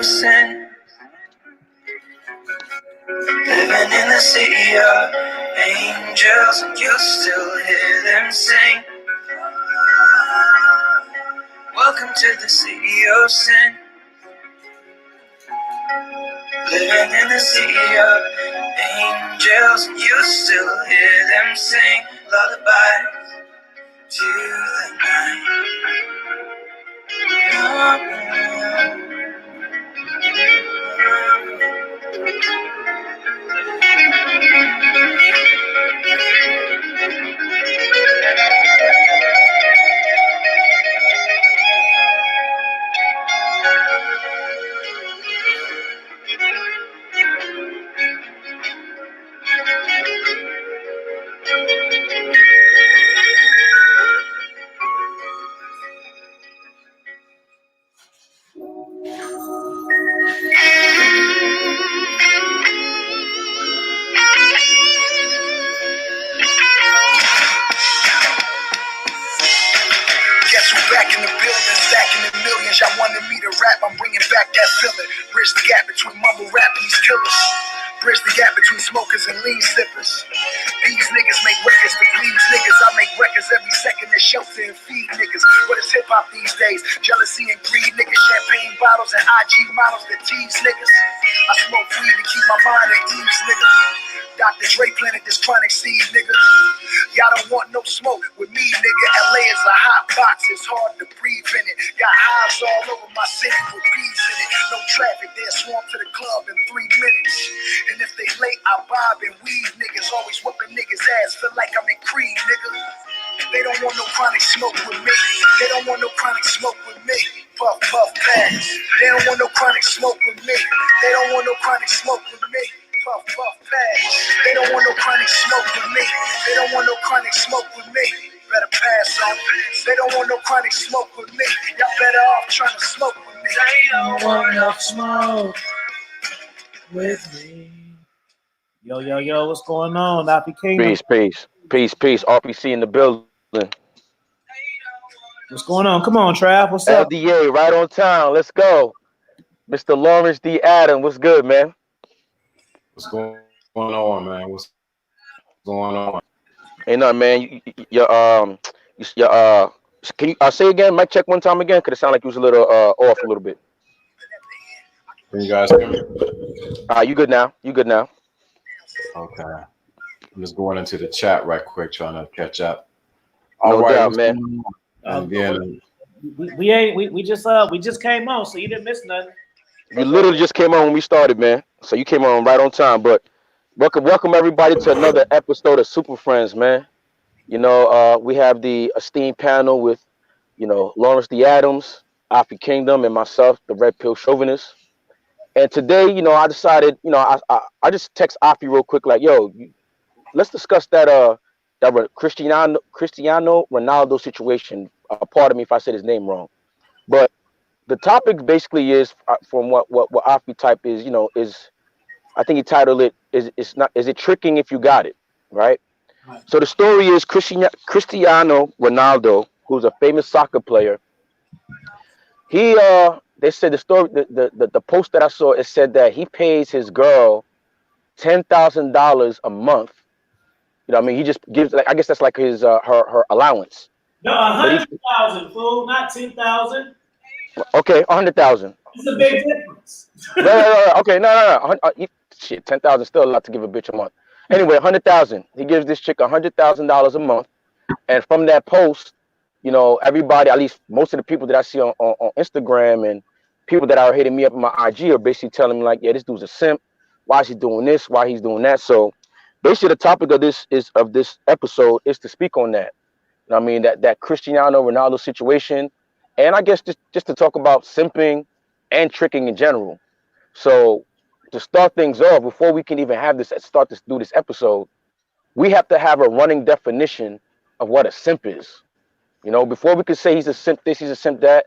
of sin. Living in the city of angels, and you still hear them sing. Welcome to the city of sin. Living in the city of angels, and you still hear them sing lullabies to the night. Back in the building, stacking the millions. Y'all wanted me to rap, I'm bringing back that feeling. Bridge the gap between mumble rap and these killers. Bridge the gap between smokers and lean sippers. These niggas make records to please niggas. I make records every second to shelter and feed niggas. What is hip hop these days? Jealousy and greed, niggas. Champagne bottles and IG models that tease niggas. I smoke weed to keep my mind at ease, niggas. Dr. Dre planted this chronic seed, nigga. Y'all don't want no smoke with me, nigga. LA is a hot box, it's hard to breathe in it. Got hives all over my city with bees in it. No traffic, they'll swarm to the club in 3 minutes. And if they late, I bob and weave, niggas. Always whooping niggas' ass, feel like I'm in Creed, nigga. They don't want no chronic smoke with me. They don't want no chronic smoke with me. Puff, puff, pass. They don't want no chronic smoke with me. They don't want no chronic smoke with me. Puff, puff, pass. They don't want no chronic smoke with me. They don't want no chronic smoke with me. Better pass on. They don't want no chronic smoke with me. Y'all better off trying to smoke with me. They don't want no smoke with me. Yo, what's going on, Happy Kingdom? Peace. RPC in the building. What's going on? Come on, Trav. What's up? LDA, right on time. Let's go. Mr. Lawrence D. Adam, what's good, man? What's going on, man? What's going on? Hey, nothing, man. Can you say again? Mic check one time again? Could it sound like you was a little off a little bit? Can you guys hear me? You good now? Okay. I'm just going into the chat right quick, trying to catch up. No doubt, man. We just came on, so you didn't miss nothing. You literally just came on when we started, man. So you came on right on time. But welcome everybody to another episode of Super Friends, man. You know, we have the esteemed panel with, Lawrence D. Adams, Happy Kingdom, and myself, the Red Pill Chauvinist. And today, I decided, I just text Afi real quick, like, yo, let's discuss that Christinao Ronaldo situation. Pardon me if I said his name wrong, but the topic basically is from what Afi type is, is, I think he titled it, is it tricking if you got it, right? So the story is Christinao Ronaldo, who's a famous soccer player. They said the story, the post that I saw, it said that he pays his girl $10,000 a month. He just gives, like, I guess that's like his her allowance. No, 100,000, fool, not 10,000. Okay, 100,000. It's a big difference. No. Okay, no. Shit, 10,000 still a lot to give a bitch a month. Anyway, 100,000. He gives this chick $100,000 a month, and from that post, everybody, at least most of the people that I see on Instagram and people that are hitting me up on my IG are basically telling me, like, yeah, this dude's a simp. Why is he doing this? Why he's doing that? So basically, the topic of this episode is to speak on that. That Christinao Ronaldo situation, and I guess just to talk about simping and tricking in general. So to start things off, before we can even do this episode, we have to have a running definition of what a simp is. Before we could say he's a simp this, he's a simp that.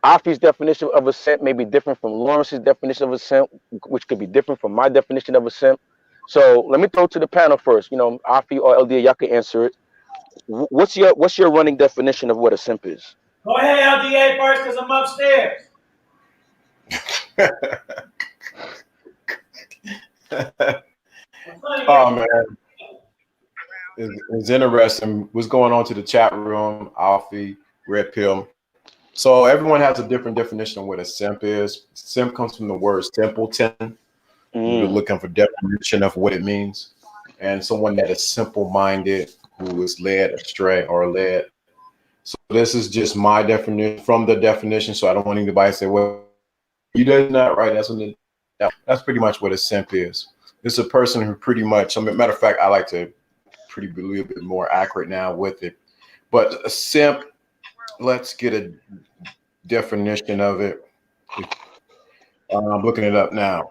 Afi's definition of a simp may be different from Lawrence's definition of a simp, which could be different from my definition of a simp. So let me throw it to the panel first. Afi or LDA, y'all can answer it. What's your running definition of what a simp is? Go ahead, LDA first, because I'm upstairs. Oh man, it's interesting. What's going on to the chat room? Alfie, Red Pill. So everyone has a different definition of what a simp is. Simp comes from the word simpleton. You're looking for definition of what it means, and someone that is simple-minded, who is led astray or led. So this is just my definition from the definition. So I don't want anybody to say, "Well, you did not right." That's pretty much what a simp is. It's a person who pretty much. Matter of fact, I like to be a little bit more accurate now with it. But a simp, let's get a definition of it. I'm looking it up now.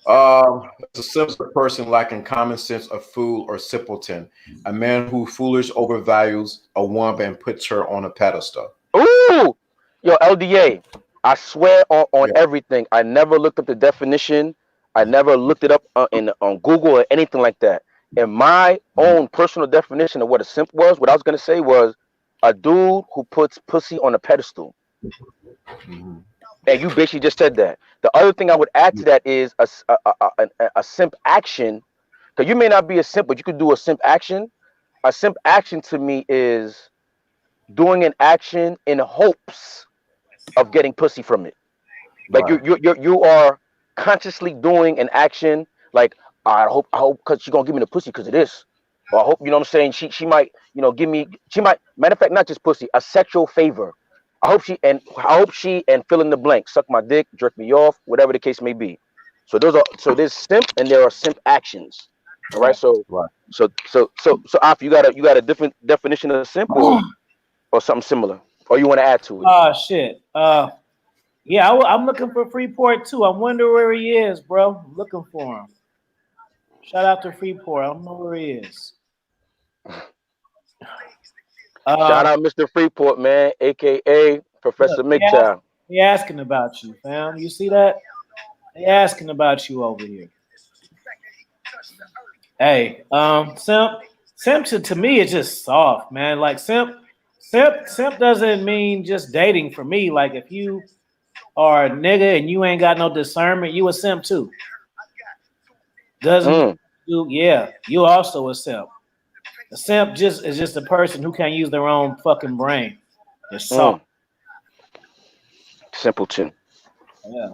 A simp is a person lacking common sense, a fool or simpleton, a man who foolish overvalues a woman and puts her on a pedestal. Ooh, yo, LDA. I swear on everything. I never looked up the definition. I never looked it up on Google or anything like that. In my own personal definition of what a simp was, what I was gonna say was a dude who puts pussy on a pedestal. And you basically just said that. The other thing I would add to that is a simp action, because you may not be a simp, but you could do a simp action. A simp action to me is doing an action in hopes of getting pussy from it. Like you are consciously doing an action. Like I hope because she's gonna give me the pussy because of this. Or I hope, you know what I'm saying, she might, give me, matter of fact, not just pussy, a sexual favor. I hope she and fill in the blank, suck my dick, jerk me off, whatever the case may be. So there's simp and there are simp actions. All right. So Alf, you got a different definition of simp or something similar, or you want to add to it? Oh shit. Yeah, I'm looking for Freeport too. I wonder where he is, bro. I'm looking for him. Shout out to Freeport. I don't know where he is. Shout out Mr. Freeport, man, aka Professor McChild. He asking about you, fam. You see that? He asking about you over here. Hey, simp to me is just soft, man. Like simp doesn't mean just dating for me. Like if you are a nigga and you ain't got no discernment, you a simp too. You also a simp. A simp is just a person who can't use their own fucking brain. It's soft. Simpleton. Yeah.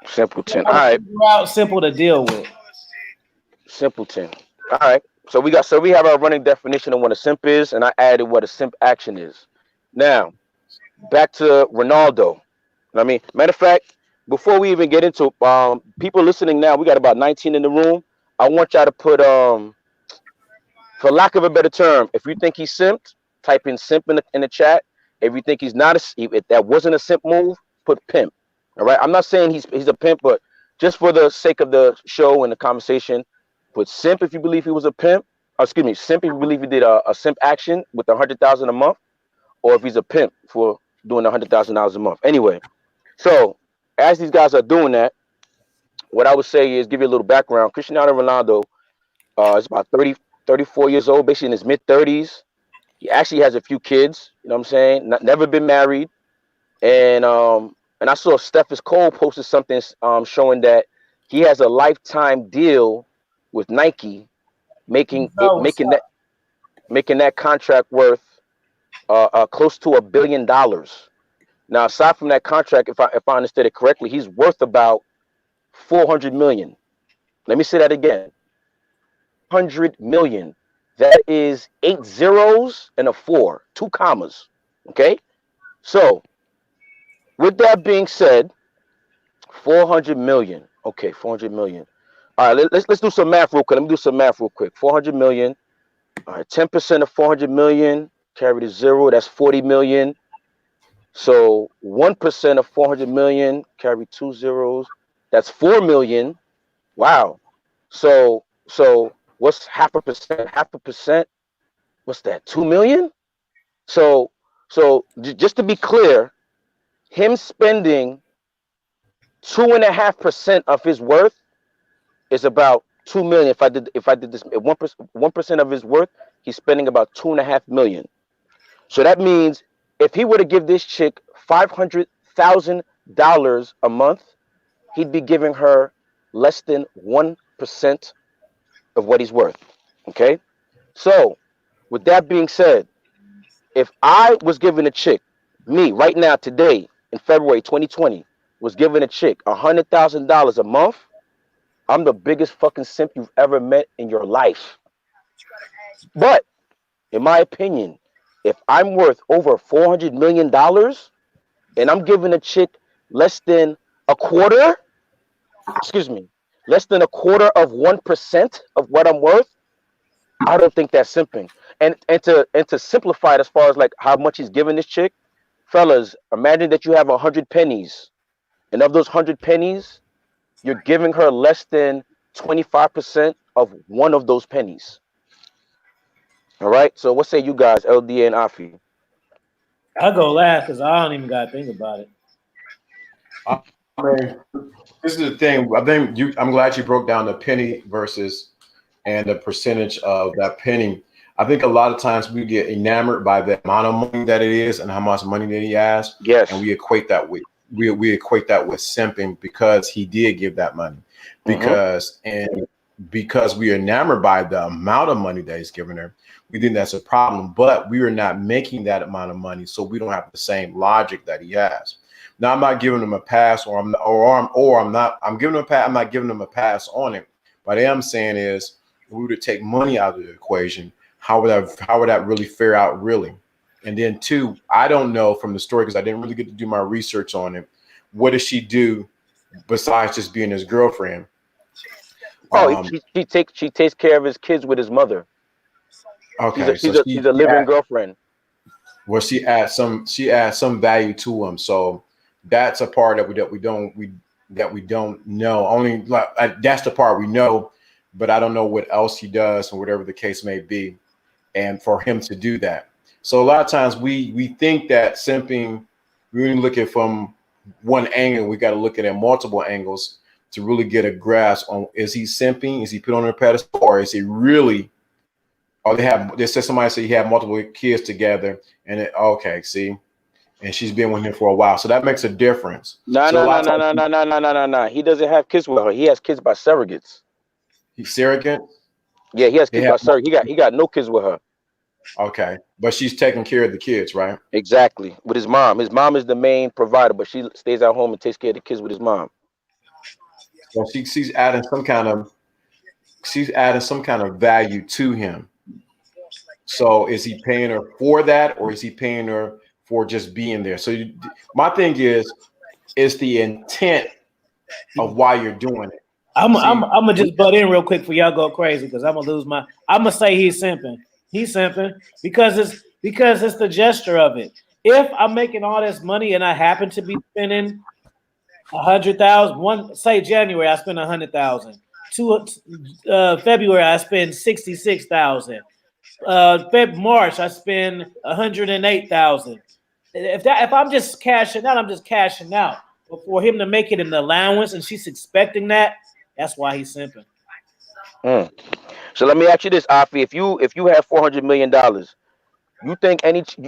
Simpleton. All right. Simple to deal with. Simpleton. All right. So we have our running definition of what a simp is, and I added what a simp action is. Now, back to Ronaldo. I mean, matter of fact, before we even get into people listening now, we got about 19 in the room. I want y'all to put for lack of a better term, if you think he's simped, type in simp in the chat. If you think he's not if that wasn't a simp move, put pimp. All right. I'm not saying he's a pimp, but just for the sake of the show and the conversation, put simp if you believe he was a pimp. Excuse me, simp if you believe he did a simp action with $100,000 a month, or if he's a pimp for doing $100,000 a month. Anyway, so as these guys are doing that, what I would say is give you a little background. Christinao Ronaldo is about 34 years old, basically in his mid-30s. He actually has a few kids, you know what I'm saying? Never been married. And I saw Stephens Cole posted something showing that he has a lifetime deal with Nike, making that contract worth close to $1 billion. Now, aside from that contract, if I understood it correctly, he's worth about $400 million. Let me say that again. $100 million. That is 8 zeros and a 4, 2 commas. Okay. So, with that being said, 400 million. Okay, 400 million. All right, let's do some math real quick. Let me do some math real quick. 400 million. All right, 10% of 400 million, carry to 0. That's 40 million. So 1% of 400 million, carry 2 zeros. That's 4 million. Wow. So what's half a percent? Half a percent. What's that? 2 million. So just to be clear, him spending 2.5% of his worth is about 2 million. If I did this, 1% of his worth, he's spending about 2.5 million. So that means if he were to give this chick $100,000 a month, he'd be giving her less than 1% of what he's worth. Okay? So, with that being said, if I was giving a chick, me right now, today, in February 2020, was giving a chick $100,000 a month, I'm the biggest fucking simp you've ever met in your life. But, in my opinion, if I'm worth over $400 million and I'm giving a chick less than a quarter of 1% of what I'm worth, I don't think that's simping. And to simplify it as far as like how much he's giving this chick, fellas, imagine that you have 100 pennies, and of those 100 pennies, you're giving her less than 25% of one of those pennies. All right. So what say you guys, LDA and Afi? I'll go last because I don't even got to think about it. I mean, this is the thing. I think I'm glad you broke down the penny versus and the percentage of that penny. I think a lot of times we get enamored by the amount of money that it is and how much money that he has. Yes. And we equate that with simping because he did give that money. Because we are enamored by the amount of money that he's giving her, we think that's a problem. But we are not making that amount of money, so we don't have the same logic that he has. Now I'm not giving him a pass, I'm giving him a pass. I'm not giving him a pass on it. What I am saying is, if we were to take money out of the equation, how would that really fare out really? And then two, I don't know from the story because I didn't really get to do my research on it. What does she do besides just being his girlfriend? She takes care of his kids with his mother. Okay, she's a living girlfriend. Well, she adds some value to him. So that's a part that we don't know. Only like that's the part we know, but I don't know what else he does or whatever the case may be. And for him to do that, so a lot of times we think that simping, we only look at from one angle. We got to look at it multiple angles to really get a grasp on: is he simping? Is he put on a pedestal, or is he really? Or they said somebody said he had multiple kids together, and see, and she's been with him for a while, so that makes a difference. No. He doesn't have kids with her. He has kids by surrogates. He's surrogate. Yeah, he has kids by surrogate. He got no kids with her. Okay, but she's taking care of the kids, right? Exactly, with his mom. His mom is the main provider, but she stays at home and takes care of the kids with his mom. So she's adding some kind of value to him. So is he paying her for that, or is he paying her for just being there? So my thing is the intent of why you're doing it. I'm gonna just butt in real quick for y'all go crazy because I'm gonna lose my. I'm gonna say he's simping. He's simping because it's the gesture of it. If I'm making all this money and I happen to be spending 100,000, say January I spend 100,000. February I spend 66,000. March I spend 108,000. If I'm just cashing out, I'm just cashing out. But for him to make it an allowance and she's expecting that, that's why he's simping. So let me ask you this, Afi. If you have $400 million, you think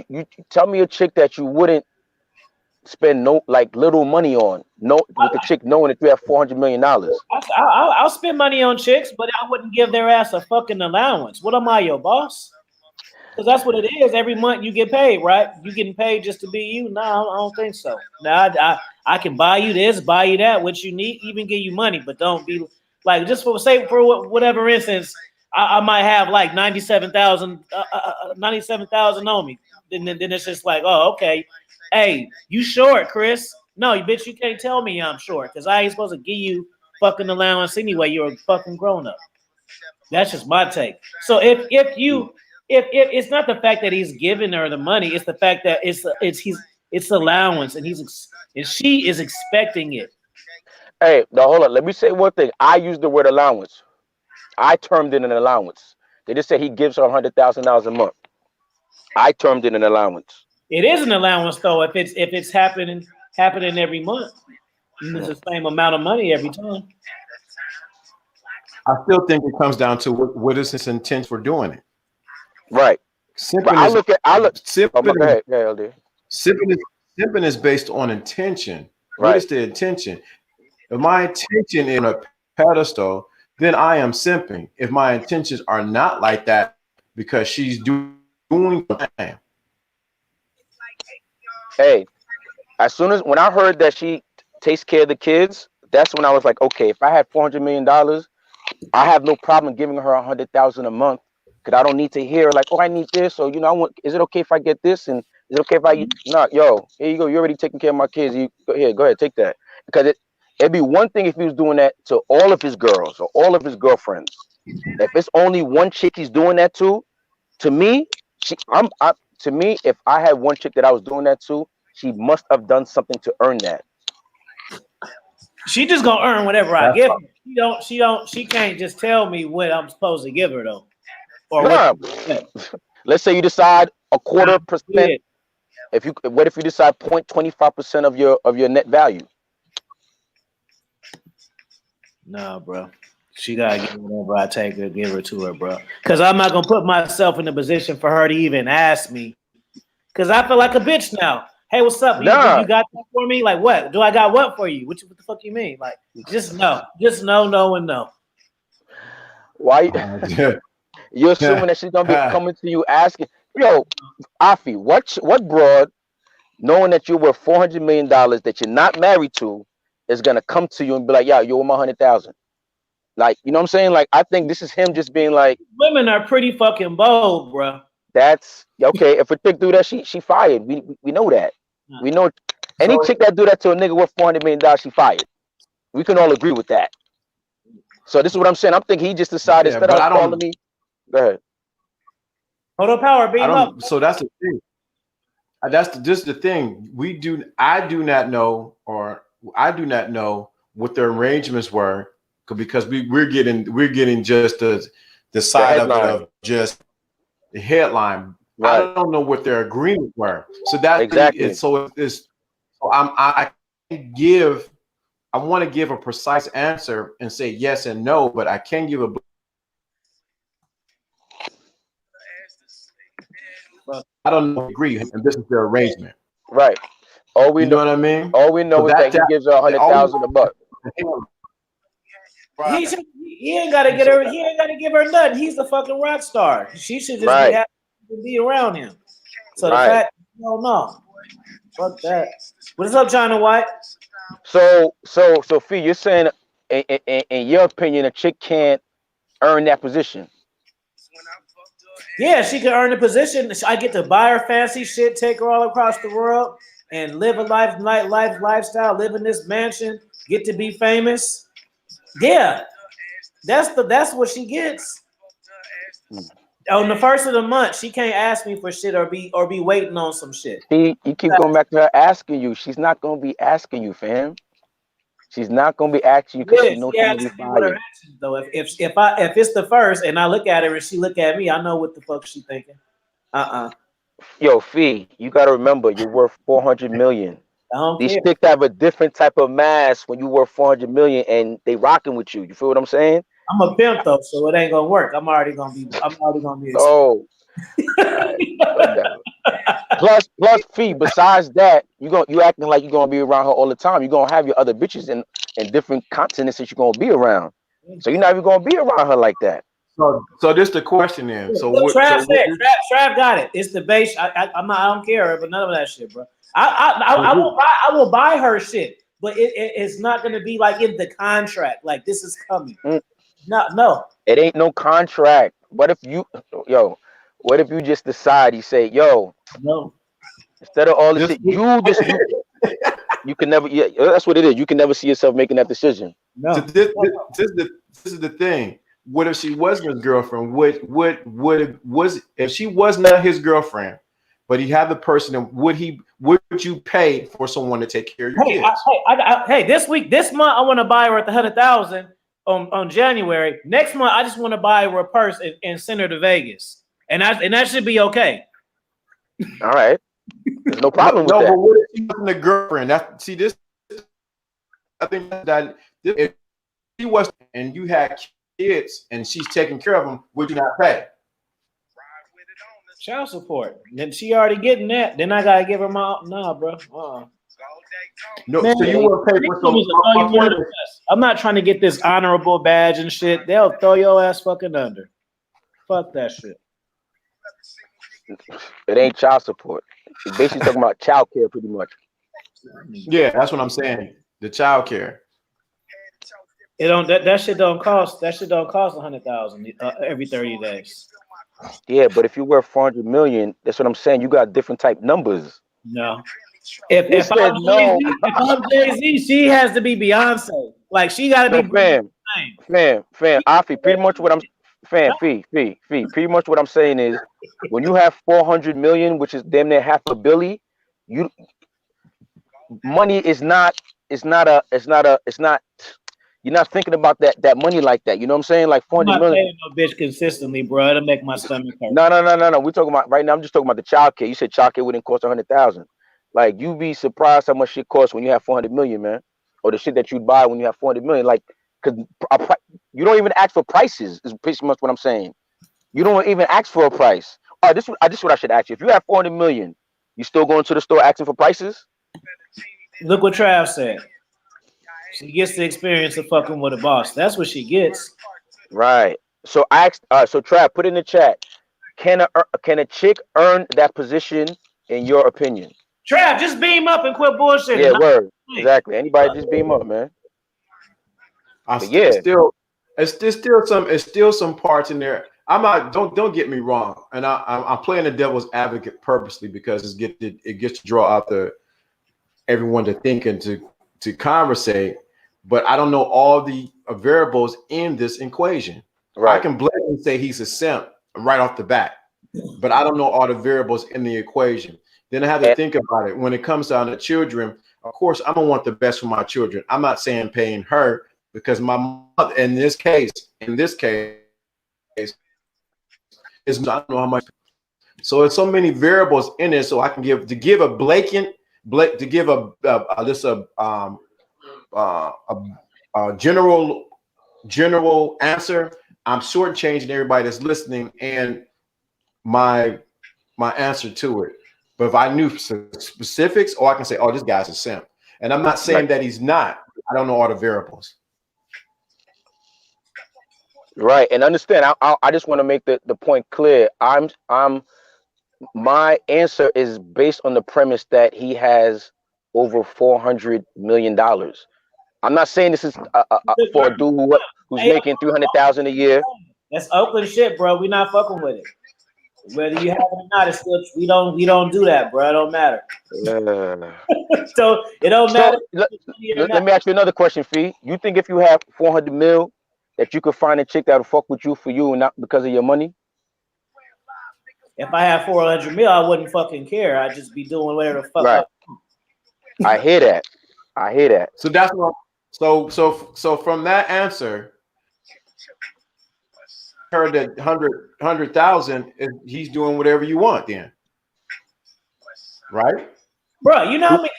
you tell me a chick that you wouldn't spend little money on, with the chick knowing that you have $400 million. I'll spend money on chicks, but I wouldn't give their ass a fucking allowance. What am I, your boss? Because that's what it is. Every month you get paid, right? You getting paid just to be you? No, I don't think so. Now I can buy you this, buy you that, what you need, even give you money, but don't be like just for whatever instance, I might have like 97,000 on me. Then it's just like, oh, okay. Hey, you short, Chris? No, bitch, you can't tell me I'm short because I ain't supposed to give you fucking allowance anyway. You're a fucking grown up. That's just my take. So if it's not the fact that he's giving her the money, it's the fact that it's allowance and she is expecting it. Hey, now hold on. Let me say one thing. I use the word allowance. I termed it an allowance. They just said he gives her $100,000 a month. I termed it an allowance. It is an allowance though if it's happening every month. And it's the same amount of money every time. I still think it comes down to what is his intent for doing it. Right. Simping simping is based on intention. What Right. is the intention? If my intention is a pedestal, then I am simping. If my intentions are not like that, because she's doing something. Hey, as soon as when I heard that she takes care of the kids, that's when I was like, okay, if I had $400 million, I have no problem giving her 100,000 a month because I don't need to hear like, oh, I need this, or I want. Is it okay if I get this? And is it okay if I? No, yo, here you go. You're already taking care of my kids. You go ahead, take that. Because it'd be one thing if he was doing that to all of his girls or all of his girlfriends. If it's only one chick he's doing that to me, to me, if I had one chick that I was doing that to, she must have done something to earn that. She just gonna earn whatever I give her. She can't just tell me what I'm supposed to give her though. Or Nah, what let's say you decide a quarter percent. Yeah. What if you decide 0.25% of your net value? Nah, bro. She gotta give whatever I give her to her, bro. Cause I'm not gonna put myself in a position for her to even ask me. Cause I feel like a bitch now. Hey, what's up? Nah. You got that for me? Like what? Do I got what for you? What the fuck you mean? Like just no, no, and no. Why? You're assuming that she's gonna be coming to you asking, yo, Afi, what broad, knowing that you're worth $400 million that you're not married to, is gonna come to you and be like, yeah, you owe my 100,000. Like, you know what I'm saying? Like, I think this is him just being like, women are pretty fucking bold, bro. That's okay. If a chick do that, she fired. We know that. We know any chick that do that to a nigga worth $400 million, she fired. We can all agree with that. So this is what I'm saying. I'm thinking he just decided instead of calling me. Go ahead. Hold up, power, beam up. So that's the thing. Just the thing. I do not know what the arrangements were because we're getting just the side of just the headline. Right. I don't know what their agreements were. So that's exactly. So I want to give a precise answer and say yes and no, but I can't give a. I don't know. Agree, and this is their arrangement. Right. All we know what I mean. All we know is that he gives her 100,000 a month. He ain't gotta get her. He ain't gotta give her nothing. He's the fucking rock star. She should just be happy to be around him. So the fact, no, fuck that. What's up, China White? So Fee, you're saying, in your opinion, a chick can't earn that position? Yeah, she can earn the position. I get to buy her fancy shit, take her all across the world, and live a lifestyle, live in this mansion, get to be famous. Yeah, that's what she gets. On the first of the month, she can't ask me for shit or be waiting on some shit. See, you keep going back to her asking you. She's not gonna be asking you, fam. She's not gonna be asking you because she knows she's gonna be fired. Though, if it's the first and I look at her and she look at me, I know what the fuck she's thinking. Yo, Fee, you gotta remember you're worth 400 million. These chicks have a different type of mass when you worth 400 million and they rocking with you. You feel what I'm saying? I'm a pimp though, so it ain't gonna work. I'm already gonna be. Oh. Plus, Fee. Besides that, you acting like you're gonna be around her all the time. You're gonna have your other bitches in different continents that you're gonna be around. So you're not even gonna be around her like that. So this the question then. So what Trav said. Trav got it. It's the base. I don't care, but none of that shit, bro. I will buy her shit, but it's not gonna be like in the contract. Like this is coming. No. It ain't no contract. What if you just decide? You say, yo, no. Instead of all this shit, you can never. Yeah, that's what it is. You can never see yourself making that decision. No. This is the thing. What if she wasn't his girlfriend? If she was not his girlfriend, but he had the person? Would you pay for someone to take care of your kids? This month I want to buy her at the 100,000 on January. Next month I just want to buy her a purse and send her to Vegas, and that should be okay. All right, there's no problem with that. But what if she wasn't a girlfriend? I think that if she was and you had kids and she's taking care of them, would you not pay? Child support. Then she already getting that. Then I gotta give her my bro. No, Man, so you want to pay for some? My point is, I'm not trying to get this honorable badge and shit. They'll throw your ass fucking under. Fuck that shit. It ain't child support. It's basically talking about child care, pretty much. yeah, that's what I'm saying. The child care. It don't that shit don't cost. That shit don't cost 100,000 every 30 days. Yeah, but if you worth 400 million, that's what I'm saying. You got different type numbers. No. If I'm Jay-Z, she has to be Beyonce. Like she gotta be fam. Afi, pretty much what I'm pretty much what I'm saying is when you have 400 million, which is damn near half a billion, money is not you're not thinking about that money like that. You know what I'm saying? Like 400 I'm not million. paying no bitch consistently, bro. It'll make my stomach hurt. No. We're talking about right now. I'm just talking about the child care. You said child care wouldn't cost 100,000. Like you be surprised how much shit costs when you have 400 million, man, or the shit that you'd buy when you have 400 million. Like, because you don't even ask for prices. Is pretty much what I'm saying. You don't even ask for a price. Oh, this is what I should ask you. If you have 400 million, you still going to the store asking for prices? Look what Trav said. She gets the experience of fucking with a boss. That's what she gets. Right. So I asked. So Trav, put in the chat. Can a chick earn that position in your opinion? Trav, just beam up and quit bullshit. Yeah, word. Exactly. Anybody just beam up, man. It's still some parts in there. I'm not. Don't get me wrong. And I'm playing the devil's advocate purposely because it gets to draw out everyone to think and to conversate. But I don't know all the variables in this equation. Right. I can blatantly say he's a simp right off the bat, but I don't know all the variables in the equation. Then I have to think about it. When it comes down to children, of course, I'm gonna want the best for my children. I'm not saying paying her because my mother, in this case, is I don't know how much. So there's so many variables in it. So I can give a general answer. I'm shortchanging everybody that's listening and my answer to it. But if I knew specifics, or I can say, oh, this guy's a simp. And I'm not saying that he's not. I don't know all the variables. Right. And understand, I just want to make the point clear. My answer is based on the premise that he has over $400 million. I'm not saying this is for a dude who's making $300,000 a year. That's Oakland shit, bro. We not fucking with it. Whether you have it or not, it's still we don't do that, bro. It don't matter. So it don't matter. Let me ask you another question, Fee. You think if you have 400 mil, that you could find a chick that'll fuck with you for you and not because of your money? If I have 400 mil, I wouldn't fucking care. I'd just be doing whatever the fuck. Right. I hear that. So that's what. So from that answer, heard that 100,000, he's doing whatever you want then, right? Bro, you know how many,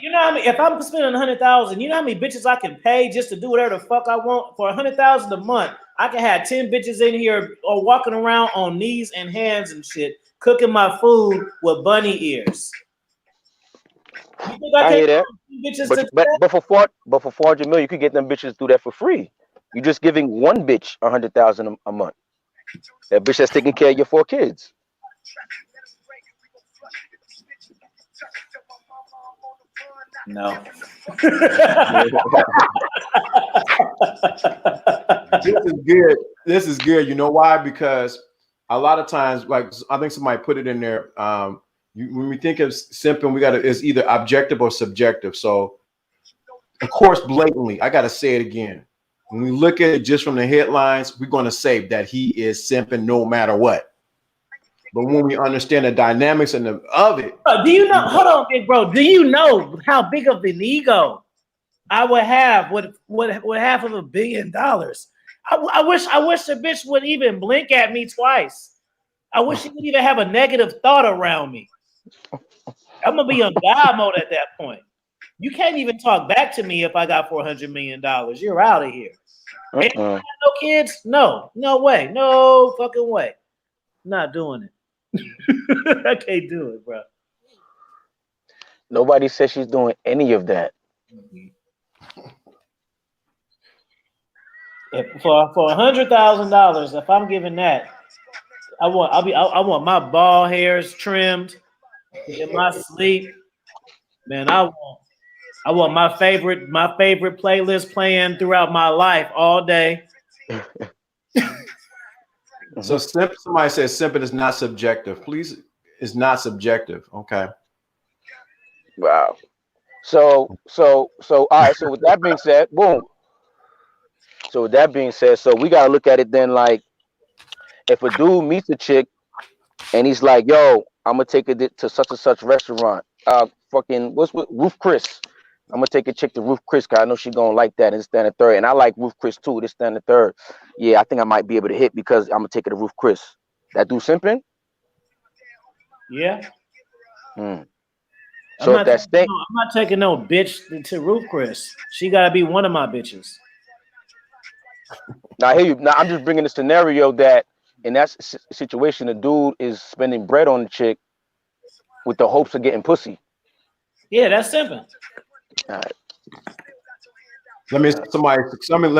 if I'm spending 100,000, you know how many bitches I can pay just to do whatever the fuck I want for 100,000 a month? I can have 10 bitches in here or walking around on knees and hands and shit, cooking my food with bunny ears. You think I hear that. Bitches but for 400 million, you could get them bitches to do that for free. You're just giving one bitch 100,000 a month. That bitch that's taking care of your 4 kids. No. This is good. You know why? Because a lot of times, like I think somebody put it in there. When we think of simping, it's either objective or subjective. So, of course, blatantly, I got to say it again. When we look at it just from the headlines, we're going to say that he is simping no matter what. But when we understand the dynamics of it, do you know? Hold on, big bro. Do you know how big of an ego I would have with $500 million? I wish the bitch would even blink at me twice. I wish she would even have a negative thought around me. I'm gonna be on God mode at that point. You can't even talk back to me if I got $400 million. You're out of here. No kids? No way. No fucking way. Not doing it. I can't do it, bro. Nobody says she's doing any of that. For $100,000, if I'm giving that, I want my bald hairs trimmed, in my sleep, man. I want my favorite playlist playing throughout my life all day. So somebody says simping is not subjective. Please, it's not subjective. Okay. Wow. So all right. So with that being said, boom. So with that being said, so we gotta look at it then like if a dude meets a chick and he's like, yo, I'm gonna take it to such and such restaurant. What's with Ruth Chris? I'm gonna take a chick to Ruth Chris because I know she gonna like that and this, that, and the third. And I like Ruth Chris too, this, that, and the third. Yeah, I think I might be able to hit because I'm gonna take her to Ruth Chris. That dude simping? Yeah. So if that's I'm not taking no bitch to Ruth Chris. She gotta be one of my bitches. Now I hear you. Now I'm just bringing the scenario that in that situation, the dude is spending bread on the chick with the hopes of getting pussy. Yeah, that's simping. All right. Let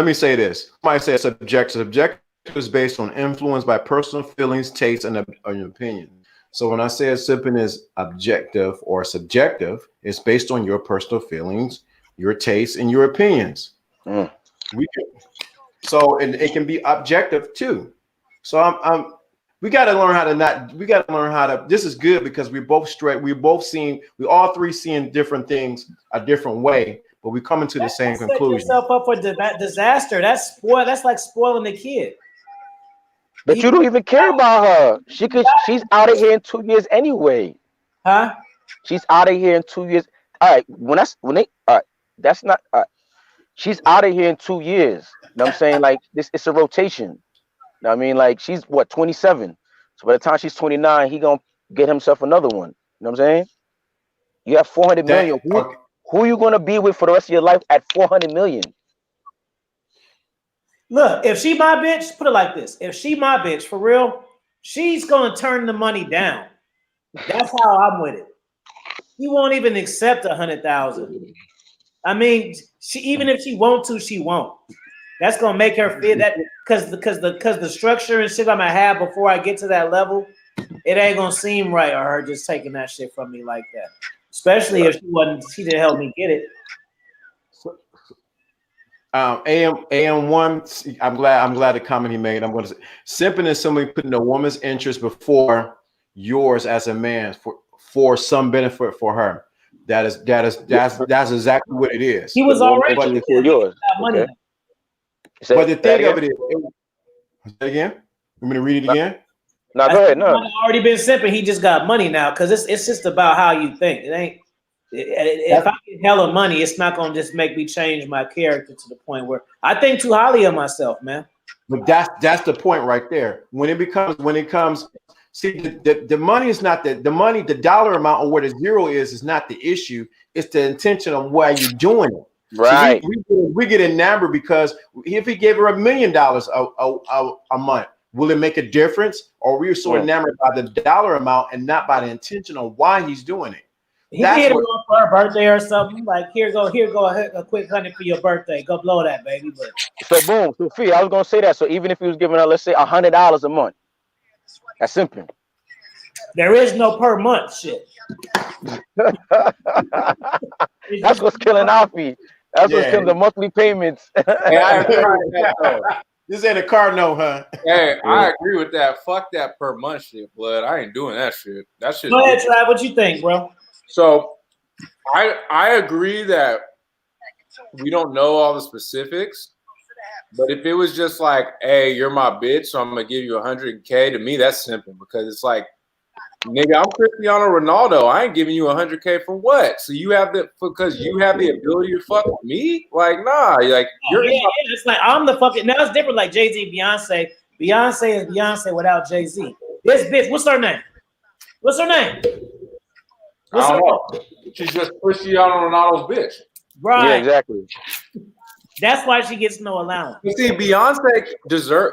me say this. Somebody says subjective. Subjective is based on influence by personal feelings, tastes, and opinion. So when I say simping is objective or subjective, it's based on your personal feelings, your tastes, and your opinions. And it can be objective too. So we got to learn how to. This is good because we all three seeing different things a different way, but we coming to the same conclusion. Set yourself up for disaster. That's like spoiling the kid. But you don't even care about her. She's out of here in 2 years anyway. Huh? She's out of here in 2 years. All right. That's not. She's out of here in 2 years. You know what I'm saying? Like this, it's a rotation. You know what I mean? Like she's 27. So by the time she's 29, he gonna get himself another one. You know what I'm saying? You have 400 million. Who are you gonna be with for the rest of your life at 400 million? Look, if she my bitch, put it like this. If she my bitch, for real, she's gonna turn the money down. That's how I'm with it. She won't even accept 100,000. I mean, even if she want to, she won't. That's gonna make her feel that because the structure and shit I'm gonna have before I get to that level, it ain't gonna seem right or her just taking that shit from me like that. Especially if she didn't help me get it. AM1, I'm glad the comment he made. I'm going to say simping is somebody putting a woman's interest before yours as a man for some benefit for her. That's exactly what it is. He was already before yours. Money. But the thing of it is, again, you want me to read it again? No, go ahead. No, already been simping. He just got money now because it's just about how you think. It ain't. If I get hella money, it's not gonna just make me change my character to the point where I think too highly of myself, man. But that's the point right there. When it comes, see, the money is not the money, the dollar amount or where the zero is not the issue. It's the intention of why you're doing it. Right. So we get enamored because if he gave her $1 million a month, will it make a difference? Or we're so enamored by the dollar amount and not by the intention of why he's doing it. He hit her up for her birthday or something. Like, here go a quick $100 for your birthday. Go blow that, baby. But so boom, Sophia, I was gonna say that. So even if he was giving her, let's say $100 a month, that's simping. There is no per month shit. That's what's killing our fee. That's what's killing the monthly payments. Hey, I agree with that, though. This ain't a car note, huh? Hey, I agree with that. Fuck that per month shit, blood. I ain't doing that shit. That shit. Go ahead, Trav. What you think, bro? So, I agree that we don't know all the specifics, but if it was just like, hey, you're my bitch, so I'm gonna give you $100K, to me that's simple because it's like, nigga, I'm Christinao Ronaldo. I ain't giving you $100K for what? So you have because you have the ability to fuck with me? Like, nah, like it's like I'm the fucking now it's different like Jay-Z, Beyonce. Beyonce is Beyonce without Jay-Z. This bitch, what's her name? What's her name? I don't know. She's just Christinao Ronaldo's bitch. Right. Yeah, exactly. That's why she gets no allowance. You see, Beyonce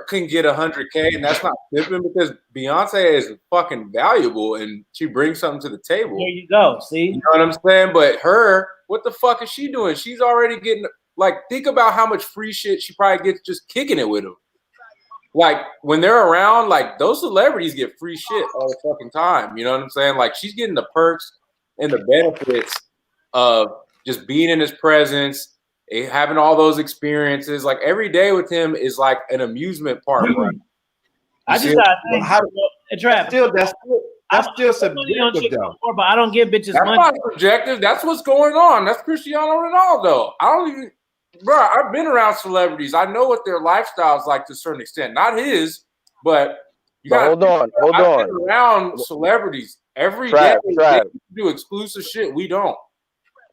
can get 100K, and that's not simping because Beyonce is fucking valuable and she brings something to the table. There you go. See, you know what I'm saying? But her, what the fuck is she doing? She's already getting like, think about how much free shit she probably gets just kicking it with them. Like when they're around, like those celebrities get free shit all the fucking time. You know what I'm saying? Like she's getting the perks and the benefits of just being in his presence, having all those experiences. Like every day with him is like an amusement park, right? I just gotta think. Trav, that's still subjective, though. But I don't give bitches That's money. not subjective. That's what's going on. That's Cristiano Ronaldo. I don't even. Bro, I've been around celebrities. I know what their lifestyle's like to a certain extent. Not his, but you got. Hold on. I've been around celebrities every day. They do exclusive shit. We don't.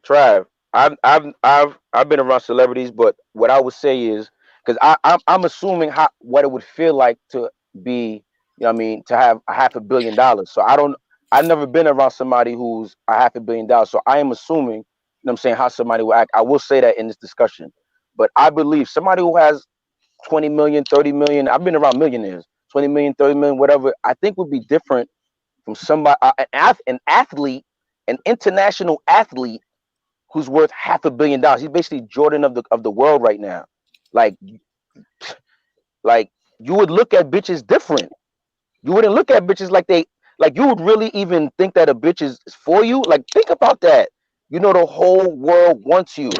Trav, I've been around celebrities, but what I would say is because I'm assuming what it would feel like to be, you know what I mean, to have $500 million. So I've never been around somebody who's $500 million. So I am assuming, you know what I'm saying, how somebody will act. I will say that in this discussion. But I believe somebody who has 20 million, 30 million, I've been around millionaires, 20 million, 30 million, whatever, I think would be different from somebody, an athlete, an international athlete who's worth $500 million. He's basically Jordan of the world right now. Like you would look at bitches different. You wouldn't look at bitches like you would really even think that a bitch is for you. Like think about that. You know the whole world wants you.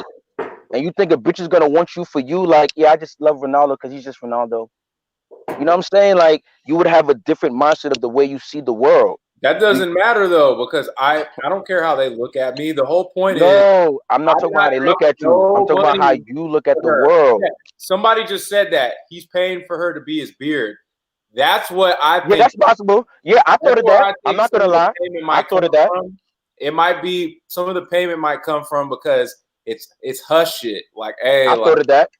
And you think a bitch is gonna want you for you, like, yeah, I just love Ronaldo because he's just Ronaldo. You know what I'm saying? Like, you would have a different mindset of the way you see the world. That doesn't matter though, because I don't care how they look at me. The whole point is, no, I'm not talking about how they look at you. I'm talking about how you look at the world. Yeah. Somebody just said that he's paying for her to be his beard. That's what I think. Yeah, that's possible. Yeah, I thought of that. I'm not gonna lie. I thought of that. It might be some of the payment might come from because it's hush shit. Like, hey, I thought of that.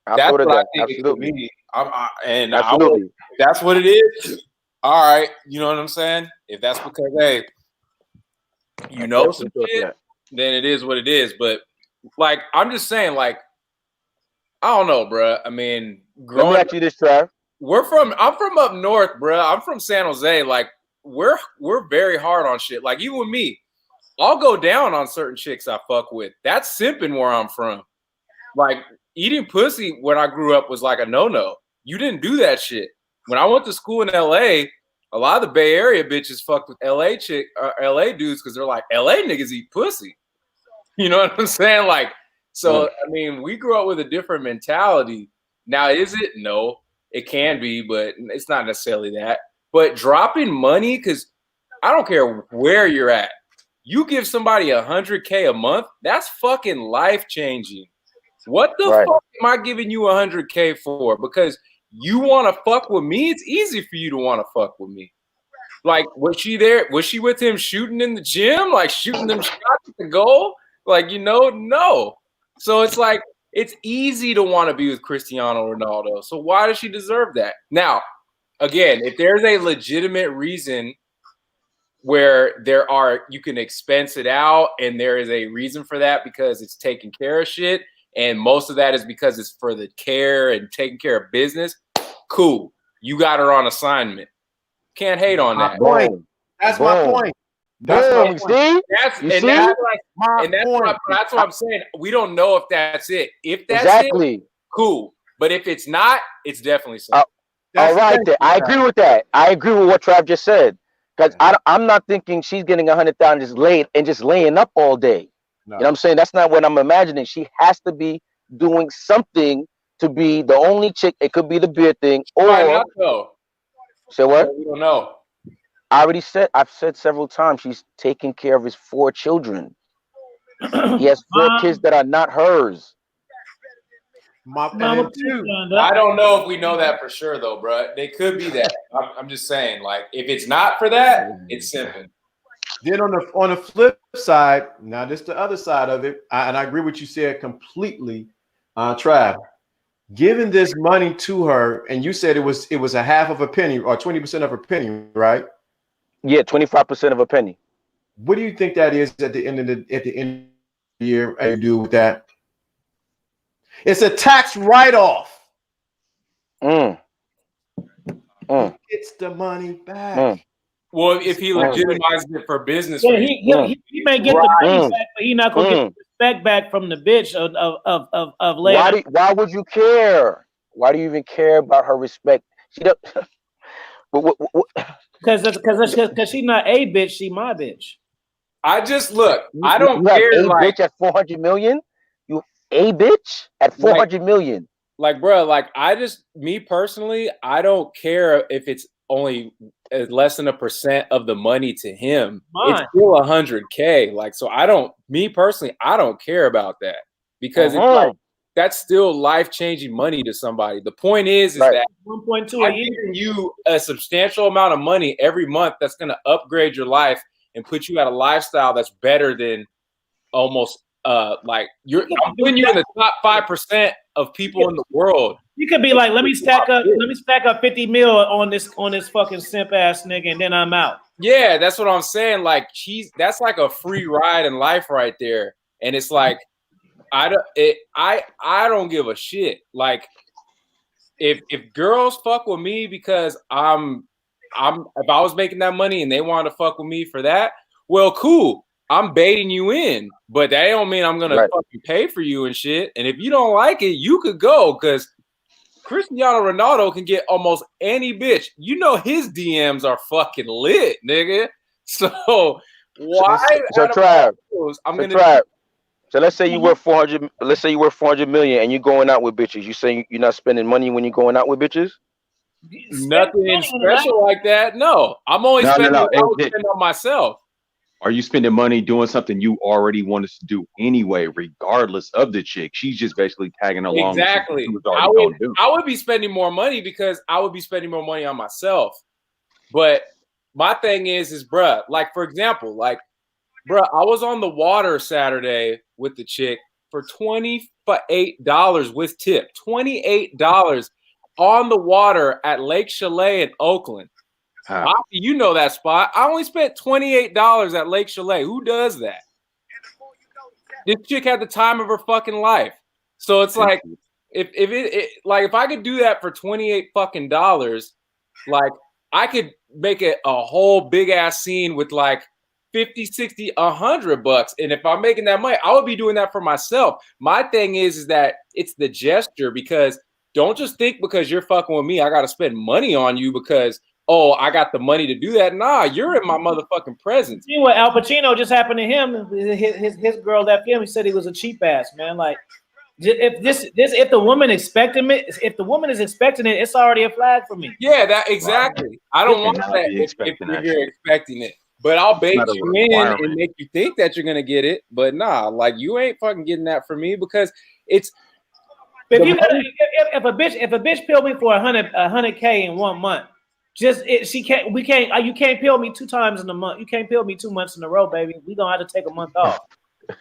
I thought of that. Absolutely. Absolutely. That's what it is. All right, you know what I'm saying? If that's because, hey, you know some shit, then it is what it is. But like, I'm just saying, like, I don't know, bro. I mean, let me ask you this, Trav. I'm from up north, bro. I'm from San Jose. Like, we're very hard on shit. Like, even with me, I'll go down on certain chicks I fuck with. That's simping where I'm from. Like, eating pussy when I grew up was like a no-no. You didn't do that shit. When I went to school in LA, a lot of the Bay Area bitches fucked with LA dudes because they're like, LA niggas eat pussy. You know what I'm saying? Like, so I mean, we grew up with a different mentality. Now, is it? No, it can be, but it's not necessarily that. But dropping money, because I don't care where you're at. You give somebody $100K a month, that's fucking life-changing. What the fuck am I giving you $100K for? Because you want to fuck with me? It's easy for you to want to fuck with me. Like, was she there? Was she with him shooting in the gym? Like, shooting them shots at the goal? Like, you know, no. So it's like, it's easy to want to be with Cristiano Ronaldo. So why does she deserve that? Now, again, if there's a legitimate reason where you can expense it out and there is a reason for that because it's taking care of shit, and most of that is because it's for the care and taking care of business, cool. You got her on assignment. Can't hate on that. That's my point. That's what I'm saying. We don't know if that's it. If that's it, cool. But if it's not, it's definitely something. All right, I agree with that. I agree with what Trav just said. Because I'm not thinking she's getting 100,000 just laying up all day. No. You know what I'm saying? That's not what I'm imagining. She has to be doing something to be the only chick. It could be the beer thing, or not though. Say what? We don't know. I've said several times she's taking care of his 4 children. He has 4 kids that are not hers. I don't know if we know that for sure, though, bro. They could be that. I'm just saying, like, if it's not for that, it's simple. Then on the flip side, now this the other side of it, and I agree with you said completely, Trav. Giving this money to her, and you said it was a half of a penny or 20% of a penny, right? Yeah, 25% of a penny. What do you think that is at the end of the year? How you do with that? It's a tax write-off. It's the money back. Well, if he legitimizes it for business reasons. He may get the money back, but he's not gonna get the respect back from the bitch of later. Why would you care? Why do you even care about her respect? She don't. Because she's not a bitch, she my bitch. I just look. I don't care. A bitch at 400 million. You a bitch at 400 million. Like, bro, like me personally, I don't care if it's only less than 1% of the money to him. It's still 100K. Like, so me personally, I don't care about that because it's like that's still life-changing money to somebody. The point is that 1.2 I'm giving you a substantial amount of money every month that's going to upgrade your life and put you at a lifestyle that's better than almost I'm putting you in the top 5% of people in the world. You could be like, let me stack up 50 mil on this fucking simp ass nigga, and then I'm out. Yeah, that's what I'm saying. Like that's like a free ride in life right there. And it's like I don't give a shit. Like if girls fuck with me because if I was making that money and they want to fuck with me for that, well, cool. I'm baiting you in, but that don't mean I'm gonna fucking pay for you and shit. And if you don't like it, you could go because Christinao Ronaldo can get almost any bitch. You know his DMs are fucking lit, nigga. So why? So Trav, So let's say you worth 400. Let's say you worth 400 million, and you're going out with bitches. You saying you're not spending money when you're going out with bitches? Nothing special like that. No, I'm only spending what I would spend on myself. Are you spending money doing something you already wanted to do anyway, regardless of the chick? She's just basically tagging along. Exactly. I would be spending more money because I would be spending more money on myself. But my thing is, bruh, like, for example, like, bruh, I was on the water Saturday with the chick for $28 with tip. $28 on the water at Lake Chalet in Oakland. You know that spot. I only spent $28 at Lake Chalet. Who does that? This chick had the time of her fucking life. So it's like, if I could do that for $28 fucking dollars, like I could make it a whole big ass scene with like 50, 60, $100. And if I'm making that money, I would be doing that for myself. My thing is that it's the gesture, because don't just think because you're fucking with me, I got to spend money on you because, oh, I got the money to do that. Nah, you're in my motherfucking presence. See what Al Pacino just happened to him. His girl left him. He said he was a cheap ass, man. Like, if the woman expecting it, if the woman is expecting it, it's already a flag for me. Yeah, that exactly. I don't want that if you're expecting it. But I'll bait you in and make you think that you're gonna get it. But nah, like you ain't fucking getting that from me because it's. If a bitch pilled me for $100K in 1 month, you can't pill me 2 times in a month. You can't pill me 2 months in a row, baby. We gonna have to take a month off. I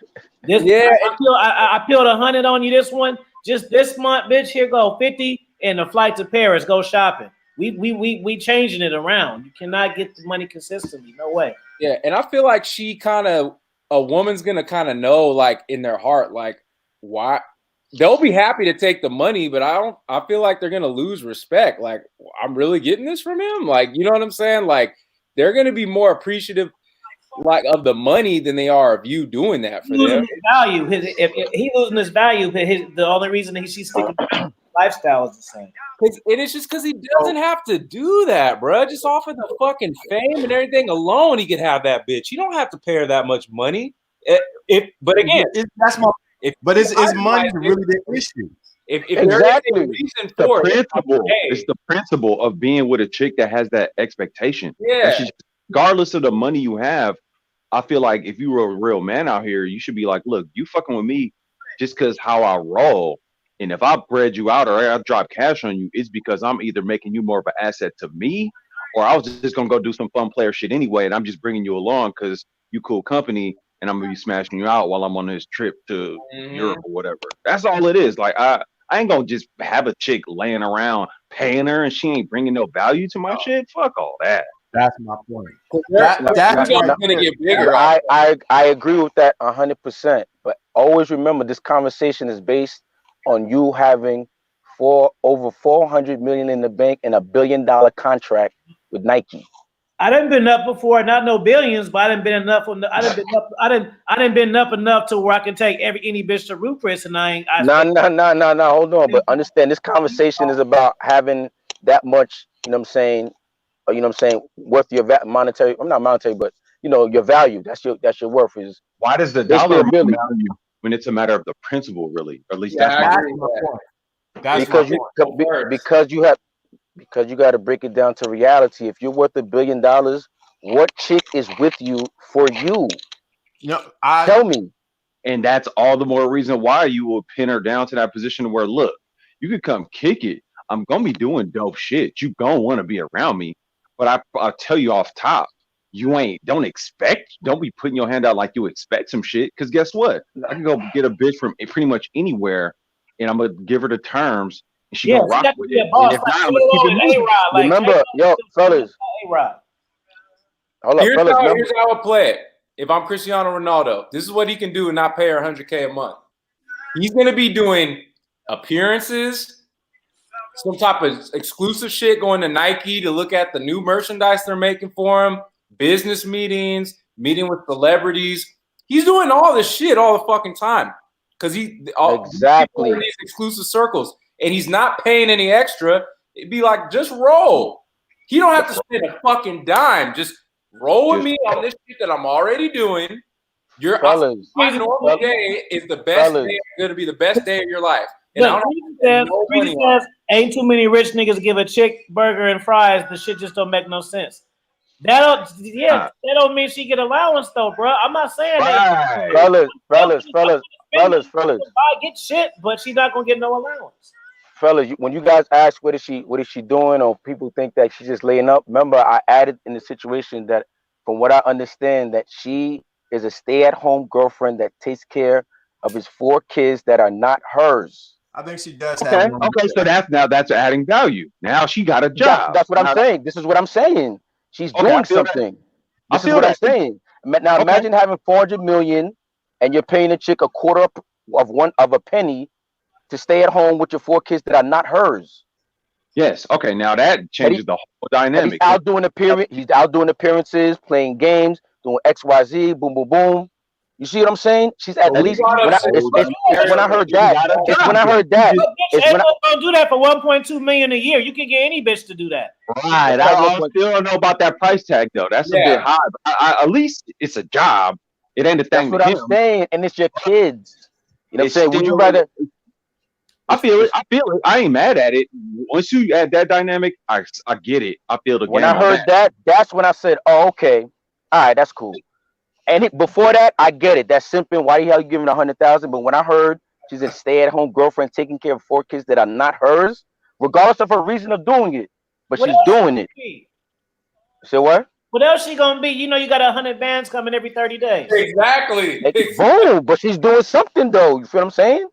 peeled 100 on you this one. Just this month, bitch. Here go 50 and a flight to Paris. Go shopping. We changing it around. You cannot get the money consistently. No way. Yeah, and I feel like a woman's gonna kind of know, like in their heart, like why. They'll be happy to take the money, but I feel like they're going to lose respect. Like, I'm really getting this from him. Like, you know what I'm saying? Like, they're going to be more appreciative, like, of the money than they are of you doing that for them. Value. If he losing his value, the only reason she's sticking to lifestyle is the same. And it's just because he doesn't have to do that, bro. Just off of the fucking fame and everything alone, he could have that bitch. You don't have to pay her that much money. But again, that's my. But is money really the issue? If exactly. There is a reason for it's the principle of being with a chick that has that expectation. Yeah. Regardless of the money you have, I feel like if you were a real man out here, you should be like, look, you fucking with me just because how I roll. And if I bread you out or I drop cash on you, it's because I'm either making you more of an asset to me, or I was just going to go do some fun player shit anyway. And I'm just bringing you along because you cool company. And I'm gonna be smashing you out while I'm on this trip to Europe or whatever. That's all it is. Like I ain't gonna just have a chick laying around paying her and she ain't bringing no value to my shit. Fuck all that. That's my point. That's gonna get bigger. I agree with that 100%. But always remember, this conversation is based on you having over 400 million in the bank and $1 billion contract with Nike. I done been up before, not no billions, but I done been enough. I done been up enough to where I can take any bitch to Root Chris, and I ain't. No. Hold on, but understand this conversation is about having that much. You know what I'm saying? You know what I'm saying? Worth your monetary. I'm not monetary, but you know your value. That's your worth is. Why does the Basically dollar a billion. value when it's a matter of the principle, really? Or at least Yeah, that's I my agree with that. That's because my point. because you got to break it down to reality. If you're worth $1 billion, what chick is with you for you? Tell me. And that's all the more reason why you will pin her down to that position where, look, you could come kick it. I'm gonna be doing dope shit. You gonna want to be around me, but I'll tell you off top, don't be putting your hand out like you expect some shit. Because guess what? I can go get a bitch from pretty much anywhere, and I'm gonna give her the terms, and she gonna rock with it. And if not, I'm gonna keep it moving. Remember, yo, fellas. Hold up, Here's fellas. how I would play it. If I'm Cristiano Ronaldo, this is what he can do and not pay her $100K a month. He's going to be doing appearances, some type of exclusive shit, going to Nike to look at the new merchandise they're making for him, business meetings, meeting with celebrities. He's doing all this shit all the fucking time because exactly in these exclusive circles, and he's not paying any extra. It'd be like, just roll. He don't have to spend a fucking dime. Just roll with me on this shit that I'm already doing. My normal day is the best day. Going to be the best day of your life. And I don't says, ain't too many rich niggas give a chick burger and fries. The shit just don't make no sense. That don't mean she get allowance though, bro. I'm not saying that. Fellas. I get shit, but she's not gonna get no allowance. Fellas, when you guys ask what is she doing, or people think that she's just laying up, remember I added in the situation that from what I understand that she is a stay-at-home girlfriend that takes care of his 4 kids that are not hers. I think she does have one. Okay, so that's adding value. Now she got a job. That's what I'm saying. This is what I'm saying. She's doing something. This is what I'm saying. Now imagine having 400 million and you're paying a chick a quarter of a penny to stay at home with your 4 kids that are not hers. Yes. Okay. Now that changes the whole dynamic. He's out doing appearances, playing games, doing XYZ, boom, boom, boom. You see what I'm saying? She's at least when I heard that. It's when I heard that. Don't do that for 1.2 million a year. You can get any bitch to do that. Right. I still don't know about that price tag though. That's a bit high. But at least it's a job. It ain't a thing. That's what I'm saying. And it's your kids. You know what I'm saying? Would you rather? I feel it. I ain't mad at it. Once you add that dynamic, I get it. I feel the game. When I heard that, that's when I said, "Oh, okay, all right, that's cool." And before that, I get it. That's simping. Why the hell you giving 100,000? But when I heard she's a stay-at-home girlfriend taking care of 4 kids that are not hers, regardless of her reason of doing it, but she's doing it. Say what? What else she gonna be? You know, you got 100 bands coming every 30 days. Exactly. Boom. But she's doing something though. You feel what I'm saying?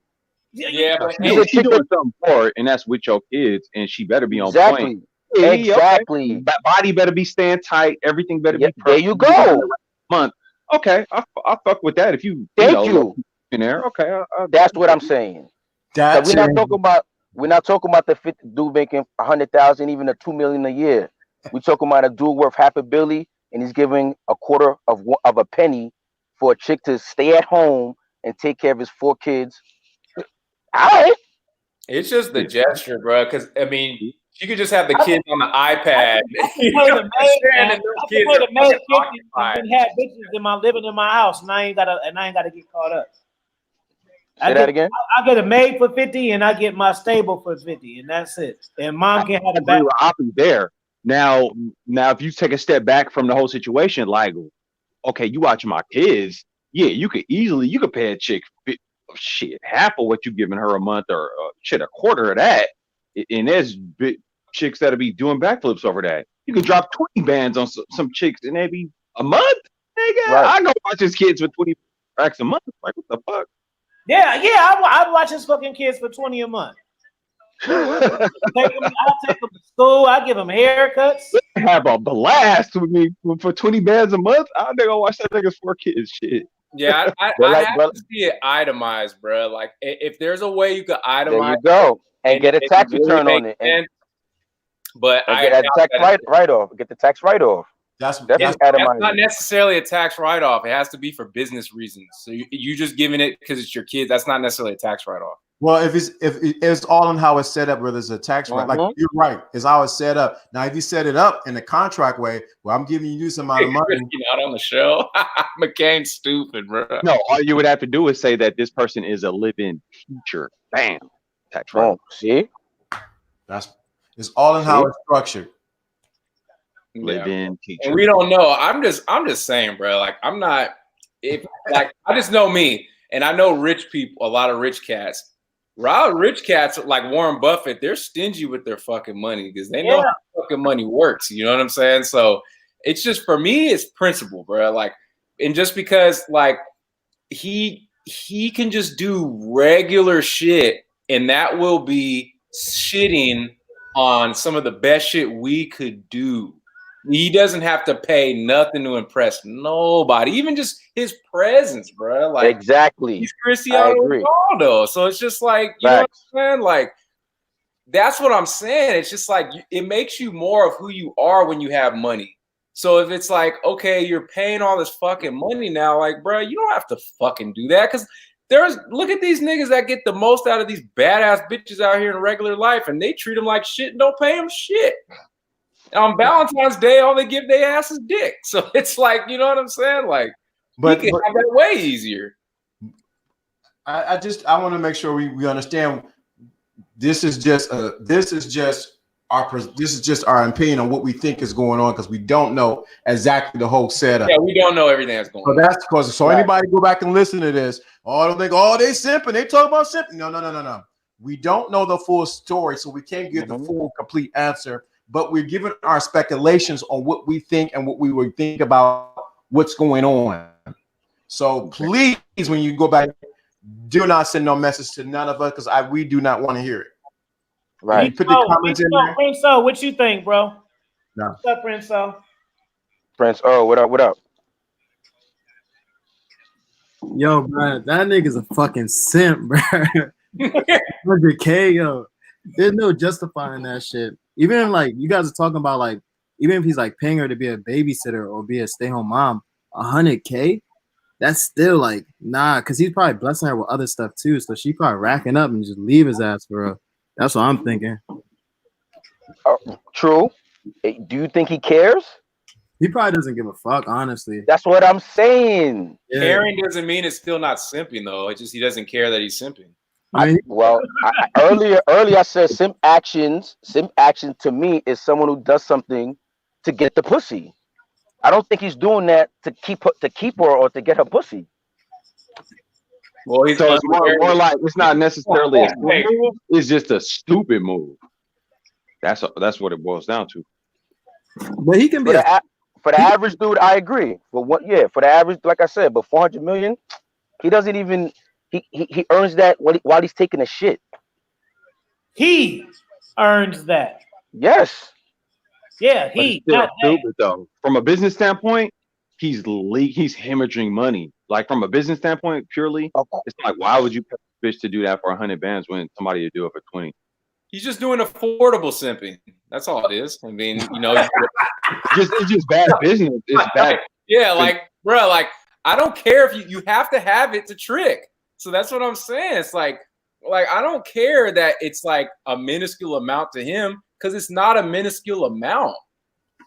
Yeah, but she's doing something for it, and that's with your kids, and she better be on point. Exactly. Okay. Body better be staying tight. Everything better be perfect. There you go. Month. Okay, I fuck with that. If you thank you in there, okay. That's what I'm saying. We're not talking about the 50 dude making 100,000, even a 2 million a year. We're talking about a dude worth $500 and he's giving a quarter of a penny for a chick to stay at home and take care of his 4 kids. All right. It's just the gesture, bro. Because I mean, you could just have the kids on the iPad. And have bitches living in my house, and I ain't gotta get caught up. Say that again. I get a maid for 50, and I get my stable for 50, and that's it. And mom can have the back. There. Now, if you take a step back from the whole situation, like, okay, you watching my kids, yeah, you could pay a chick half of what you giving her a month, or a quarter of that. And there's chicks that'll be doing backflips over that. You can drop 20 bands on some chicks, and maybe a month. Nigga, right. I go watch his kids for 20 racks a month. Like, what the fuck? Yeah, I'd watch his fucking kids for 20 a month. I'll take them to school. I give them haircuts. Have a blast with me for 20 bands a month. I'm gonna watch that nigga's 4 kids shit. Yeah, I But like, have but to see it itemized, bro. Like, if there's a way you could there itemize you go, and get a it tax really return on makes it, sense, but and I get a doubt tax that write off. Get the tax write off. That's Definitely that's itemize not it. necessarily a tax write-off. It has to be for business reasons. So you just giving it because it's your kid. That's not necessarily a tax write-off. well, if it's all on how it's set up, whether it's a tax right, like Mhm. you're right, it's how it's set up. Now, if you set it up in the contract way, well, I'm giving you some amount of money. You're not on the show. McCain's stupid, bro. No, all you would have to do is say that this person is a live-in teacher. Bam, tax Boom. write-off. See, It's all in how See? it's structured. Yeah. Live-in teacher. And we don't know. I'm just saying, bro. Like, I'm not. If like I just know me, and I know rich people, a lot of rich cats. A lot of rich cats like Warren Buffett, they're stingy with their fucking money because they know how fucking money works. You know what I'm saying? So it's just for me, it's principle, bro. Like, and just because like he can just do regular shit, and that will be shitting on some of the best shit we could do. He doesn't have to pay nothing to impress nobody, even just his presence, bro. Like, exactly. he's I Cristiano agree. Ronaldo, so it's just like, you know what Facts. I'm saying? Like, that's what I'm saying. It's just like it makes you more of who you are when you have money. So if it's like, okay, you're paying all this fucking money now, like, bro, you don't have to fucking do that because look at these niggas that get the most out of these badass bitches out here in regular life, and they treat them like shit and don't pay them shit. On Valentine's Day, all they give their ass is dick. So it's like, you know what I'm saying? Like, But he can have that way easier. I want to make sure we understand. This is just our opinion on what we think is going on because we don't know exactly the whole setup. Yeah, we don't know everything that's going on. So that's because anybody go back and listen to this. Oh, I don't think they simping. They talk about simping. No. We don't know the full story, so we can't give the full complete answer. But we're giving our speculations on what we think and what we would think about what's going on. So please, when you go back, do not send no message to none of us because we do not want to hear it. Right. Put the comments in there. Prince, what you think, bro? No. What's up, Prince? Prince, what up? What up? Yo, bro, that nigga's a fucking simp, bro. 100K, yo. There's no justifying that shit. Even if, like, you guys are talking about, like, even if he's like paying her to be a babysitter or be a stay-home mom, 100K, that's still like nah, because he's probably blessing her with other stuff too. So she probably racking up and just leave his ass for her. That's what I'm thinking. True. Do you think he cares? He probably doesn't give a fuck, honestly. That's what I'm saying. Yeah. Caring doesn't mean it's still not simping, though. It's just he doesn't care that he's simping. Earlier I said simp actions to me is someone who does something to get the pussy. I don't think he's doing that to keep her or to get her pussy. Well, he's So it's more like it's not necessarily a stupid move, it's just a stupid move. That's what it boils down to. But he can be for the average dude, I agree. For the average, like I said, but 400 million, he doesn't even he earns that while he's taking a shit. He earns that. Yes. Yeah, But it's still stupid though. From a business standpoint, he's hemorrhaging money. Like from a business standpoint, purely, it's like why would you pay a bitch to do that for 100 bands when somebody would do it for 20? He's just doing affordable simping. That's all it is. I mean, you know, it's just bad business. It's bad. Yeah, like, bro, like I don't care if you have to have it to trick. So that's what I'm saying. It's like I don't care that it's like a minuscule amount to him because it's not a minuscule amount.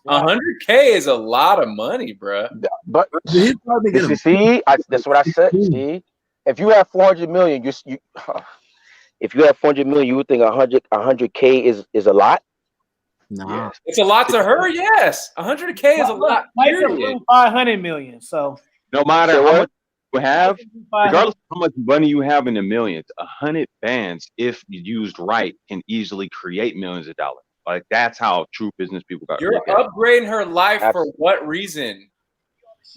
100K is a lot of money, bro. But he's probably getting that's what I said. See, if you have 400 million, if you have 400 million, you would think 100K is a lot. Nah, it's a lot to her. Yes, 100K is a lot. 500 million. So no matter how much you have, regardless of how much money you have in the millions, 100 bands, if used right, can easily create millions of dollars. Like that's how true business people got. You're upgrading her life for what reason?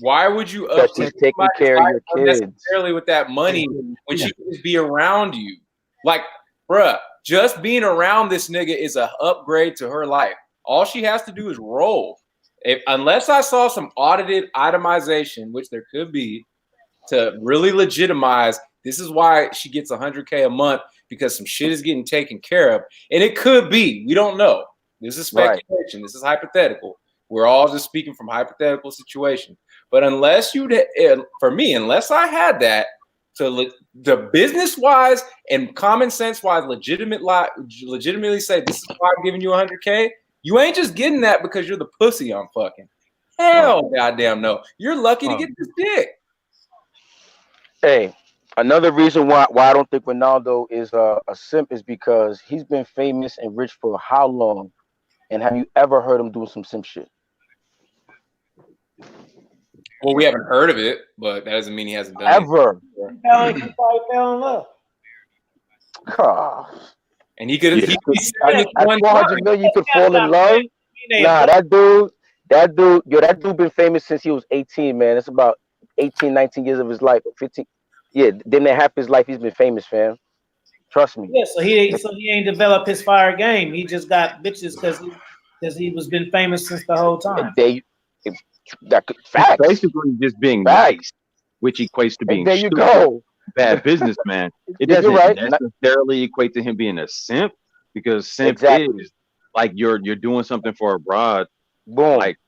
Why would you upgrade taking care of your kids necessarily with that money when she could just be around you? Like, bruh, just being around this nigga is an upgrade to her life. All she has to do is roll. Unless I saw some audited itemization, which there could be, to really legitimize this is why she gets $100K a month, because some shit is getting taken care of. And it could be, we don't know. This is speculation. Right. This is hypothetical. We're all just speaking from hypothetical situations. But unless for me, unless I had that to the business wise and common sense wise, legitimately say this is why I'm giving you $100K, you ain't just getting that because you're the pussy I'm fucking. Hell, goddamn no. You're lucky to get this dick. Hey, another reason why I don't think Ronaldo is a simp is because he's been famous and rich for how long? And have you ever heard him doing some simp shit? Well, we haven't heard of it, but that doesn't mean he hasn't done ever. He probably fell in love. And he could. At 400 million, you could fall in love. Nah, that dude been famous since he was 18, man. It's about 18, 19 years of his life, 15. Yeah, then half his life he's been famous, fam. Trust me. Yeah, so he ain't developed his fire game. He just got bitches because he was been famous since the whole time. Facts. Basically just being nice, which equates to being there you go. Bad businessman. It doesn't necessarily equate to him being a simp, because simp is like you're doing something for a broad, like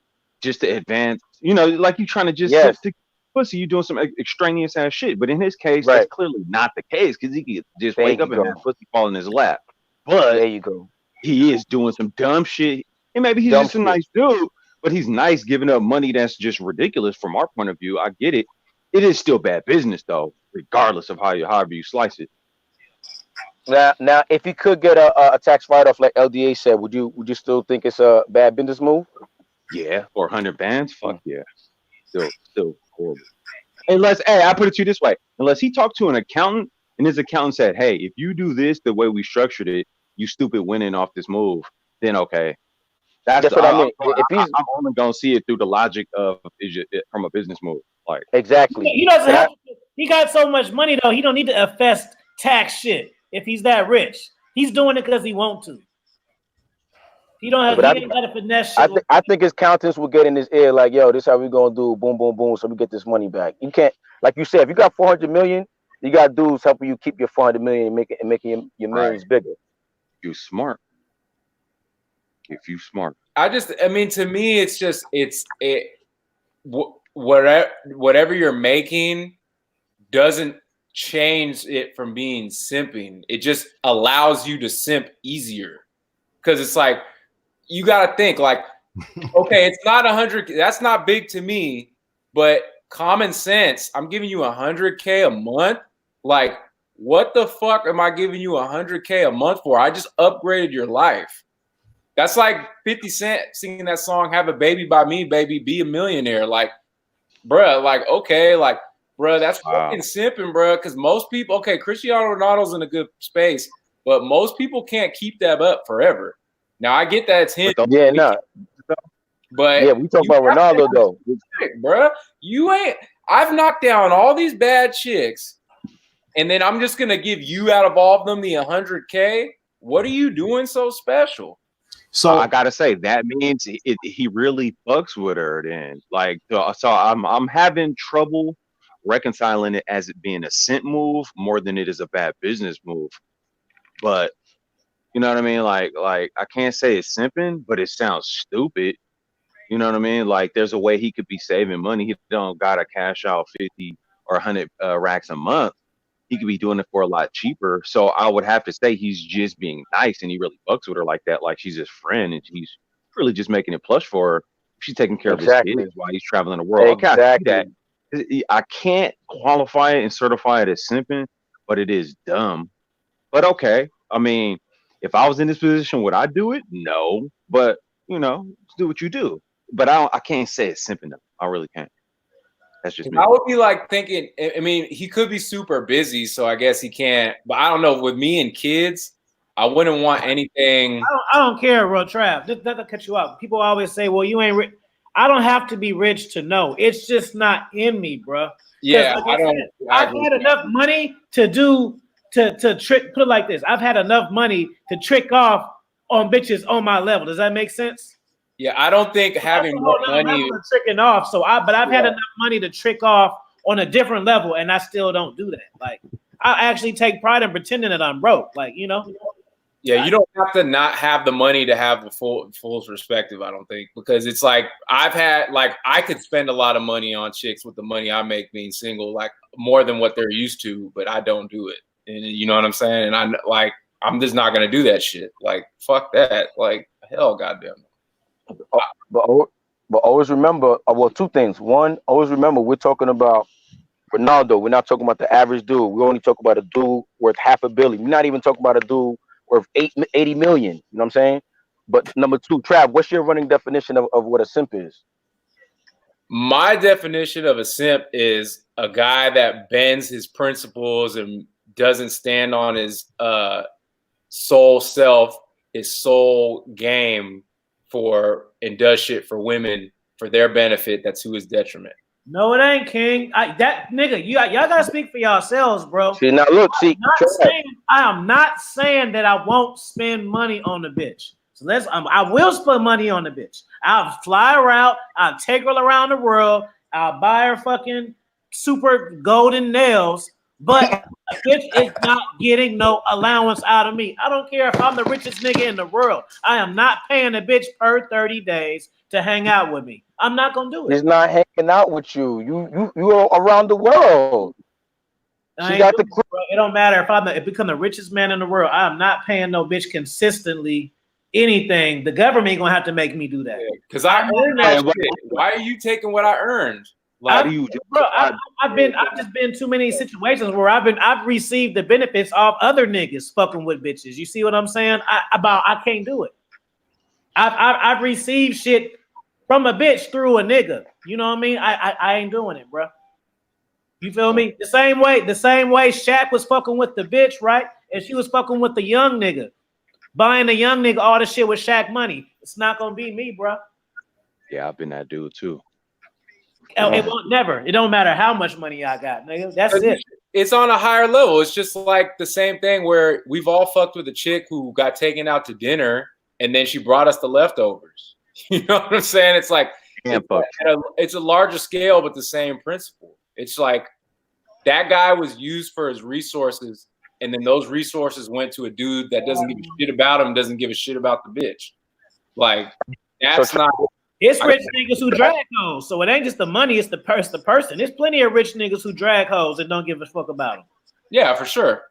just to advance. You know, like you trying to just to pussy, you doing some extraneous ass shit. But in his case, that's clearly not the case, because he could just wake up and have pussy fall in his lap. But there you go. He is doing some dumb shit, and maybe he's just a nice dude. But he's nice giving up money that's just ridiculous from our point of view. I get it. It is still bad business though, regardless of however you slice it. Now, if you could get a tax write-off like LDA said, would you still think it's a bad business move? Yeah, 400 bands. Fuck yeah, still horrible. Unless, I put it to you this way: unless he talked to an accountant and his accountant said, "Hey, if you do this the way we structured it, you stupid winning off this move," then okay. That's what I mean. I'm only gonna see it through the logic of from a business move. Like exactly. He doesn't have. He got so much money though. He don't need to affect tax shit if he's that rich. He's doing it because he want to. He don't have. He ain't got to finesse shit. I think his accountants will get in his ear like, "Yo, this is how we gonna do. Boom, boom, boom. So we get this money back." You can't, like you said, if you got 400 million, you got dudes helping you keep your 400 million and making your millions bigger. You're smart. If you smart. To me, it's just whatever you're making doesn't change it from being simping. It just allows you to simp easier, because it's like you got to think like, okay, it's not 100. That's not big to me, but common sense. I'm giving you 100K a month. Like, what the fuck am I giving you 100K a month for? I just upgraded your life. That's like 50 Cent singing that song, "Have a Baby by Me, Baby, Be a Millionaire." Like, bruh, like, okay, like, bruh, that's fucking simping, bruh. Because most people, okay, Cristiano Ronaldo's in a good space, but most people can't keep that up forever. Now, I get that it's him. But we talk about Ronaldo, though. Bruh, I've knocked down all these bad chicks, and then I'm just going to give you out of all of them the 100K? What are you doing so special? So I gotta say that means he really fucks with her. Then, like, so I'm having trouble reconciling it as it being a simp move more than it is a bad business move. But you know what I mean? Like I can't say it's simping, but it sounds stupid. You know what I mean? Like, there's a way he could be saving money. He don't gotta cash out 50 or 100 racks a month. He could be doing it for a lot cheaper. So I would have to say he's just being nice, and he really fucks with her like that. Like, she's his friend, and he's really just making it plush for her. She's taking care of his kids while he's traveling the world. I can't qualify it and certify it as simping, but it is dumb. But okay. I mean, if I was in this position, would I do it? No. But, you know, do what you do. But I can't say it's simping though. I really can't. That's just me. I would be like thinking, I mean, he could be super busy, so I guess he can't. But I don't know. With me and kids, I wouldn't want anything. I don't care, bro. Trav, that cut you out. People always say, well, you ain't rich. I don't have to be rich to know. It's just not in me, bro. Yeah, like I've had enough money to trick. Put it like this. I've had enough money to trick off on bitches on my level. Does that make sense? Yeah, I don't think having more money tricking off. But I've had enough money to trick off on a different level, and I still don't do that. Like, I actually take pride in pretending that I'm broke. Like, you know. Yeah, you don't have to not have the money to have the full perspective, I don't think, because it's like I could spend a lot of money on chicks with the money I make being single, like more than what they're used to, but I don't do it. And you know what I'm saying? And I'm just not gonna do that shit. Like, fuck that. Like, hell, goddamn. But always remember, well, two things. One, always remember we're talking about Ronaldo. We're not talking about the average dude. We only talk about a dude worth $500 million. We're not even talking about a dude worth 80 million. You know what I'm saying? But number two, Trav, what's your running definition of what a simp is? My definition of a simp is a guy that bends his principles and doesn't stand on his soul self, his soul game and does shit for women for their benefit that's to his detriment. No, it ain't, King. That nigga, y'all gotta speak for yourselves, bro. See, now look, I am not saying that I won't spend money on the bitch. So I will spend money on the bitch. I'll fly her out. I'll take her around the world. I'll buy her fucking super golden nails. But a bitch is not getting no allowance out of me. I don't care if I'm the richest nigga in the world. I am not paying a bitch per 30 days to hang out with me. I'm not gonna do it. He's not hanging out with you. You are around the world. She got the. It don't matter if I become the richest man in the world. I'm not paying no bitch consistently anything. The government gonna have to make me do that. Because I earned that shit. Why are you taking what I earned? Like, I've just been too many situations where I've received the benefits of other niggas fucking with bitches. You see what I'm saying? I can't do it. I've received shit from a bitch through a nigga. You know what I mean? I ain't doing it, bro. You feel me? The same way Shaq was fucking with the bitch, right? And she was fucking with the young nigga. Buying the young nigga all the shit with Shaq money. It's not gonna be me, bro. Yeah, I've been that dude too. It won't never. It don't matter how much money I got, nigga. That's it. It's on a higher level. It's just like the same thing where we've all fucked with a chick who got taken out to and then she brought us the leftovers. You know what I'm saying? It's like it's a larger scale, but the same principle. It's like that guy was used for his resources, and then those resources went to a dude that doesn't give a shit about him, doesn't give a shit about the bitch. Like, that's not. It's rich niggas who drag hoes, so it ain't just the money; it's the person. There's plenty of rich niggas who drag hoes and don't give a fuck about them. Yeah, for sure.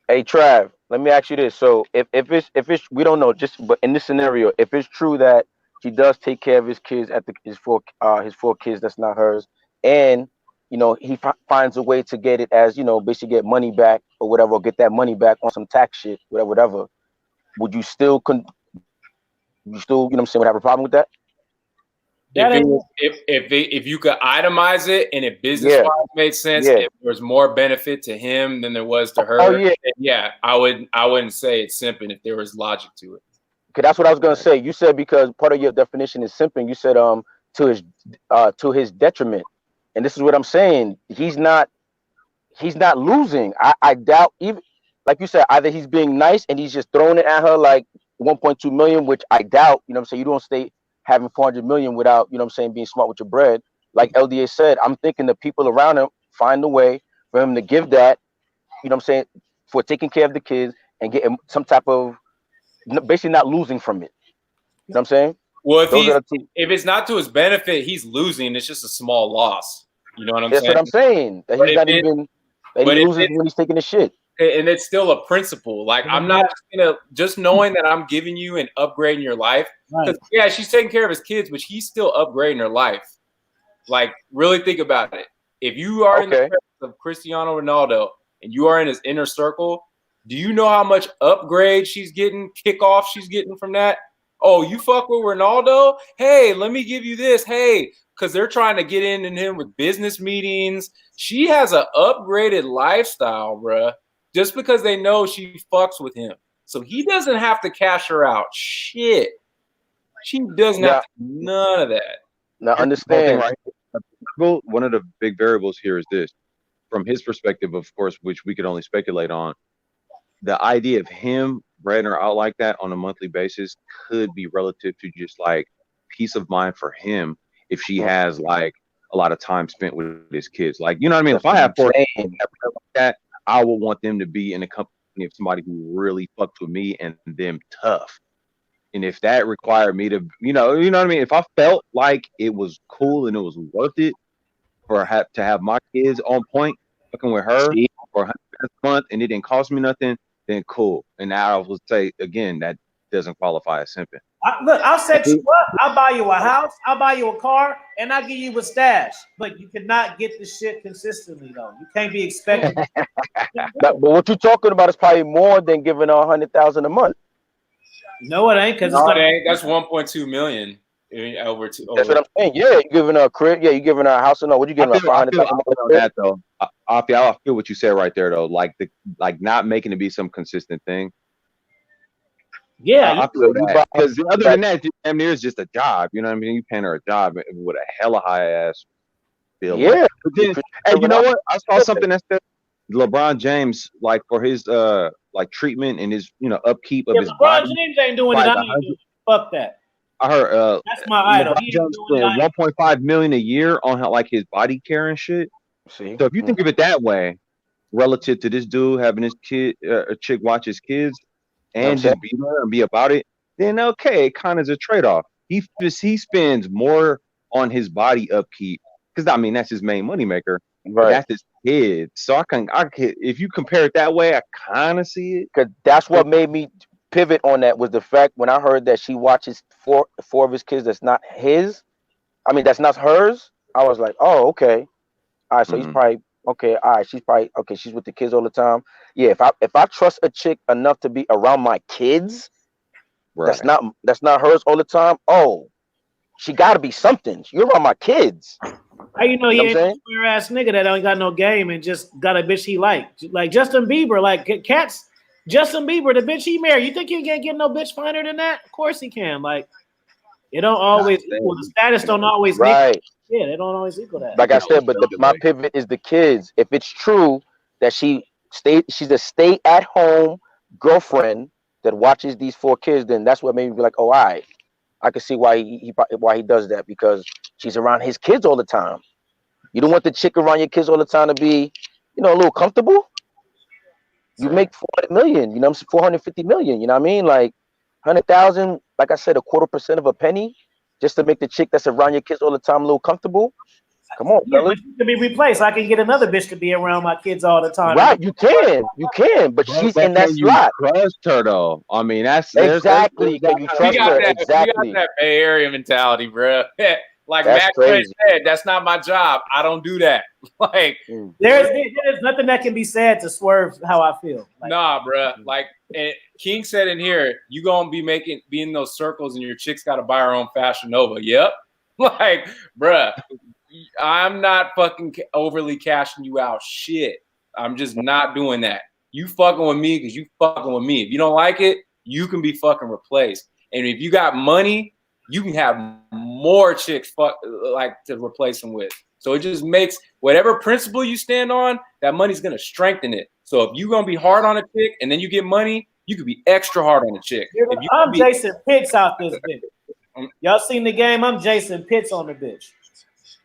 Hey Trav, let me ask you this: so if it's we don't know, but in this scenario, if it's true that he does take care of his kids his four kids that's not hers, and you know he finds a way to get it as basically get money back or whatever, or get that money back on some tax shit, whatever. Would you still would have a problem with that? If you could itemize it and if business-wise made sense, if there was more benefit to him than there was to her, I wouldn't say it's simping if there was logic to it. Okay, that's what I was gonna say. You said because part of your definition is simping. You said to his detriment, and this is what I'm saying. He's not losing. I doubt, even like you said, either he's being nice and he's just throwing it at her like 1.2 million, which I doubt. You know what I'm saying? You don't stay having 400 million without, being smart with your bread. Like LDA said, I'm thinking the people around him find a way for him to give that, for taking care of the kids and getting some type of, basically not losing from it. You know what I'm saying? Well, if it's not to his benefit, he's losing. It's just a small loss. You know what I'm saying? That's what I'm saying. That he's not even, that he loses when he's taking the shit. And it's still a principle. Like, I'm not just knowing that I'm giving you and upgrading your life. Right. Yeah, she's taking care of his kids, but he's still upgrading her life. Like, really think about it. If you are in the presence of Cristiano Ronaldo and you are in his inner circle, do you know how much upgrade she's getting, kickoff she's getting from that? Oh, you fuck with Ronaldo? Hey, let me give you this. Hey, because they're trying to get in him with business meetings. She has an upgraded lifestyle, bruh. Just because they know she fucks with him. So he doesn't have to cash her out. Shit. She doesn't have none of that. Now understand. Right? One of the big variables here is this. From his perspective, of course, which we could only speculate on, the idea of him renting her out like that on a monthly basis could be relative to just like peace of mind for him if she has like a lot of time spent with his kids. Like, you know what I mean? That's If I what have I'm 4 saying. kids like that, I would want them to be in the company of somebody who really fucks with me and them tough. And if that required me to, you know what I mean? If I felt like it was cool and it was worth it to have my kids on point, fucking with her See? for $100 a month, and it didn't cost me nothing, then cool. And now I would say again that doesn't qualify as simping. Look, I'll set you up. I'll buy you a house. I'll buy you a car, and I'll give you a stash. But you cannot get the shit consistently, though. You can't be expecting. But what you're talking about is probably more than giving her $100,000 a month. No, it ain't, because No, it ain't. That's 1.2 million over to. That's what I'm saying. Yeah, you're giving her a crib. Yeah, you're giving her a house. Or no, what you giving her? I feel $500,000 that though. I feel what you said right there though. Like not making it be some consistent thing. Yeah, I feel that because other than that, damn near is just a job. You know what I mean? You paying her a job with a hella high ass bill. Yeah. But then, and you know what? I saw something that said LeBron James, like for his like treatment and his upkeep of his LeBron body. James ain't doing it. I ain't doing it. Fuck that. I heard that's my idol. LeBron James spend $1.5 million a year on like his body care and shit. See? So if you think of it that way, relative to this dude having his kid, a chick watch his kids and just be there and be about it, then okay, it kind of is a trade-off. He spends more on his body upkeep because I mean that's his main moneymaker. Right. That's his kids. So I can if you compare it that way, I kind of see it. Because that's what made me pivot on that was the fact when I heard that she watches four of his kids that's not his. I mean that's not hers. I was like, oh, okay. All right, so he's probably okay. All right, she's probably okay. She's with the kids all the time. Yeah, if I trust a chick enough to be around my kids, that's not hers all the time. Oh, she got to be something. You're around my kids. How you know he ain't a square ass nigga that ain't got no game and just got a bitch he like Justin Bieber, like cats. Justin Bieber, the bitch he married. You think he can't get no bitch finer than that? Of course he can. Like it don't always equal. The status don't always right. Yeah, they don't always equal that. Like I said, but my pivot is the kids. If it's true that she's a stay-at-home girlfriend that watches these 4 kids, then that's what made me be like, oh, all right. I can see why he does that because she's around his kids all the time. You don't want the chick around your kids all the time to be, a little comfortable. You make 400 million, 450 million. You know what I mean? Like 100,000. Like I said, 0.25% of a penny. Just to make the chick that's around your kids all the time a little comfortable. Come on, but she can be replaced. I can get another bitch to be around my kids all the time. Right, you can, but she's in that slot. Trust her though. I mean, that's exactly. Can you trust her? Exactly. We got that Bay Area mentality, bro. Like Max said, that's not my job. I don't do that. Like there's nothing that can be said to swerve how I feel. Like, nah, bro. Like and King said in here, you gonna be in those circles, and your chick's got to buy her own Fashion Nova. Yep. Like, bruh, I'm not fucking overly cashing you out. Shit, I'm just not doing that. You fucking with me because you fucking with me. If you don't like it, you can be fucking replaced. And if you got money, you can have more chicks to replace them with. So it just makes whatever principle you stand on, that money's gonna strengthen it. So if you're gonna be hard on a chick and then you get money, you could be extra hard on a chick. I'm Jason Pitts out this bitch. Y'all seen the game? I'm Jason Pitts on the bitch.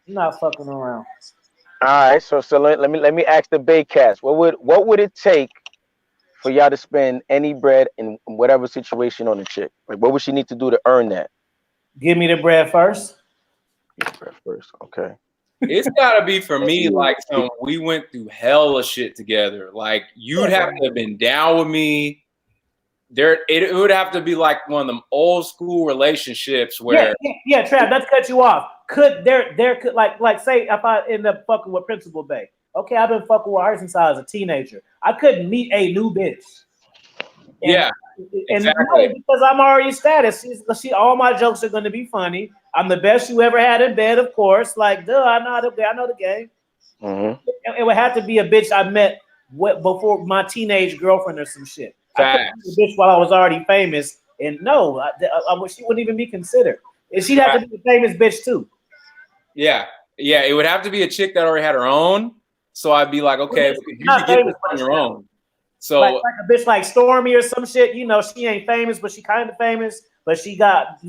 I'm not fucking around. All right, so let me ask the Baycast. What would it take for y'all to spend any bread in whatever situation on a chick? Like, what would she need to do to earn that? Give me the bread first. Give me the bread first, okay. It's gotta be for me like we went through hella shit together. Like you'd have to have been down with me. It would have to be like one of them old school relationships where yeah, Trav, let's cut you off. Could there could like say if I end up fucking with Principal Bae. Okay, I've been fucking with her since I was a teenager. I couldn't meet a new bitch. And exactly. Because I'm already status. She all my jokes are gonna be funny. I'm the best you ever had in bed, of course. Like, duh, I know the game. Mm-hmm. It would have to be a bitch I met before my teenage girlfriend or some shit. I couldn't be a bitch while I was already famous, and no, she wouldn't even be considered. And she'd have to be a famous bitch too. Yeah, it would have to be a chick that already had her own. So I'd be like, okay, you should get this on your own. So like a bitch like Stormy or some shit, she ain't famous, but she kind of famous. But she got,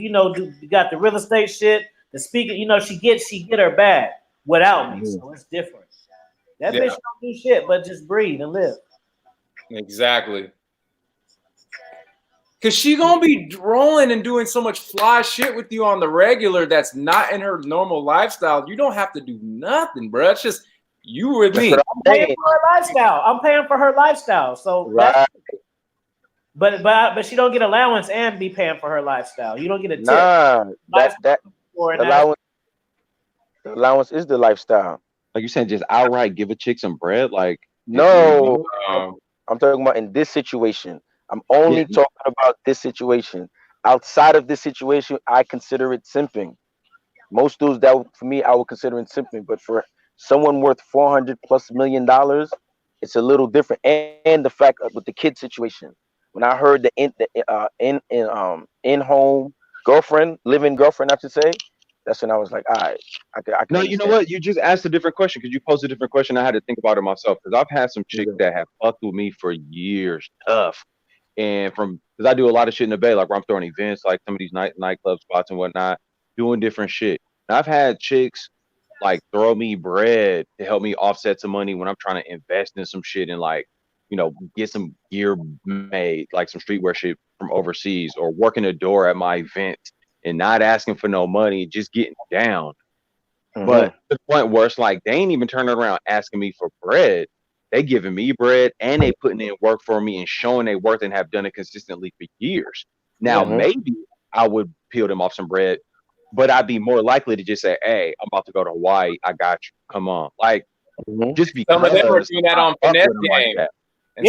got the real estate shit, the speaker, she get her bag. without me. So it's different. That bitch don't do shit but just breathe and live. Exactly. Cause she gonna be rolling and doing so much fly shit with you on the regular that's not in her normal lifestyle. You don't have to do nothing, bro. It's just you with me. I'm paying for her lifestyle. I'm paying for her lifestyle. So Right. but she don't get allowance and be paying for her lifestyle. You don't get a tip. Nah, that allowance. The allowance is the lifestyle. Like you saying, just outright give a chick some bread. Like no, I'm talking about in this situation. I'm only talking about this situation. Outside of this situation, I consider it simping. Most dudes that for me, I would consider it simping. But for someone worth $400+ million, it's a little different. And the fact with the kid situation, when I heard the in home girlfriend, living girlfriend, I should say, that's when I was like, all right, I can no, you know what? You just asked a different question because you posed a different question. I had to think about it myself because I've had some chicks that have fucked with me for years, tough. And because I do a lot of shit in the Bay, like where I'm throwing events, like some of these nightclub spots and whatnot, doing different shit. And I've had chicks like throw me bread to help me offset some money when I'm trying to invest in some shit and like, you know, get some gear made, like some streetwear shit from overseas, or working the door at my event and not asking for no money, just getting down. But to the point where it's like they ain't even turning around asking me for bread. They giving me bread and they putting in work for me and showing they worth and have done it consistently for years. Now maybe I would peel them off some bread, but I'd be more likely to just say, "Hey, I'm about to go to Hawaii. I got you. Come on." Like just because some of them are doing that on finesse game. Like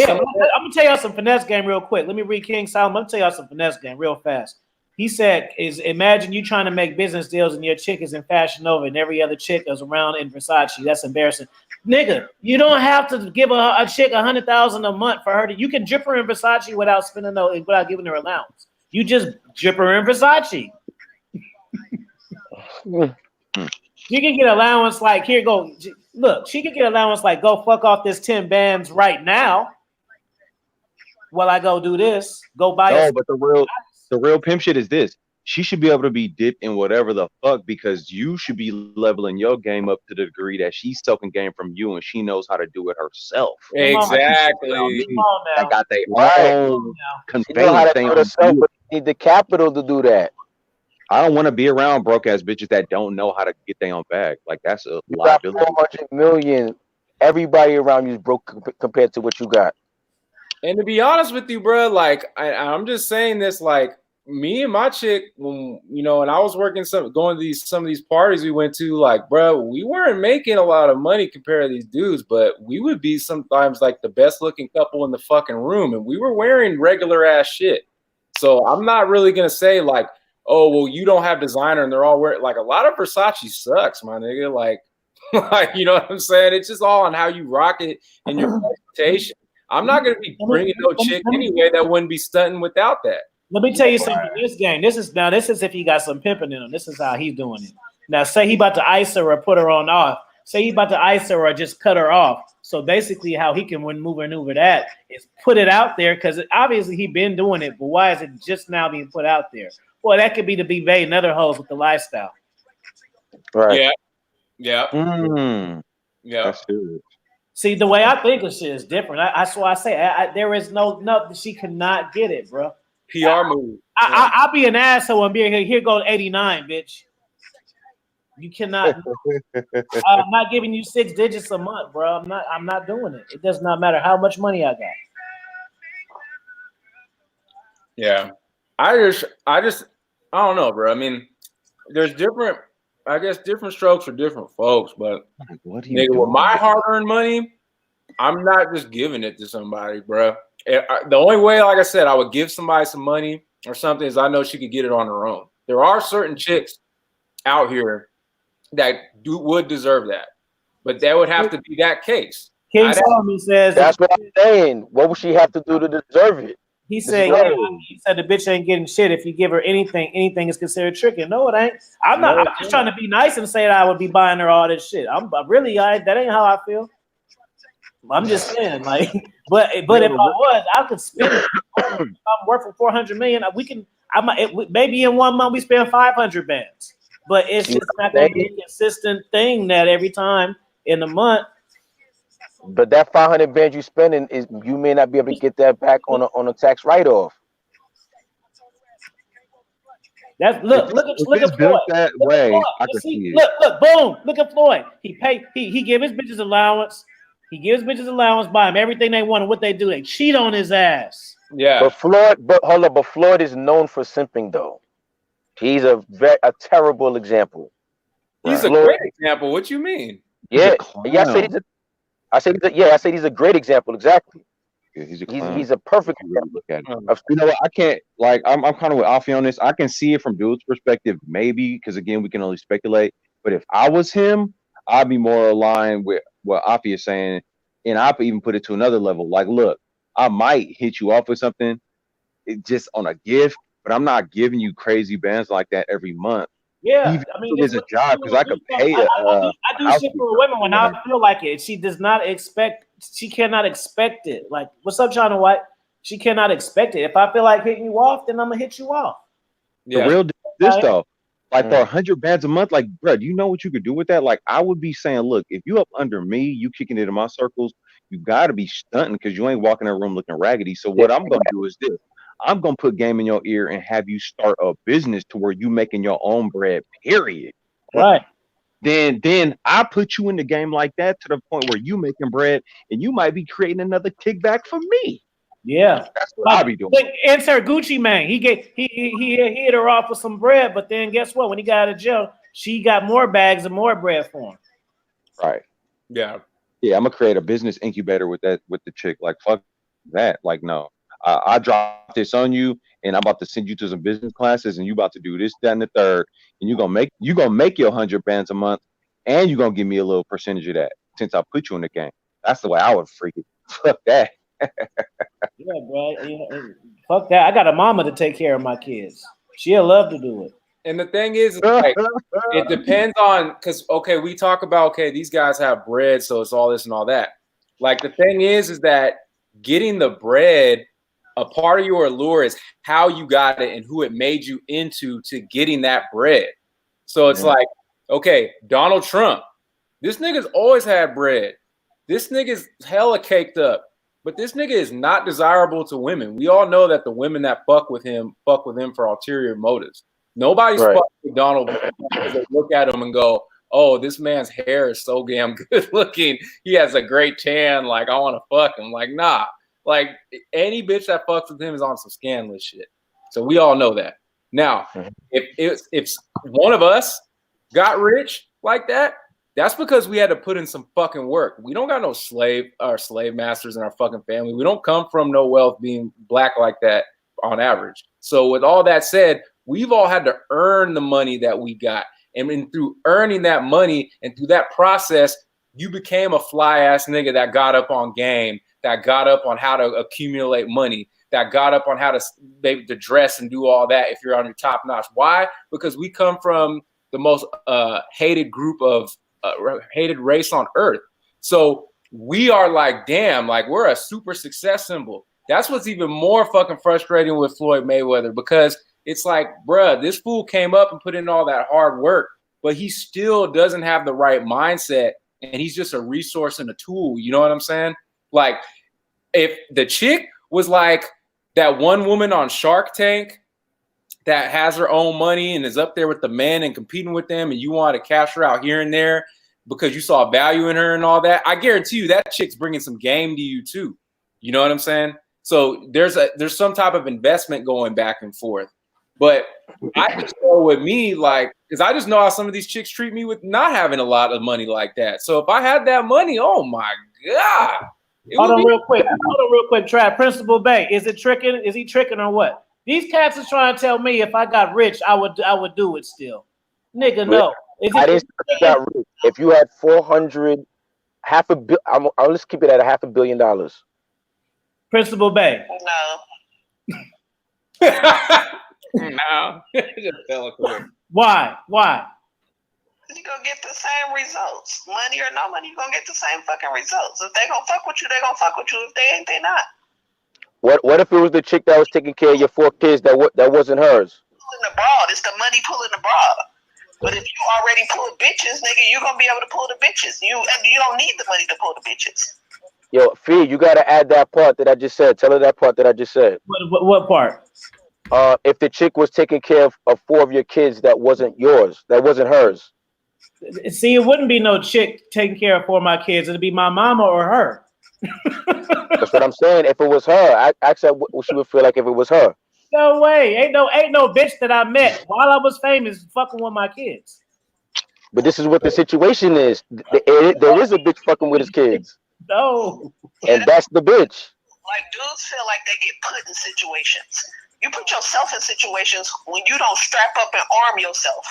I'm gonna tell y'all some finesse game real quick. Let me read King Solomon. I'm gonna tell y'all some finesse game real fast. He said, imagine you trying to make business deals and your chick is in Fashion Nova and every other chick is around in Versace. That's embarrassing. Nigga, you don't have to give a chick $100,000 a month for her to, you can drip her in Versace without spending without giving her allowance. You just drip her in Versace. You can get allowance like, here, go. Look, she can get allowance like, go fuck off this 10 bands right now while I go do this. Go buy it. But the real pimp shit is this. She should be able to be dipped in whatever the fuck because you should be leveling your game up to the degree that she's soaking game from you and she knows how to do it herself. Exactly. I got their own conveyance thing. But you need the capital to do that. I don't want to be around broke ass bitches that don't know how to get their own bag. Like that's a liability. 400 million. Everybody around you is broke compared to what you got. And to be honest with you, bro, like I'm just saying this, like me and my chick, when and I was working going to some of these parties we went to, like, bro, we weren't making a lot of money compared to these dudes, but we would be sometimes like the best looking couple in the fucking room, and we were wearing regular ass shit. So I'm not really gonna say like, oh well, you don't have designer and they're all wearing, like, a lot of Versace sucks, my nigga. Like you know what I'm saying? It's just all on how you rock it and your presentation. I'm not going to be bringing no chick anyway that wouldn't be stunting without that. Let me tell you something. This game, this is if he got some pimping in him. This is how he's doing it. Now, say he about to ice her or put her on off. Say he about to ice her or just cut her off. So basically, how he can maneuver that is put it out there because obviously he been doing it. But why is it just now being put out there? Boy, that could be to be Bae and other hoes with the lifestyle. Right. Yeah. Yeah. That's good. See, the way I think of shit is different. That's why I say there is no, she cannot get it, bro. PR move. I'll be an asshole and be here go 89, bitch. You cannot. I'm not giving you 6 digits a month, bro. I'm not doing it. It does not matter how much money I got. Yeah. I don't know, bro. I mean, there's different strokes for different folks, but nigga, with my hard-earned money, I'm not just giving it to somebody, bro. The only way, like I said, I would give somebody some money or something is I know she could get it on her own. There are certain chicks out here that would deserve that, but that would have to be that case. King Solomon says that's what I'm saying. What would she have to do to deserve it? He said, the bitch ain't getting shit. If you give her anything is considered tricking. No, it ain't. I'm just trying to be nice and say that I would be buying her all this shit. That ain't how I feel. I'm just saying, like, but if I was, I could spend it. If I'm worth for $400 million. Maybe in 1 month we spend 500 bands. but it's just not going to be a consistent thing that every time in a month. But that 500 bands you spending is you may not be able to get that back on a tax write-off. That's If it's at built Floyd. that Look at way, Floyd. I can see it. Look, boom. Look at Floyd. He give his bitches allowance. He gives bitches allowance, buy him everything they want, and what they do, they cheat on his ass. Yeah. But Floyd is known for simping though. He's a terrible example. He's a great example. What you mean? Yeah, I said he's a great example. Exactly. Yeah, he's a clown. He's a perfect example. Look at it. You know what? I can't like. I'm kind of with Alfie on this. I can see it from dude's perspective, maybe, because again, we can only speculate. But if I was him, I'd be more aligned with what Alfie is saying, and I'd even put it to another level. Like, look, I might hit you off with something, just on a gift, but I'm not giving you crazy bands like that every month. Yeah, Even I mean, if it's a job, because I could pay I do shit for women when I feel like it. She does not expect. She cannot expect it. Like, what's up, China White? She cannot expect it. If I feel like hitting you off, then I'm gonna hit you off. Yeah. The real deal is this though. Like for 100 bands a month, like, bro, do you know what you could do with that? Like, I would be saying, look, if you up under me, you kicking it in my circles, you got to be stunting because you ain't walking in a room looking raggedy. So what I'm gonna do is this. I'm gonna put game in your ear and have you start a business to where you making your own bread, period. Right. Then I put you in the game like that to the point where you making bread and you might be creating another kickback for me. Yeah, that's what I'll be doing. Like, insert Gucci Mane. He hit her off with some bread, but then guess what? When he got out of jail, she got more bags and more bread for him. Right. Yeah. Yeah, I'm gonna create a business incubator with the chick. Like, fuck that. Like, no. I dropped this on you, and I'm about to send you to some business classes, and you about to do this, that, and the third, and you gonna make your 100 bands a month, and you gonna give me a little percentage of that since I put you in the game. That's the way I would freak it. Fuck that. Yeah, bro. Fuck that. I got a mama to take care of my kids. She'll love to do it. And the thing is, like, it depends on, because okay, we talk about these guys have bread, so it's all this and all that. Like, the thing is that getting the bread, a part of your allure is how you got it and who it made you into to getting that bread. So it's like, okay, Donald Trump, this nigga's always had bread. This nigga's hella caked up, but this nigga is not desirable to women. We all know that the women that fuck with him for ulterior motives. Nobody's fucking with Donald because they look at him and go, oh, this man's hair is so damn good looking. He has a great tan. Like, I want to fuck him. Like, nah. Like, any bitch that fucks with him is on some scandalous shit. So we all know that. Now, if one of us got rich like that, that's because we had to put in some fucking work. We don't got no slave masters in our fucking family. We don't come from no wealth being black like that on average. So with all that said, we've all had to earn the money that we got. And through earning that money and through that process, you became a fly ass nigga that got up on game, that got up on how to accumulate money, that got up on how to dress and do all that if you're on your top notch. Why? Because we come from the most hated group of hated race on earth. So we are like, damn, like we're a super success symbol. That's what's even more fucking frustrating with Floyd Mayweather, because it's like, bruh, this fool came up and put in all that hard work, but he still doesn't have the right mindset, and he's just a resource and a tool. You know what I'm saying? Like, if the chick was like that one woman on Shark Tank that has her own money and is up there with the men and competing with them, and you want to cash her out here and there because you saw value in her and all that, I guarantee you that chick's bringing some game to you too. You know what I'm saying? So there's some type of investment going back and forth. But I just go with me, like, because I just know how some of these chicks treat me with not having a lot of money like that. So if I had that money, oh my God. Hold on real quick, Trav. Principal Bae, is it tricking? Is he tricking or what? These cats is trying to tell me if I got rich, I would do it still. Nigga, no. If you had 400, let's keep it at $500 million. Principal Bae. No. No. Just fell quick. Why? You're gonna get the same results. Money or no money, you're gonna get the same fucking results. If they gonna fuck with you, they gonna fuck with you. If they ain't, they not. What if it was the chick that was taking care of your 4 kids that wasn't hers? Pulling the broad. It's the money pulling the broad. But if you already pull bitches, nigga, you're gonna be able to pull the bitches. You don't need the money to pull the bitches. Yo, Fee, you gotta add that part that I just said. Tell her that part that I just said. What part? If the chick was taking care of 4 of your kids, that wasn't yours. That wasn't hers. See, it wouldn't be no chick taking care of 4 of my kids. It'd be my mama or her. That's what I'm saying. If it was her, ask her what she would feel like if it was her. No way. Ain't no bitch that I met while I was famous fucking with my kids. But this is what the situation is. There is a bitch fucking with his kids. No. And that's the bitch. Like, dudes feel like they get put in situations. You put yourself in situations when you don't strap up and arm yourself.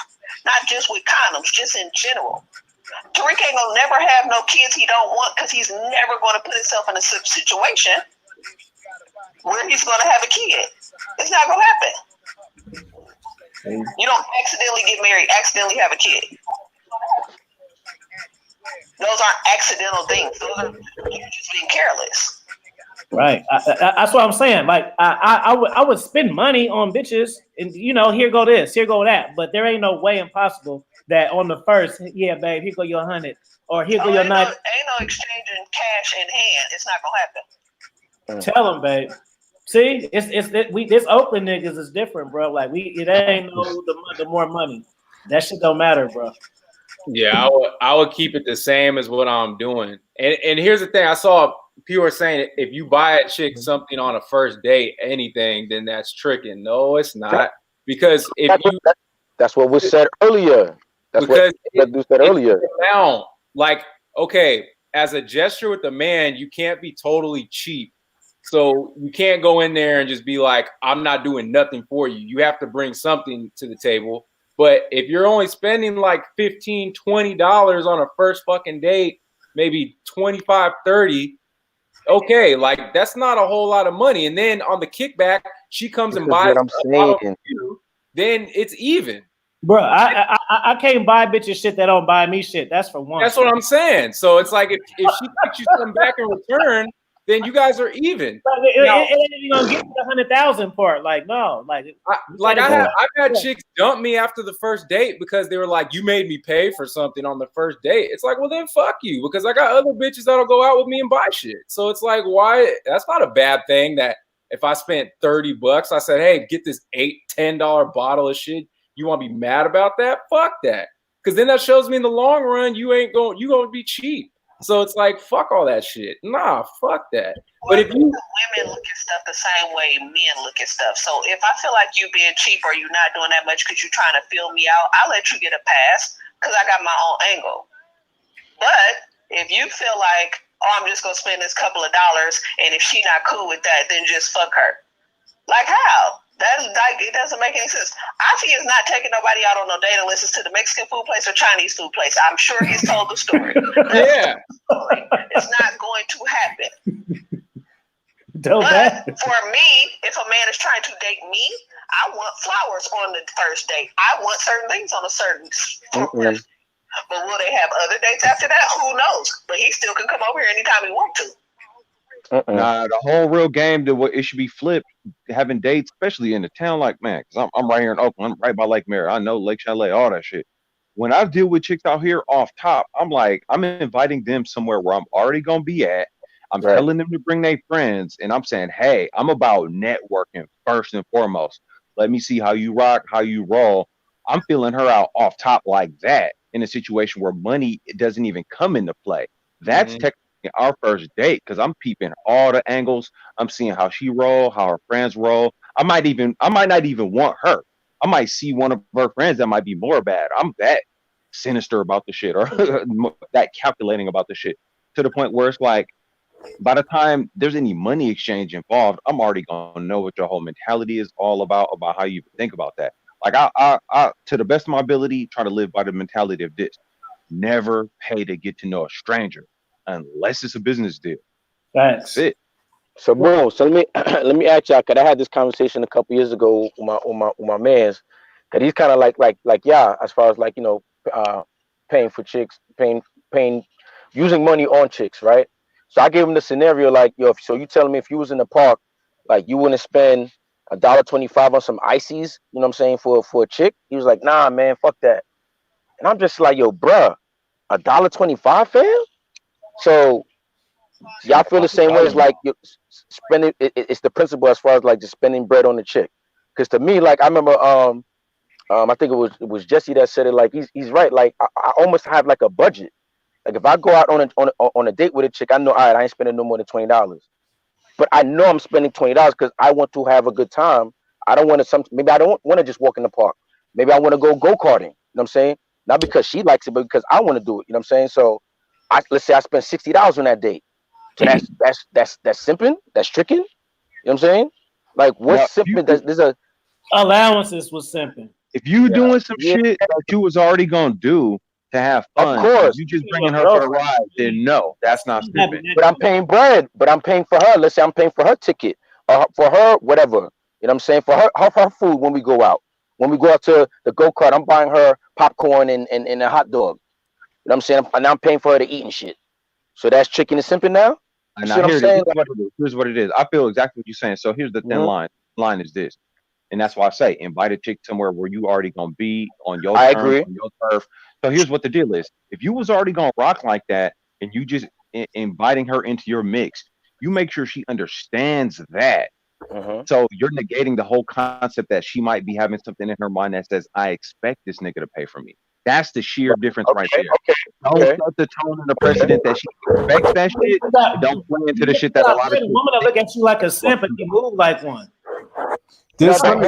Not just with condoms, just in general. Tariq ain't gonna never have no kids he don't want because he's never gonna put himself in a situation where he's gonna have a kid. It's not gonna happen. You don't accidentally get married, accidentally have a kid. Those aren't accidental things. Those are you just being careless. Right. That's what I'm saying. Like I would spend money on bitches, and here go this, here go that. But there ain't no way impossible that on the first, yeah, babe, here go your 100, or here go your 90. Ain't no exchanging cash in hand. It's not gonna happen. Tell them, babe. See, this Oakland niggas is different, bro. Like it ain't no the more money. That shit don't matter, bro. Yeah, I would keep it the same as what I'm doing. And here's the thing: I saw people are saying if you buy a chick something on a first date, anything, then that's tricking. No, it's not, because that's what was said earlier. That's what you said earlier. Now, like, okay, as a gesture with the man, you can't be totally cheap. So you can't go in there and just be like, I'm not doing nothing for you. You have to bring something to the table. But if you're only spending like $15, $20 on a first fucking date, maybe 25, 30, okay, like that's not a whole lot of money. And then on the kickback, she comes and buys a bottle from you, then it's even. Bro, I can't buy bitches shit that don't buy me shit. That's for one. That's what I'm saying. So it's like if she takes you something back in return, then you guys are even. It ain't even gonna get the 100,000 part. Like, no, I've had chicks dump me after the first date because they were like, "You made me pay for something on the first date." It's like, well, then fuck you, because I got other bitches that'll go out with me and buy shit. So it's like, why? That's not a bad thing. That if I spent $30, I said, "Hey, get this $8, $10 bottle of shit." You want to be mad about that? Fuck that, because then that shows me in the long run you gonna be cheap. So it's like, fuck all that shit. Nah, fuck that. But if you women look at stuff the same way men look at stuff. So if I feel like you being cheap or you not doing that much because you're trying to fill me out, I'll let you get a pass because I got my own angle. But if you feel like, oh, I'm just gonna spend this couple of dollars, and if she not cool with that, then just fuck her. Like how? That's like, it doesn't make any sense. Afi is not taking nobody out on no date unless it's to the Mexican food place or Chinese food place. I'm sure he's told the story. Yeah. It's not going to happen. But for me, if a man is trying to date me, I want flowers on the first date. I want certain things on a certain first. But will they have other dates after that? Who knows? But he still can come over here anytime he wants to. Nah, the whole real game, it should be flipped. Having dates, especially in a town like, man, because I'm right here in Oakland, I'm right by Lake Mary. I know Lake Chalet, all that shit. When I deal with chicks out here off top, I'm like, I'm inviting them somewhere where I'm already gonna be at. I'm telling them to bring their friends, and I'm saying, hey, I'm about networking first and foremost. Let me see how you rock, how you roll. I'm feeling her out off top like that in a situation where money doesn't even come into play. That's technically our first date, because I'm peeping all the angles. I'm seeing how she roll, how her friends roll. I might not even want her. I might see one of her friends that might be more bad. I'm that sinister about the shit, or that calculating about the shit, to the point where it's like, by the time there's any money exchange involved, I'm already gonna know what your whole mentality is all about how you think about that. Like I to the best of my ability, try to live by the mentality of this: never pay to get to know a stranger unless it's a business deal. That's it. So, bro, so let me ask y'all, because I had this conversation a couple years ago with my man's, because he's kind of like yeah, as far as like, paying for chicks, paying using money on chicks, right? So I gave him the scenario like, yo, so you telling me if you was in the park, like you wouldn't spend $1.25 on some ices, you know what I'm saying, for a chick? He was like, nah, man, fuck that. And I'm just like, yo, bruh, $1.25, fam? So y'all feel the same way as like you spending it's the principle as far as like just spending bread on the chick. Because to me, like I remember I think it was Jesse that said it, like he's right. Like I almost have like a budget. Like if I go out on a date with a chick, I know, all right, I ain't spending no more than $20. But I know I'm spending $20 because I want to have a good time. I don't want to maybe I don't want to just walk in the park. Maybe I want to go karting. You know what I'm saying? Not because she likes it, but because I want to do it. You know what I'm saying? So let's say I spent $60 on that date. So that's simping, that's tricking. You know what I'm saying? Like what's simping? There's a allowances was simping. If you doing some shit that you was already gonna do to have fun, of course, you just bringing her for a ride, then no, that's not simping. But I'm paying bread. But I'm paying for her. Let's say I'm paying for her ticket or for her whatever. You know what I'm saying? For her food when we go out. When we go out to the go-kart, I'm buying her popcorn and a hot dog. You know what I'm saying? And I'm paying for her to eat and shit. So that's tricking and simping now? And now here's what it is. I feel exactly what you're saying. So here's the thin line. Line is this. And that's why I say invite a chick somewhere where you already gonna be on your terms, on your turf. So here's what the deal is. If you was already gonna rock like that and you just inviting her into your mix, you make sure she understands that. So you're negating the whole concept that she might be having something in her mind that says, I expect this nigga to pay for me. That's the sheer difference right there. Don't set the tone and the precedent that she expects that shit. Don't play into the shit that a lot of women that look at you like a simp and you move like one. Hold on,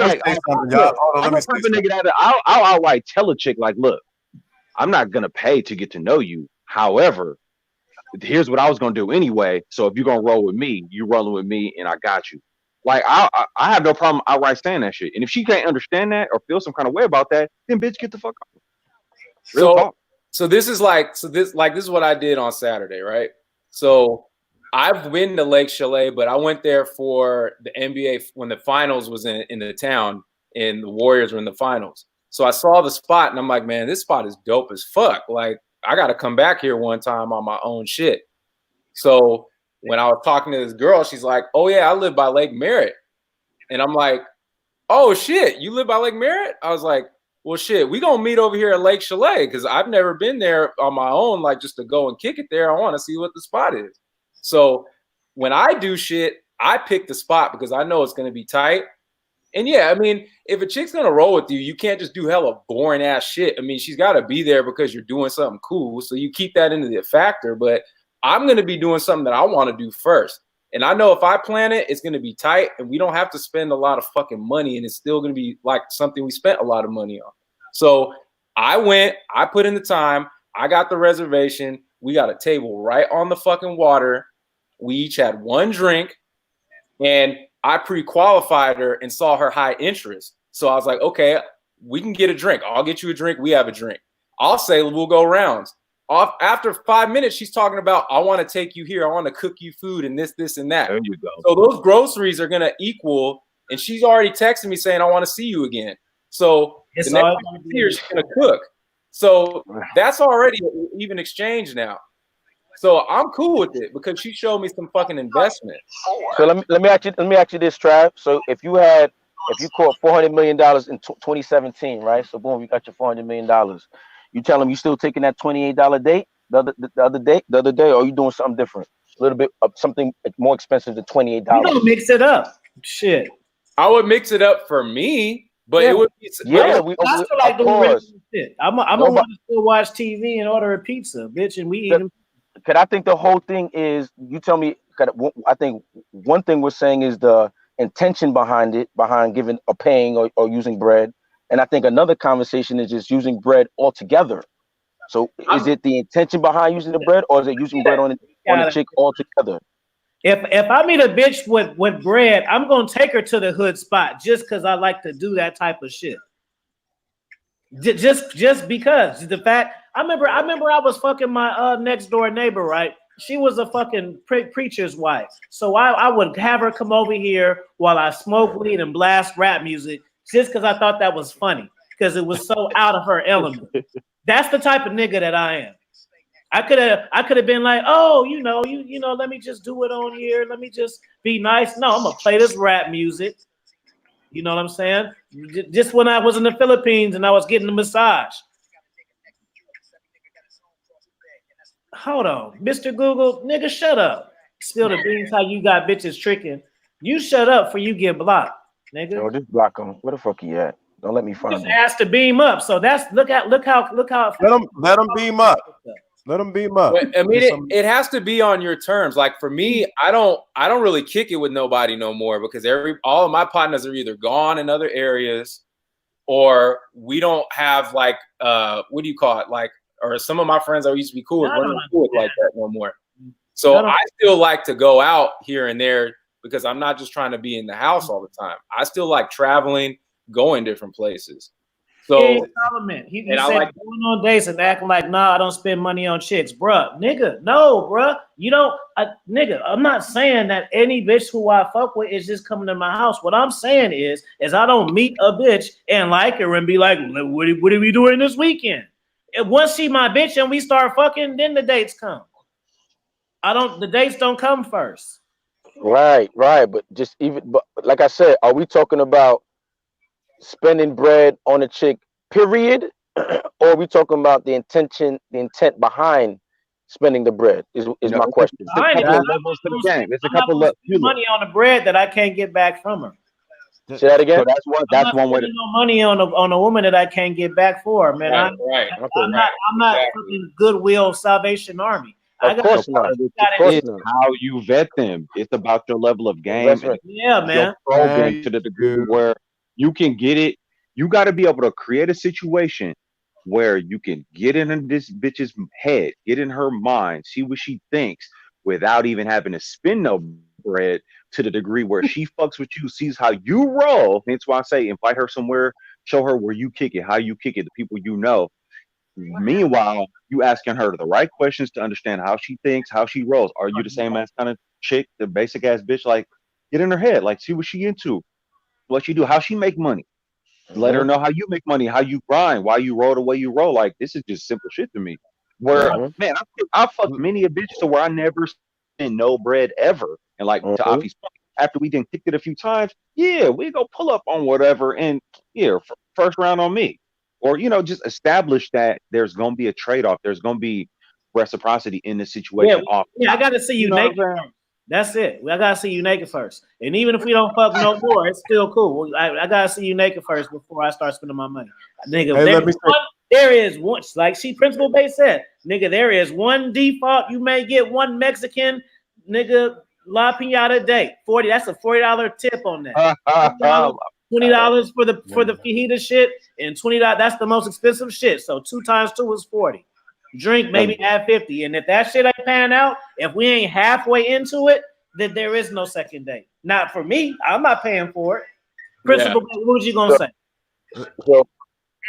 let me say something, y'all. I'll outright tell a chick, like, look, I'm not gonna pay to get to know you. However, here's what I was gonna do anyway. So if you're gonna roll with me, you rolling with me, and I got you. Like I have no problem outright saying that shit. And if she can't understand that or feel some kind of way about that, then bitch, get the fuck out. Real talk. So this is what I did on Saturday, right? So I've been to Lake Chalet, but I went there for the NBA when the finals was in the town and the Warriors were in the finals. So I saw the spot and I'm like, man, this spot is dope as fuck. Like I got to come back here one time on my own shit. So when I was talking to this girl, she's like, oh yeah, I live by Lake Merritt. And I'm like, oh shit, you live by Lake Merritt? I was like, well shit, we gonna meet over here at Lake Chalet because I've never been there on my own, like just to go and kick it there. I want to see what the spot is. So when I do shit, I pick the spot because I know it's gonna be tight. And yeah, I mean, if a chick's gonna roll with you, you can't just do hella boring ass shit. I mean, she's gotta be there because you're doing something cool. So you keep that into the factor, but I'm gonna be doing something that I want to do first. And I know if I plan it, it's gonna be tight and we don't have to spend a lot of fucking money, and it's still gonna be like something we spent a lot of money on. So I went, I put in the time, I got the reservation, we got a table right on the fucking water. We each had one drink, and I pre-qualified her and saw her high interest. So I was like, okay, we can get a drink. I'll get you a drink. We have a drink. I'll say we'll go rounds. After 5 minutes, she's talking about, I want to take you here. I want to cook you food and this, and that. There you go. So those groceries are going to equal. And she's already texting me saying, I want to see you again. So the next time I see her, she's going to cook. So that's already an even exchange now. So I'm cool with it because she showed me some fucking investment. So let me ask you this, Trav. So if you caught $400 million in 2017, right? So boom, you got your $400 million. You tell them you still taking that $28 date the other day, or are you doing something different? A little bit of something more expensive than $28. You don't mix it up. Shit. I would mix it up for me, but it would be I still like doing really shit. I'm gonna want to still watch TV and order a pizza, bitch, and we eat them. Because I think the whole thing is, you tell me, I think one thing we're saying is the intention behind it, behind giving or paying or using bread. And I think another conversation is just using bread altogether. So is it the intention behind using the bread, or is it using bread on the chick altogether? If I meet a bitch with bread, I'm gonna take her to the hood spot just because I like to do that type of shit. Just because the fact I remember I was fucking my next door neighbor, right? She was a fucking preacher's wife. So I would have her come over here while I smoke weed and blast rap music just because I thought that was funny because it was so out of her element. That's the type of nigga that I am. I could have been like, oh, you know, let me just do it on here. Let me just be nice. No, I'm gonna play this rap music. You know what I'm saying? Just when I was in the Philippines and I was getting a massage. Hold on, Mr. Google, nigga, shut up. Spill the beans how you got bitches tricking. You shut up for you get blocked, nigga. No, just block him. Where the fuck he at? Don't let me find Just him. asked to beam up. So that's look how. Let him beam up. Let him beam up. But, I mean, it has to be on your terms. Like for me, I don't really kick it with nobody no more because all of my partners are either gone in other areas, or we don't have like what do you call it? Like, or some of my friends I used to be cool with, we're not cool with like that no more. So I still like to go out here and there because I'm not just trying to be in the house all the time. I still like traveling, going different places. So he said like going on dates and acting like, nah, I don't spend money on chicks, bruh. Nigga, no, bruh. You don't, nigga. I'm not saying that any bitch who I fuck with is just coming to my house. What I'm saying is I don't meet a bitch and like her and be like, what are we doing this weekend? And once she my bitch and we start fucking, then the dates come. The dates don't come first. Right. But like I said, are we talking about spending bread on a chick, period? Or are we talking about the intent behind spending the bread is my question. It's a couple of money on the bread that I can't get back from her. Say that again. So that's one way to no money on a woman that I can't get back for, man. I'm not fucking Goodwill Salvation Army. Of course not. It's how you vet them. It's about your level of game. Yeah, man. Probing to the degree where you can get it. You got to be able to create a situation where you can get in this bitch's head, get in her mind, see what she thinks without even having to spend no bread, to the degree where she fucks with you, sees how you roll. That's why I say invite her somewhere, show her where you kick it, how you kick it, the people you know. Meanwhile, you asking her the right questions to understand how she thinks, how she rolls. Are you the same ass kind of chick, the basic ass bitch? Like, get in her head, like see what she into, what she do, how she make money. Let her know how you make money, how you grind, why you roll the way you roll. Like, this is just simple shit to me. Where man, I fucked many a bitch to where I never spent no bread ever. And like to Afi's point, after we didn't kick it a few times, yeah, we go pull up on whatever, and yeah, first round on me. Or, just establish that there's going to be a trade-off. There's going to be reciprocity in this situation. Yeah, I got to see you naked first. That's it. I got to see you naked first. And even if we don't fuck no more, it's still cool. I got to see you naked first before I start spending my money. Nigga, there is one, like Principal Bae said, nigga, there is one default. You may get one Mexican, nigga, La Piñata date. 40, that's a $40 tip on that. $20 for the fajita shit, and $20. That's the most expensive shit. So 2 times 2 is 40. Drink maybe add 50, and if that shit ain't pan out, if we ain't halfway into it, then there is no second date. Not for me. I'm not paying for it. Principal, what was you gonna say? Go ahead.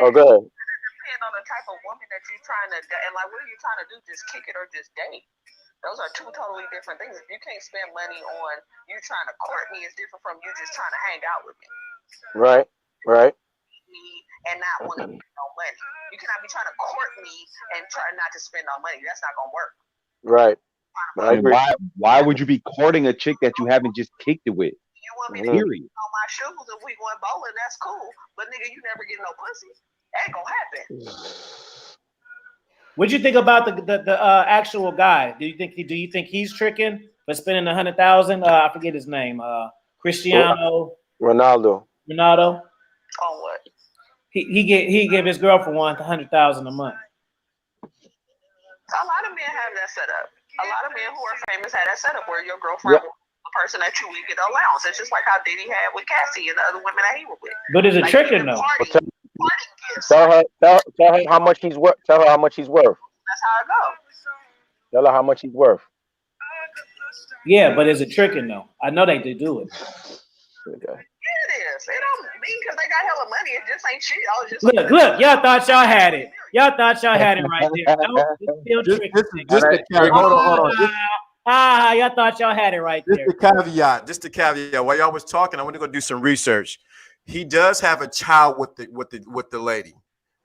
Depending on the type of woman that you're trying to date, and like, what are you trying to do? Just kick it or just date? Those are 2 totally different things. If you can't spend money on you trying to court me, it's different from you just trying to hang out with me. Right. And not want to spend no money. You cannot be trying to court me and try not to spend no money. That's not gonna work. Right. Why would you be courting a chick that you haven't just kicked it with? You want me to get on my shoes if we going bowling? That's cool. But nigga, you never get no pussy. That ain't gonna happen. What'd you think about the actual guy? Do you think he's tricking for spending $100,000? I forget his name. Christinao. Ronaldo. On what? He gave his girlfriend $100,000 a month. A lot of men have that set up. A lot of men who are famous have that setup where your girlfriend was the person that you would get allowance. It's just like how Diddy had with Cassie and the other women that he was with. But is it tricking though? Tell her how much he's worth. Tell her how much he's worth. That's how it goes. Tell her how much he's worth. Yeah, but is it tricking though? I know they do it. Okay. It is. It don't mean because they got hella money. It just ain't shit. I was just look. Y'all thought y'all had it. Y'all thought y'all had it right there. No, it's still tricking. Hold on. Y'all thought y'all had it right there. Just the caveat. While y'all was talking, I want to go do some research. He does have a child with the lady.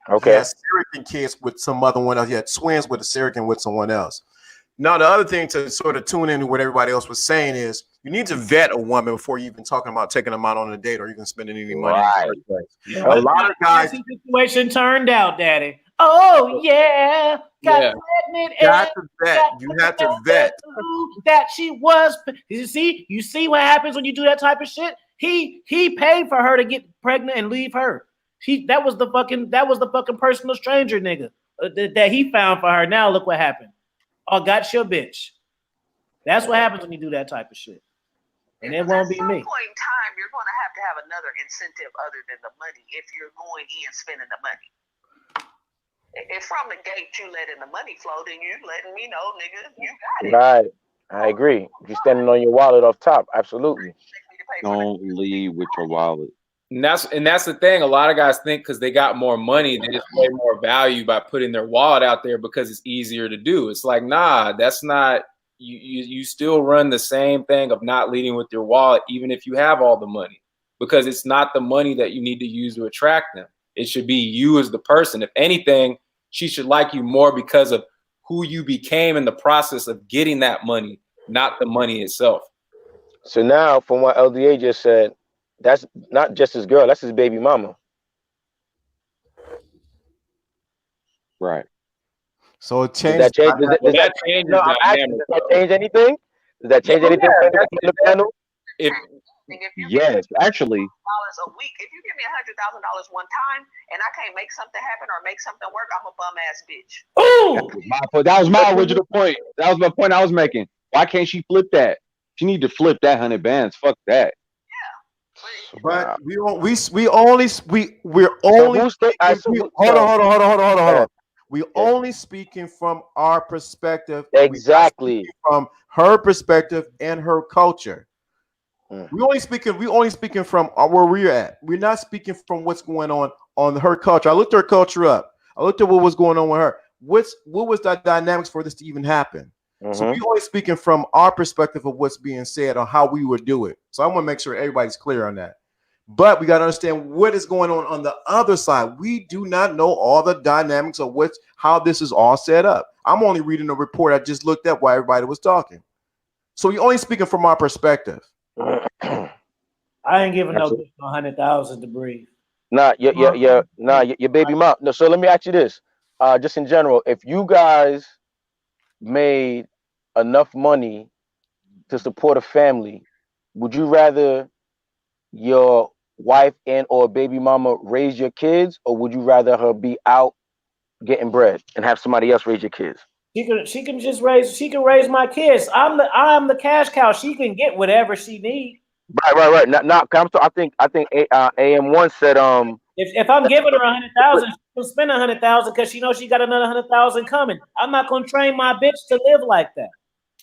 Okay. He has surrogate kids with some other one else. He had twins with a surrogate with someone else. Now, the other thing to sort of tune into what everybody else was saying is you need to vet a woman before you even talking about taking them out on a date or even spending any money. Right. Yeah, A lot of guys. Situation turned out, Daddy. Oh yeah, Yeah. pregnant. You have to vet. You have to vet. That she was. You see what happens when you do that type of shit. He paid for her to get pregnant and leave her. That was the fucking personal stranger nigga that he found for her. Now look what happened. Oh, got your bitch. That's what happens when you do that type of shit. And it won't be me. At some point in time, you're going to have another incentive other than the money if you're going in spending the money. If from the gate you letting the money flow, then you letting me know, nigga, you got it. Right. I agree. You're standing on your wallet off top. Absolutely. Don't lead with your wallet. And that's the thing. A lot of guys think because they got more money, they just play more value by putting their wallet out there because it's easier to do. It's like, nah, that's not. You still run the same thing of not leading with your wallet, even if you have all the money, because it's not the money that you need to use to attract them. It should be you as the person. If anything, she should like you more because of who you became in the process of getting that money, not the money itself. So now, from what LDA just said, that's not just his girl, that's his baby mama. Right. So it Does changed. that change? Does that change anything? Does that change anything for the panel? Yes, actually. $100 a week. If you give me $100,000 one time and I can't make something happen or make something work, I'm a bum ass bitch. Ooh! That was my original point. That was my point I was making. Why can't she flip that? She need to flip that 100 bands. Fuck that. But we're only hold on. We only speaking from our perspective. Exactly. From her perspective and her culture. We only speaking from where we're at. We're not speaking from what's going on her culture. I looked her culture up. I looked at what was going on with her. What was that dynamics for this to even happen? So we only speaking from our perspective of what's being said on how we would do it. So I want to make sure everybody's clear on that. But we got to understand what is going on the other side. We do not know all the dynamics of how this is all set up. I'm only reading the report I just looked at while everybody was talking. So we only speaking from our perspective. I ain't giving no bitch $100,000 to breathe. Your baby mom. No, so let me ask you this. Just in general, if you guys made enough money to support a family, would you rather your wife and or baby mama raise your kids, or would you rather her be out getting bread and have somebody else raise your kids? She can raise my kids. I'm the cash cow. She can get whatever she needs. Right. I think AM1 said if I'm giving her $100,000, she'll spend $100,000 because she knows she got another $100,000 coming. I'm not gonna train my bitch to live like that.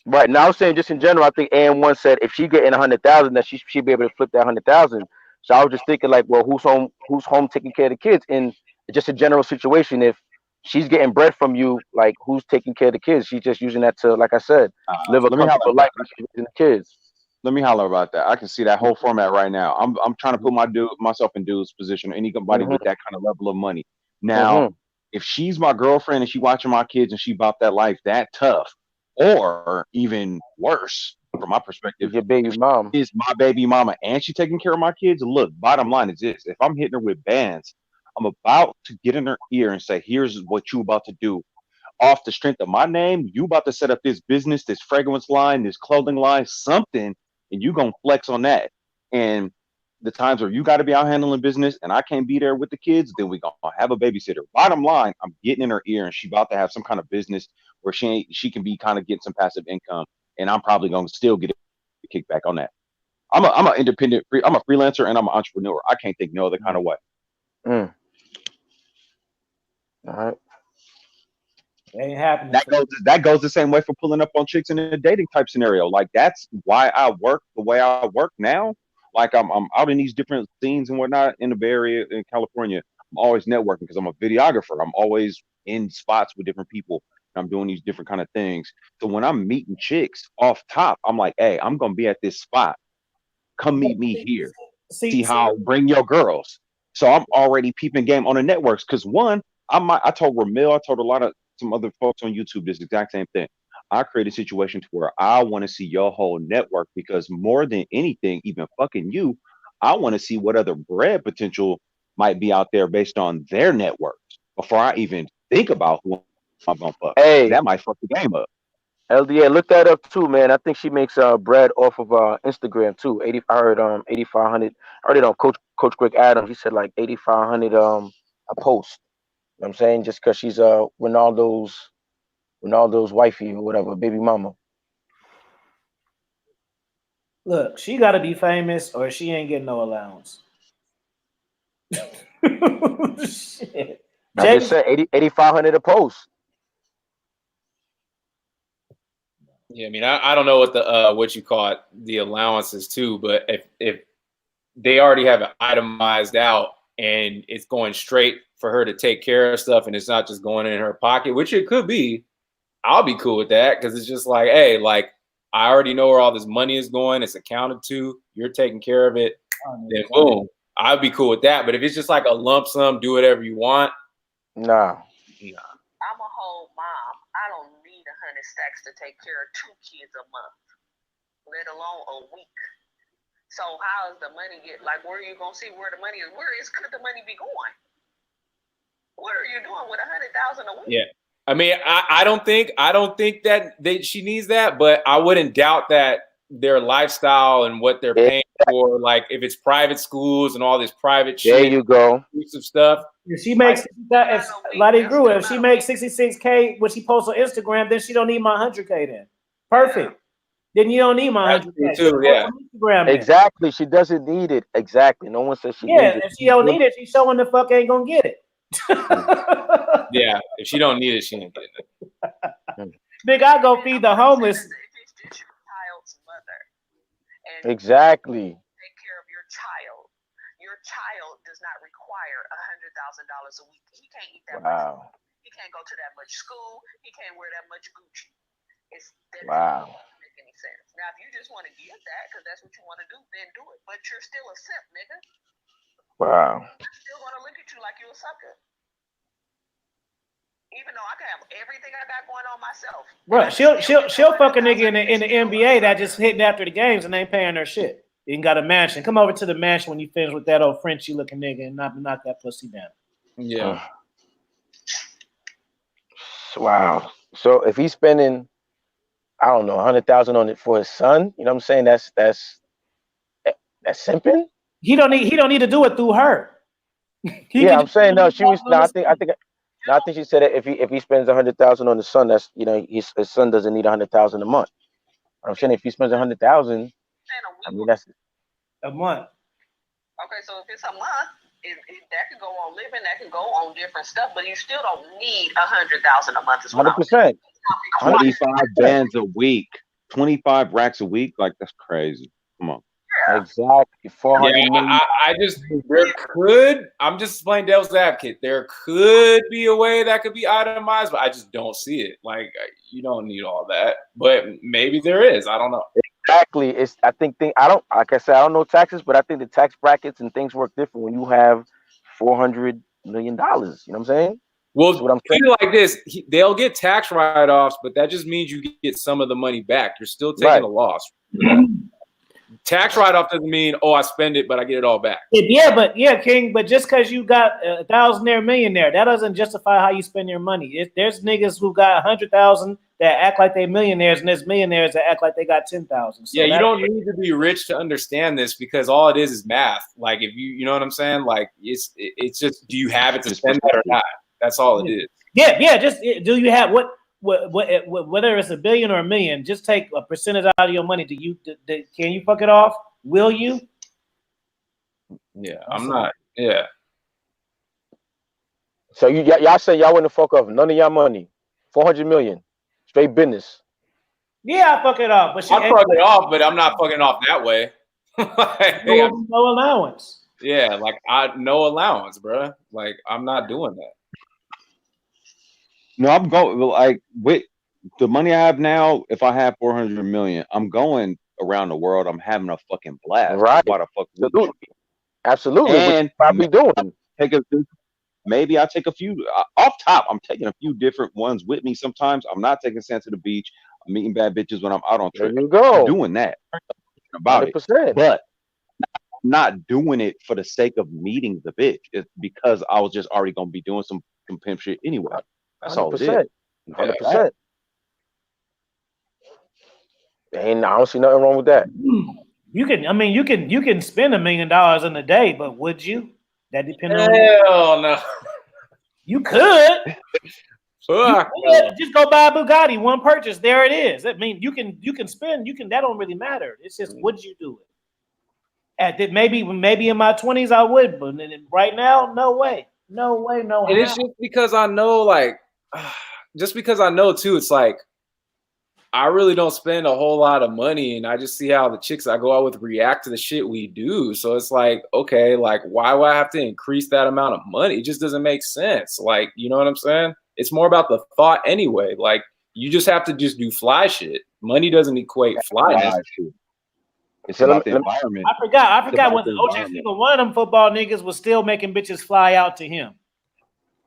Right. Now I'm saying just in general, I think AM1 said if she getting 100,000, that she'd be able to flip that 100,000. So I was just thinking like, well, who's home taking care of the kids in just a general situation? If she's getting bread from you, like who's taking care of the kids? She's just using that to, like I said, live a comfortable life with the kids. Let me holler about that. I can see that whole format right now. I'm trying to put myself in dude's position, or anybody with that kind of level of money. Now, if she's my girlfriend and she watching my kids and she about that life that tough, or even worse, from my perspective, your baby mom is my baby mama and she taking care of my kids. Look, bottom line is this: if I'm hitting her with bands, I'm about to get in her ear and say, "Here's what you about to do." Off the strength of my name, you about to set up this business, this fragrance line, this clothing line, something, and you gonna flex on that. And the times where you got to be out handling business and I can't be there with the kids, then we gonna have a babysitter. Bottom line, I'm getting in her ear and she about to have some kind of business where she can be kind of getting some passive income, and I'm probably gonna still get a kickback on that. I'm an independent, I'm a freelancer and I'm an entrepreneur. I can't think no other kind of way. All right. Ain't happening. That goes the same way for pulling up on chicks in a dating type scenario. Like that's why I work the way I work now. Like I'm out in these different scenes and whatnot in the Bay Area in California. I'm always networking because I'm a videographer. I'm always in spots with different people. I'm doing these different kind of things. So when I'm meeting chicks off top, I'm like, hey, I'm gonna be at this spot. Come meet me here. See how bring your girls. So I'm already peeping game on the networks because one, I told Ramil, I told some other folks on YouTube this exact same thing. I create a situation to where I want to see your whole network because more than anything, even fucking you, I want to see what other bread potential might be out there based on their networks before I even think about who I'm gonna fuck. Hey, That might fuck the game up. LDA, look that up too, man. I think she makes bread off of Instagram too. I heard 8,500. I heard it on Coach Greg Adams. He said like 8,500 a post. You know what I'm saying? Just because she's Ronaldo's wifey or whatever, baby mama. Look, she got to be famous or she ain't getting no allowance. Shit. I just said 8,500 a post. Yeah, I mean, I don't know what the what you call it, the allowances too, but if they already have it itemized out and it's going straight for her to take care of stuff and it's not just going in her pocket, which it could be, I'll be cool with that because it's just like, hey, like I already know where all this money is going, it's accounted to, you're taking care of it, then boom, I'd be cool with that. But if it's just like a lump sum, do whatever you want, nah. I'm a whole mom. I don't need 100 stacks to take care of 2 kids a month, let alone a week. So how is the money like? Where are you gonna see where the money is? Could the money be going? What are you doing with 100,000 a week? Yeah, I mean, I don't think that she needs that, but I wouldn't doubt that their lifestyle and what they're paying for, like if it's private schools and all this private shit, there you go, exclusive stuff. If she makes that, if she makes 66K when she posts on Instagram, then she don't need my 100K. Then perfect. Then you don't need my 100K too. Yeah, Instagram, exactly. She doesn't need it. Exactly. No one says she needs it. If she don't need it, she's showing the fuck ain't gonna get it. Yeah, if she don't need it, she ain't getting it. Nigga, I go feed the homeless. If it's just your child's mother, and exactly. take care of your child. Your child does not require $100,000 a week. He can't eat that much. He can't go to that much school. He can't wear that much Gucci. That doesn't make any sense. Now, if you just want to give that because that's what you want to do, then do it. But you're still a simp, nigga. Wow. I'm still gonna look at you like you're a sucker. Even though I can have everything I got going on myself. Bro, she'll fuck a nigga in the NBA that just hitting after the games and ain't paying her shit. You ain't got a mansion. Come over to the mansion when you finish with that old Frenchy looking nigga and knock that pussy down. Yeah. Wow. So if he's spending, I don't know, 100,000 on it for his son, you know what I'm saying? That's simping. He don't need to do it through her. I'm saying no. She was no. I think she said that if he spends 100,000 on his son, that's his son doesn't need 100,000 a month. I'm saying if he spends 100,000, I mean that's a month. Okay, so if it's a month, that could go on living, that could go on different stuff, but you still don't need 100,000 a month. 100%. 25 bands a week, 25 racks a week. Like that's crazy. Come on. Exactly. 400 million. I'm just playing devil's advocate. There could be a way that could be itemized, but I just don't see it. Like you don't need all that, but maybe there is. I don't know. Exactly. I don't like I said, I don't know taxes, but I think the tax brackets and things work different when you have $400 million. You know what I'm saying? Well, what I'm saying like this, they'll get tax write-offs, but that just means you get some of the money back. You're still taking a loss. Tax write-off doesn't mean, I spend it, but I get it all back. King. But just because you got a thousandaire, millionaire, that doesn't justify how you spend your money. There's niggas who got 100,000 that act like they millionaires, and there's millionaires that act like they got 10,000. So you don't need to be rich to understand this because all it is math. Like if you know what I'm saying. Like it's just, do you have it to spend that or not? That's all it is. Just do you have what whether it's $1 billion or $1 million, just take a percentage out of your money. Can you fuck it off? Will you? Yeah, I'm not. Yeah. So y'all say y'all wouldn't fuck off none of y'all money, 400 million, straight business. Yeah, I fuck it off, but I fuck it off, but I'm not fucking off that way. No allowance. Yeah, like no allowance, bro. Like I'm not doing that. No, I'm going like with the money I have now. If I have 400 million, I'm going around the world. I'm having a fucking blast. Right? Why the fuck? Absolutely. And probably doing. Maybe I take a few off top. I'm taking a few different ones with me. Sometimes I'm not taking Sand to the beach. meeting bad bitches when I'm out on There trips. you go. I'm doing that about 100%. it, but I'm not doing it for the sake of meeting the bitch. It's because I was just already gonna be doing some pimp shit anyway. That's all it is. 100%. And I don't see nothing wrong with that. You can spend $1 million in a day, but would you? That depends on Hell no. you could. Fuck. Yeah, just go buy a Bugatti, one purchase. There it is. I mean, you can spend. That don't really matter. It's just would you do it? Maybe in my 20s I would, but right now, no way, no how. And it's just because I know, like, just because I know too. It's like I really don't spend a whole lot of money, and I just see how the chicks I go out with react to the shit we do. So it's like, okay, like, why would I have to increase that amount of money? It just doesn't make sense. Like, you know what I'm saying? It's more about the thought anyway. Like, you just have to just do fly shit. Money doesn't equate flyness. It's about the environment. I forgot what OJ Seagull, one of them football niggas was still making bitches fly out to him.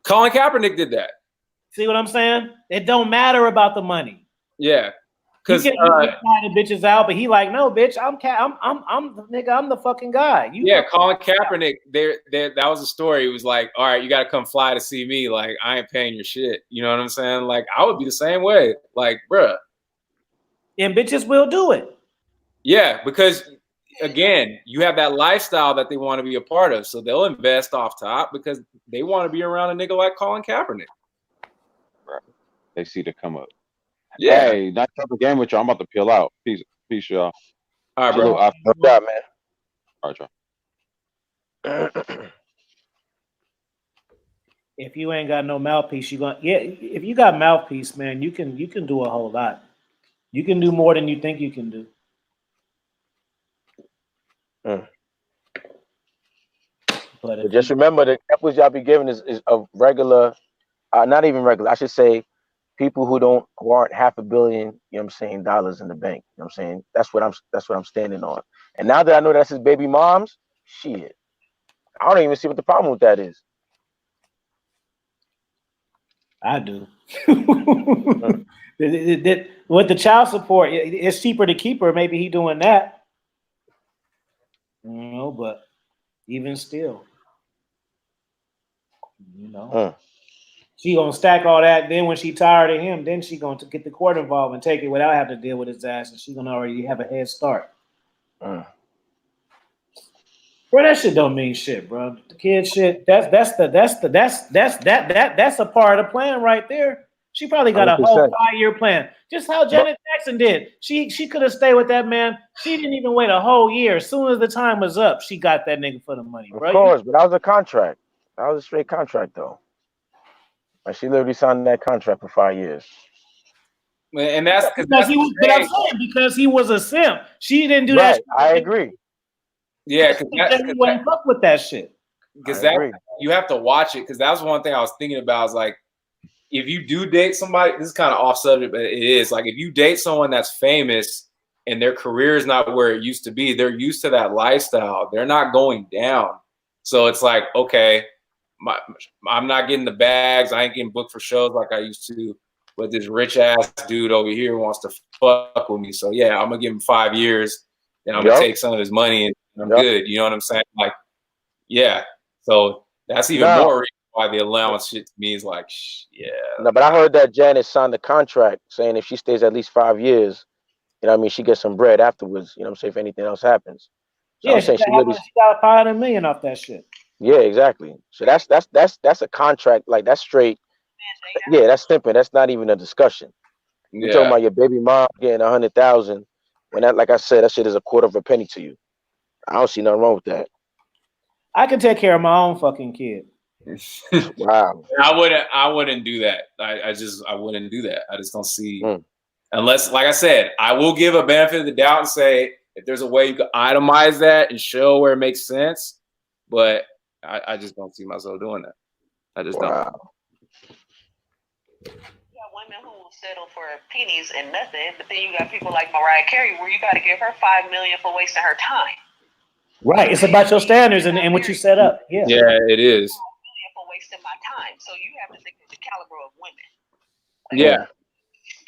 Colin Kaepernick did that. See what I'm saying? It don't matter about the money. Yeah, because you can fly the bitches out, but he like, no, bitch, I'm the nigga, I'm the fucking guy. Colin Kaepernick. That was a story. It was like, all right, you got to come fly to see me. Like, I ain't paying your shit. You know what I'm saying? Like, I would be the same way. Like, bruh. And bitches will do it. Yeah, because again, you have that lifestyle that they want to be a part of, so they'll invest off top because they want to be around a nigga like Colin Kaepernick. Right. They see the come up. Yeah. Hey, nice type of game with y'all. I'm about to peel out. Peace, y'all. All right, bro. No doubt, man. All right, y'all. If you ain't got no mouthpiece, if you got mouthpiece, man, you can do a whole lot. You can do more than you think you can do. But just remember, the examples y'all be giving is of regular, not even regular. I should say, people who aren't $500 million. You know what I'm saying, dollars in the bank. You know what I'm saying? That's what I'm standing on. And now that I know that's his baby mom's, shit, I don't even see what the problem with that is. I do. With the child support, it's cheaper to keep her. Maybe he doing that. You know, but even still, you know, she gonna stack all that. Then when she tired of him, then she gonna get the court involved and take it without having to deal with his ass, and she gonna already have a head start. Bro, that shit don't mean shit, bro. The kid shit. That's a part of the plan right there. She probably got 100%. A whole 5-year plan, just how Janet Jackson did. She could have stayed with that man. She didn't even wait a whole year. As soon as the time was up, she got that nigga for the money, bro. Of course, but that was a contract. That was a straight contract, though. Like, she literally signed that contract for 5 years. And that's because he was. But I'm saying because he was a simp. She didn't do that. I agree. Yeah, because he wouldn't fuck with that shit. Because you have to watch it. Because that was one thing I was thinking about. Is like, if you do date somebody, this is kind of off subject, but it is like if you date someone that's famous and their career is not where it used to be, they're used to that lifestyle. They're not going down. So it's like, okay, I'm not getting the bags. I ain't getting booked for shows like I used to. But this rich ass dude over here wants to fuck with me. So yeah, I'm gonna give him 5 years, and I'm gonna take some of his money, and I'm good. You know what I'm saying? Like, yeah. So that's even more reason why the allowance shit to me is like, yeah. No, but I heard that Janet signed the contract saying if she stays at least 5 years, you know what I mean, she gets some bread afterwards. You know what I'm saying? If anything else happens. So yeah, she got $500 million off that shit. Yeah, exactly. So that's a contract. Like, that's straight. Yeah, that's simple. That's not even a discussion. You're talking about your baby mom getting 100,000 when that, like I said, that shit is a quarter of a penny to you. I don't see nothing wrong with that. I can take care of my own fucking kid. Wow. I wouldn't do that. I wouldn't do that. I just don't see unless, like I said, I will give a benefit of the doubt and say if there's a way you could itemize that and show where it makes sense, but I just don't see myself doing that. I just don't. You got women who will settle for pennies and nothing, but then you got people like Mariah Carey where you got to give her $5 million for wasting her time. Right. It's about your standards and what you set up. Yeah. Yeah, it is. $5 million for wasting my time. So you have to think of the caliber of women. Yeah.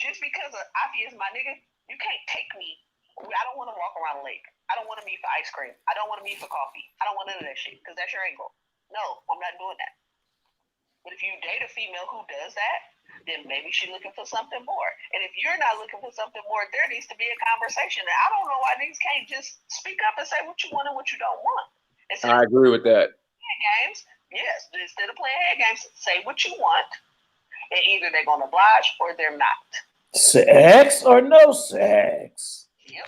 Just because Afi is my nigga. You can't take me. I don't want to walk around the lake. I don't want to meet for ice cream. I don't want to meet for coffee. I don't want none of that shit because that's your angle. No, I'm not doing that. But if you date a female who does that, then maybe she's looking for something more. And if you're not looking for something more, there needs to be a conversation. And I don't know why niggas can't just speak up and say what you want and what you don't want. I agree with that. Games, yes. Instead of playing head games, say what you want, and either they're gonna oblige or they're not. Sex or no sex? Yep.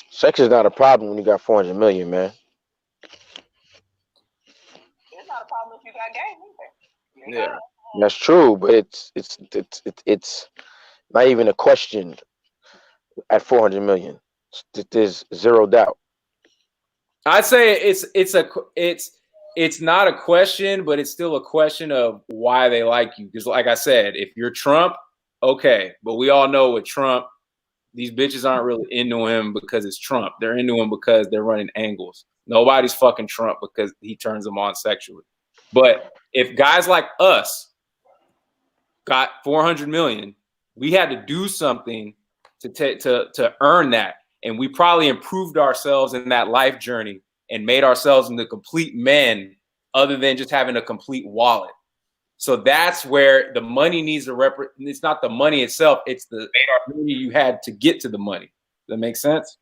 Sex is not a problem when you got 400 million, man. It's not a problem if you got game either. Yeah. That's true, but it's not even a question at 400 million. There's zero doubt. I'd say it's not a question, but it's still a question of why they like you. Because like I said, if you're Trump, okay, but we all know with Trump, these bitches aren't really into him because it's Trump. They're into him because they're running angles. Nobody's fucking Trump because he turns them on sexually. But if guys like us got 400 million, we had to do something to earn that. And we probably improved ourselves in that life journey and made ourselves into complete men other than just having a complete wallet. So that's where the money needs to it's not the money itself, it's the money you had to get to the money. Does that make sense?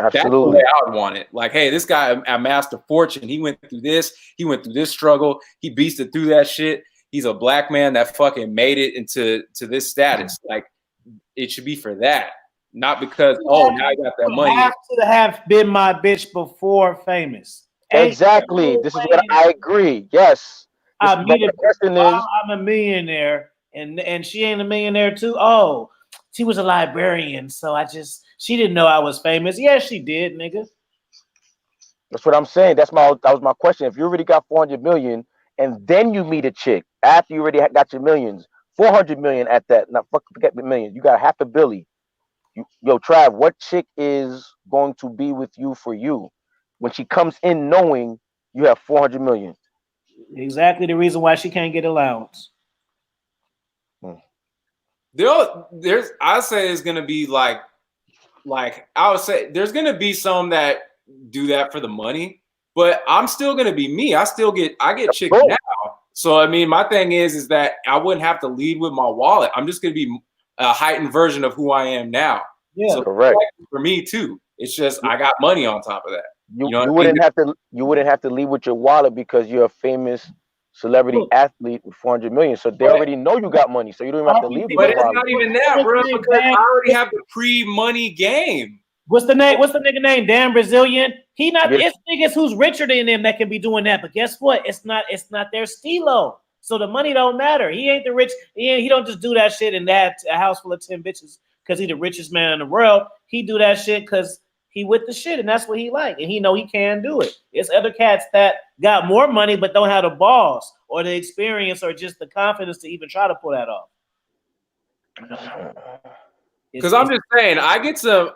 Absolutely. That's the way I would want it. Like, hey, this guy amassed a fortune. He went through this. He went through this struggle. He beasted through that shit. He's a black man that fucking made it into this status. Like, it should be for that. Not because, now I got that money. Have to have been my bitch before famous. Exactly. This is what I agree. Yes. I'm a millionaire, and she ain't a millionaire too. Oh, she was a librarian, so she didn't know I was famous. Yeah, she did, nigga. That's what I'm saying. That was my question. If you already got 400 million, and then you meet a chick after you already got your millions, 400 million at that. Now, forget the millions. You got half a billy. Yo, Trav, what chick is going to be with you for you when she comes in knowing you have 400 million? Exactly the reason why she can't get allowance. I say it's gonna be like I would say there's gonna be some that do that for the money, but I'm still gonna be me. I get chicks now. So I mean, my thing is that I wouldn't have to lead with my wallet. I'm just gonna be a heightened version of who I am now. Yeah, so correct. For me too. It's just I got money on top of that. You wouldn't have to lead with your wallet because you're a famous celebrity athlete with 400 million. So they already know you got money. So you don't even have to lead with your wallet. But it's not even that, bro, because I already have the pre-money game. What's the nigga name? Damn Brazilian. He not. It's niggas who's richer than them that can be doing that. But guess what? It's not their stilo. So the money don't matter. He ain't the rich. He don't just do that shit in that a house full of 10 bitches because he the richest man in the world. He do that shit because he with the shit, and that's what he like, and he know he can do it. It's other cats that got more money but don't have the balls or the experience or just the confidence to even try to pull that off. Because I'm just saying, I get some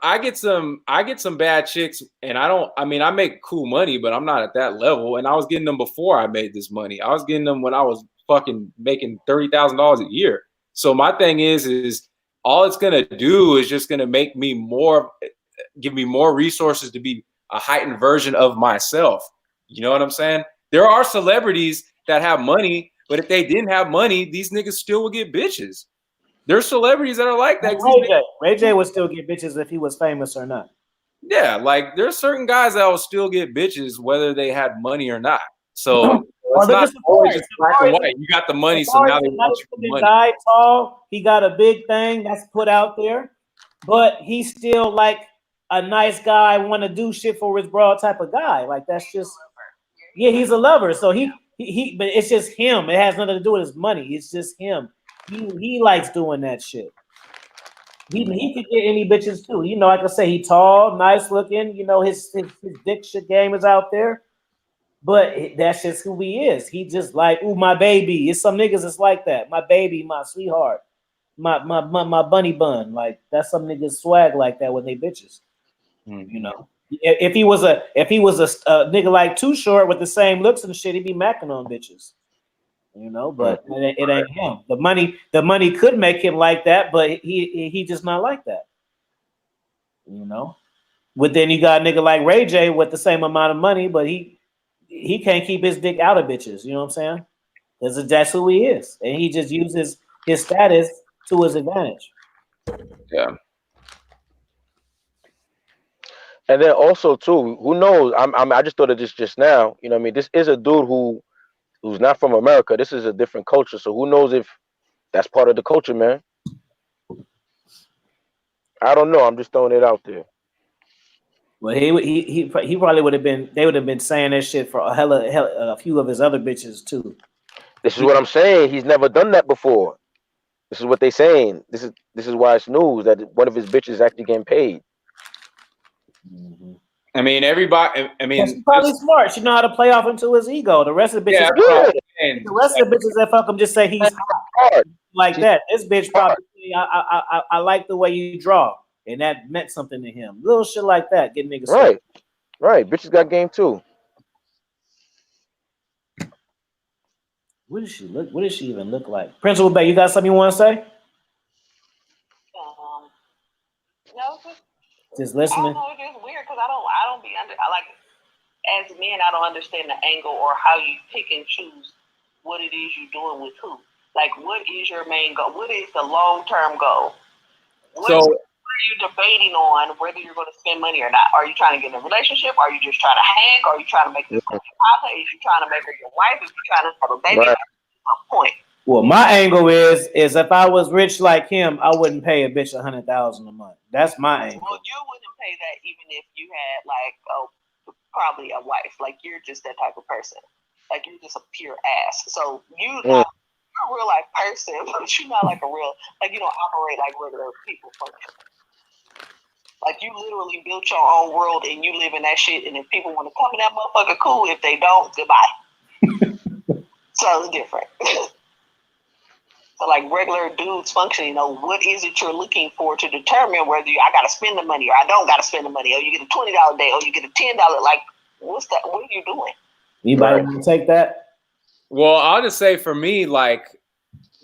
bad chicks, and I make cool money, but I'm not at that level. And I was getting them before I made this money. I was getting them when I was fucking making $30,000 a year. So my thing is all it's gonna do is just gonna make me give me more resources to be a heightened version of myself. You know what I'm saying? There are celebrities that have money, but if they didn't have money, these niggas still would get bitches. There's celebrities that are like that. Ray J would still get bitches if he was famous or not. Yeah, like there's certain guys that will still get bitches whether they had money or not. So it's not always just black and white. You got the money, so now they want you for the money. Guy tall, he got a big thing that's put out there, but he's still like a nice guy, want to do shit for his broad type of guy. Like that's just, he's a lover. So he but it's just him. It has nothing to do with his money. It's just him. He likes doing that shit. He could get any bitches too. You know, like I say, he tall, nice looking. You know, his dick shit game is out there. But that's just who he is. He just like, ooh, my baby. It's some niggas that's like that. My baby, my sweetheart, my bunny bun. Like that's some niggas swag like that when they bitches. You know, if he was a nigga like Too Short with the same looks and shit, he'd be macking on bitches. you know. But it ain't him. The money could make him like that, but he just not like that, you know. But then you got a nigga like Ray J with the same amount of money, but he can't keep his dick out of bitches. You know what I'm saying? Because that's who he is, and he just uses his status to his advantage. Yeah. And then also too, who knows? I just thought of this just now. You know what I mean? This is a dude who's not from America. This is a different culture. So who knows if that's part of the culture, man? I don't know. I'm just throwing it out there. Well, he probably would have been. They would have been saying that shit for a few of his other bitches too. This is what I'm saying. He's never done that before. This is what they saying. This is why it's news that one of his bitches is actually getting paid. Mm-hmm. I mean, everybody. I mean, she's probably smart. She know how to play off into his ego. The rest of the bitches, the rest of the bitches that fuck him just say he's hot like that. This bitch probably, I like the way you draw, and that meant something to him. Little shit like that, get niggas right, right. Bitches got game too. What does she look? What does she even look like? Principal Bay, you got something you want to say? No, just listening. I don't know, it's just weird because I don't be under. I like, as men, I don't understand the angle or how you pick and choose what it is you're doing with who. Like, what is your main goal? What is the long-term goal? What are you debating on whether you're going to spend money or not? Are you trying to get in a relationship? Are you just trying to hang? Are you trying to make this popular? Is you trying to make her your wife? Is you trying to have a baby? Right. At some point. Well, my angle is if I was rich like him, I wouldn't pay a bitch $100,000 a month. That's my angle. Well, you wouldn't pay that even if you had probably a wife. Like, you're just that type of person. Like, you're just a pure ass. So you're a real life person, but you're not like a real, like, you don't operate like regular people function. Like, you literally built your own world and you live in that shit. And if people want to come in that motherfucker, cool. If they don't, goodbye. So it's different. So, like, regular dudes function, you know, what is it you're looking for to determine whether I got to spend the money or I don't got to spend the money, or you get a $20 day, or you get a $10. Like, what's that? What are you doing? Anybody want to take that? Well, I'll just say for me, like,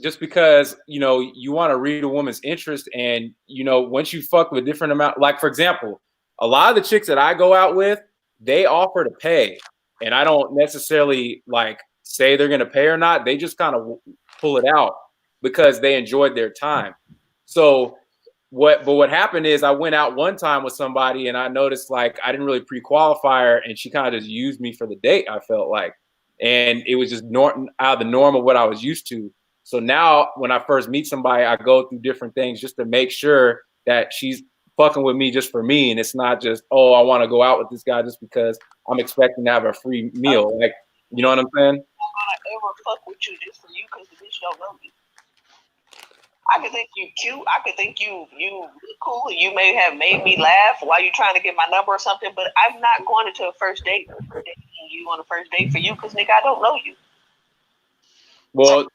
just because, you know, you want to read a woman's interest, and, you know, once you fuck with a different amount, like, for example, a lot of the chicks that I go out with, they offer to pay, and I don't necessarily, like, say they're going to pay or not. They just kind of pull it out because they enjoyed their time. So what happened is I went out one time with somebody and I noticed, like, I didn't really pre-qualify her, and she kind of just used me for the date, I felt like. And it was just out of the norm of what I was used to. So now when I first meet somebody, I go through different things just to make sure that she's fucking with me just for me. And it's not just, oh, I want to go out with this guy just because I'm expecting to have a free meal. Like, you know what I'm saying? I'm not gonna ever fuck with you just for you because the bitch don't know you. I could think you cute. I could think you look cool. You may have made me laugh while you're trying to get my number or something, but I'm not going into a first date dating you on a first date for you because, nigga, I don't know you. Well,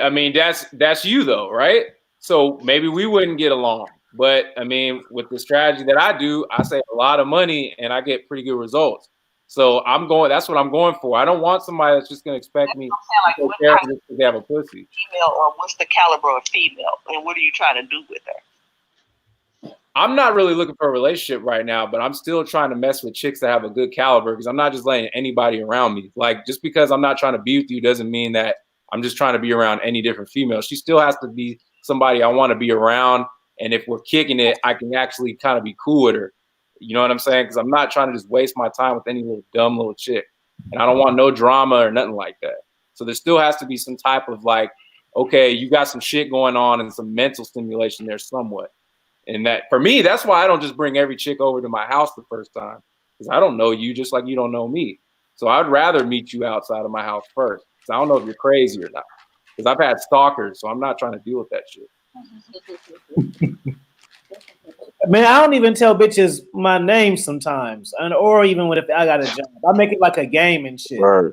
I mean, that's you though, right? So maybe we wouldn't get along. But I mean, with the strategy that I do, I save a lot of money and I get pretty good results. So that's what I'm going for. I don't want somebody that's just going to expect me to take care of it because they have a pussy. Female, or what's the caliber of female, and what are you trying to do with her? I'm not really looking for a relationship right now, but I'm still trying to mess with chicks that have a good caliber because I'm not just letting anybody around me. Like, just because I'm not trying to be with you doesn't mean that I'm just trying to be around any different female. She still has to be somebody I want to be around. And if we're kicking it, I can actually kind of be cool with her. You know what I'm saying? Because I'm not trying to just waste my time with any little dumb little chick. And I don't want no drama or nothing like that. So there still has to be some type of, like, okay, you got some shit going on and some mental stimulation there somewhat. And that, for me, that's why I don't just bring every chick over to my house the first time. Because I don't know you just like you don't know me. So I'd rather meet you outside of my house first. Because I don't know if you're crazy or not. Because I've had stalkers, so I'm not trying to deal with that shit. Man, I don't even tell bitches my name sometimes, or even if I got a job, I make it like a game and shit. Right.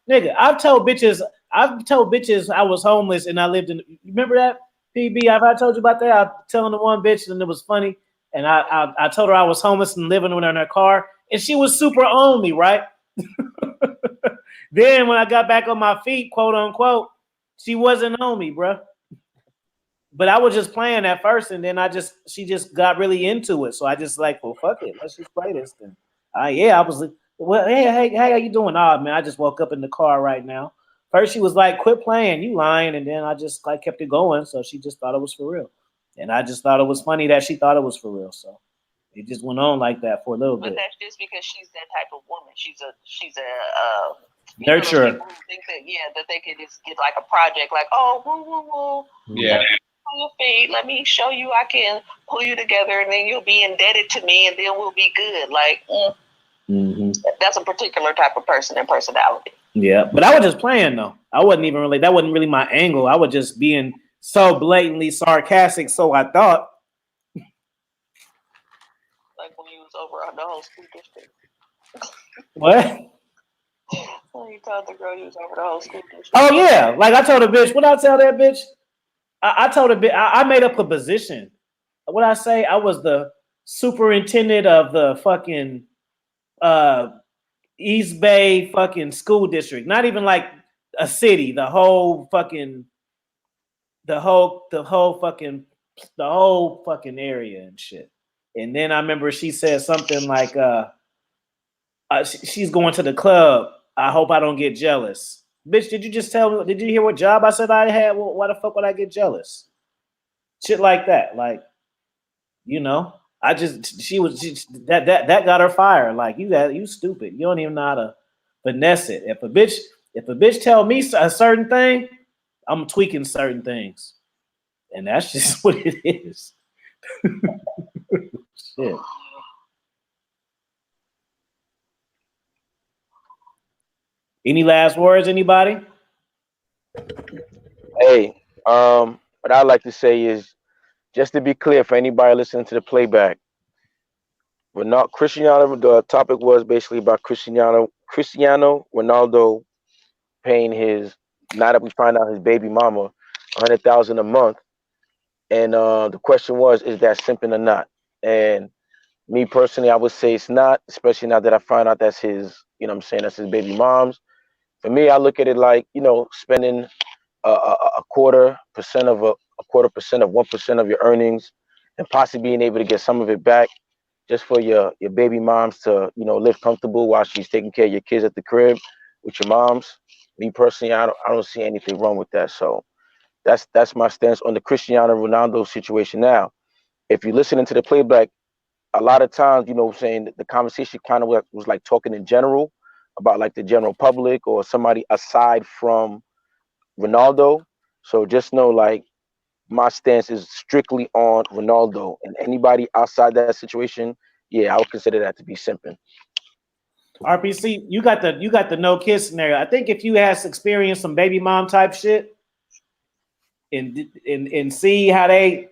Nigga, I've told bitches I was homeless and I lived in. You remember that, PB? I told you about that. I was telling the one bitch and it was funny, and I told her I was homeless and living with her in her car, and she was super on me, right? Then when I got back on my feet, quote unquote, she wasn't on me, bro. But I was just playing at first, and then she just got really into it. So I just like, well, fuck it, let's just play this then. I was like, well, hey, how you doing? Oh man, I just woke up in the car right now. First she was like, quit playing, you lying, and then I just like kept it going. So she just thought it was for real, and I just thought it was funny that she thought it was for real. So it just went on like that for a little bit. But that's just because she's that type of woman. She's a nurturer. Think that they could just get like a project, like, oh, woo woo woo. Yeah. On your feet, let me show you I can pull you together, and then you'll be indebted to me, and then we'll be good. Like, that's a particular type of person and personality. Yeah, but I was just playing though. I wasn't even really. That wasn't really my angle. I was just being so blatantly sarcastic. So I thought. Like when you was over on the whole school district. What? When you told the girl you was over the whole school district. Oh yeah, like I told a bitch. What I tell that bitch? I told a bitch. I made up a position. What I say? I was the superintendent of the fucking East Bay fucking school district. Not even like a city. The whole fucking area and shit. And then I remember she said something like, she's going to the club. I hope I don't get jealous. Bitch, did you just tell me? Did you hear what job I said I had? Well, why the fuck would I get jealous? Shit like that. Like, you know, that got her fired. Like, you stupid. You don't even know how to finesse it. If a bitch tell me a certain thing, I'm tweaking certain things. And that's just what it is. Shit. Any last words, anybody? Hey, what I'd like to say is, just to be clear for anybody listening to the playback, Cristiano, the topic was basically about Cristiano Ronaldo paying his, now that we find out his baby mama, $100,000 a month. And the question was, is that simping or not? And me personally, I would say it's not, especially now that I find out that's his, that's his baby mom's. For me, I look at it like, spending a quarter percent of 1% of your earnings, and possibly being able to get some of it back just for your baby moms to, live comfortable while she's taking care of your kids at the crib with your moms. Me personally, I don't see anything wrong with that. So that's my stance on the Cristiano Ronaldo situation. Now, if you're listening to the playback, a lot of times, saying the conversation kind of was like talking in general about like the general public or somebody aside from Ronaldo. So just know, like, my stance is strictly on Ronaldo, and anybody outside that situation, yeah, I would consider that to be simping. RPC, you got the no kiss scenario. I think if you had experienced some baby mom type shit and see how I'm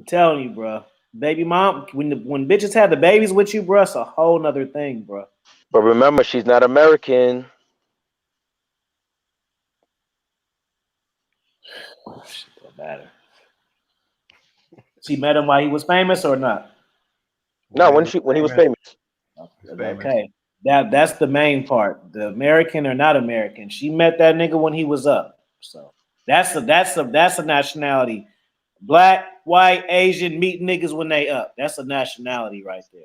telling you, bro, baby mom, when bitches have the babies with you, bro, it's a whole nother thing, bro. But remember, she's not American. Shit don't matter. She met him while he was famous or not? No, when he was famous. Okay, that's the main part. The American or not American. She met that nigga when he was up. So that's a nationality. Black, white, Asian meet niggas when they up. That's a nationality right there.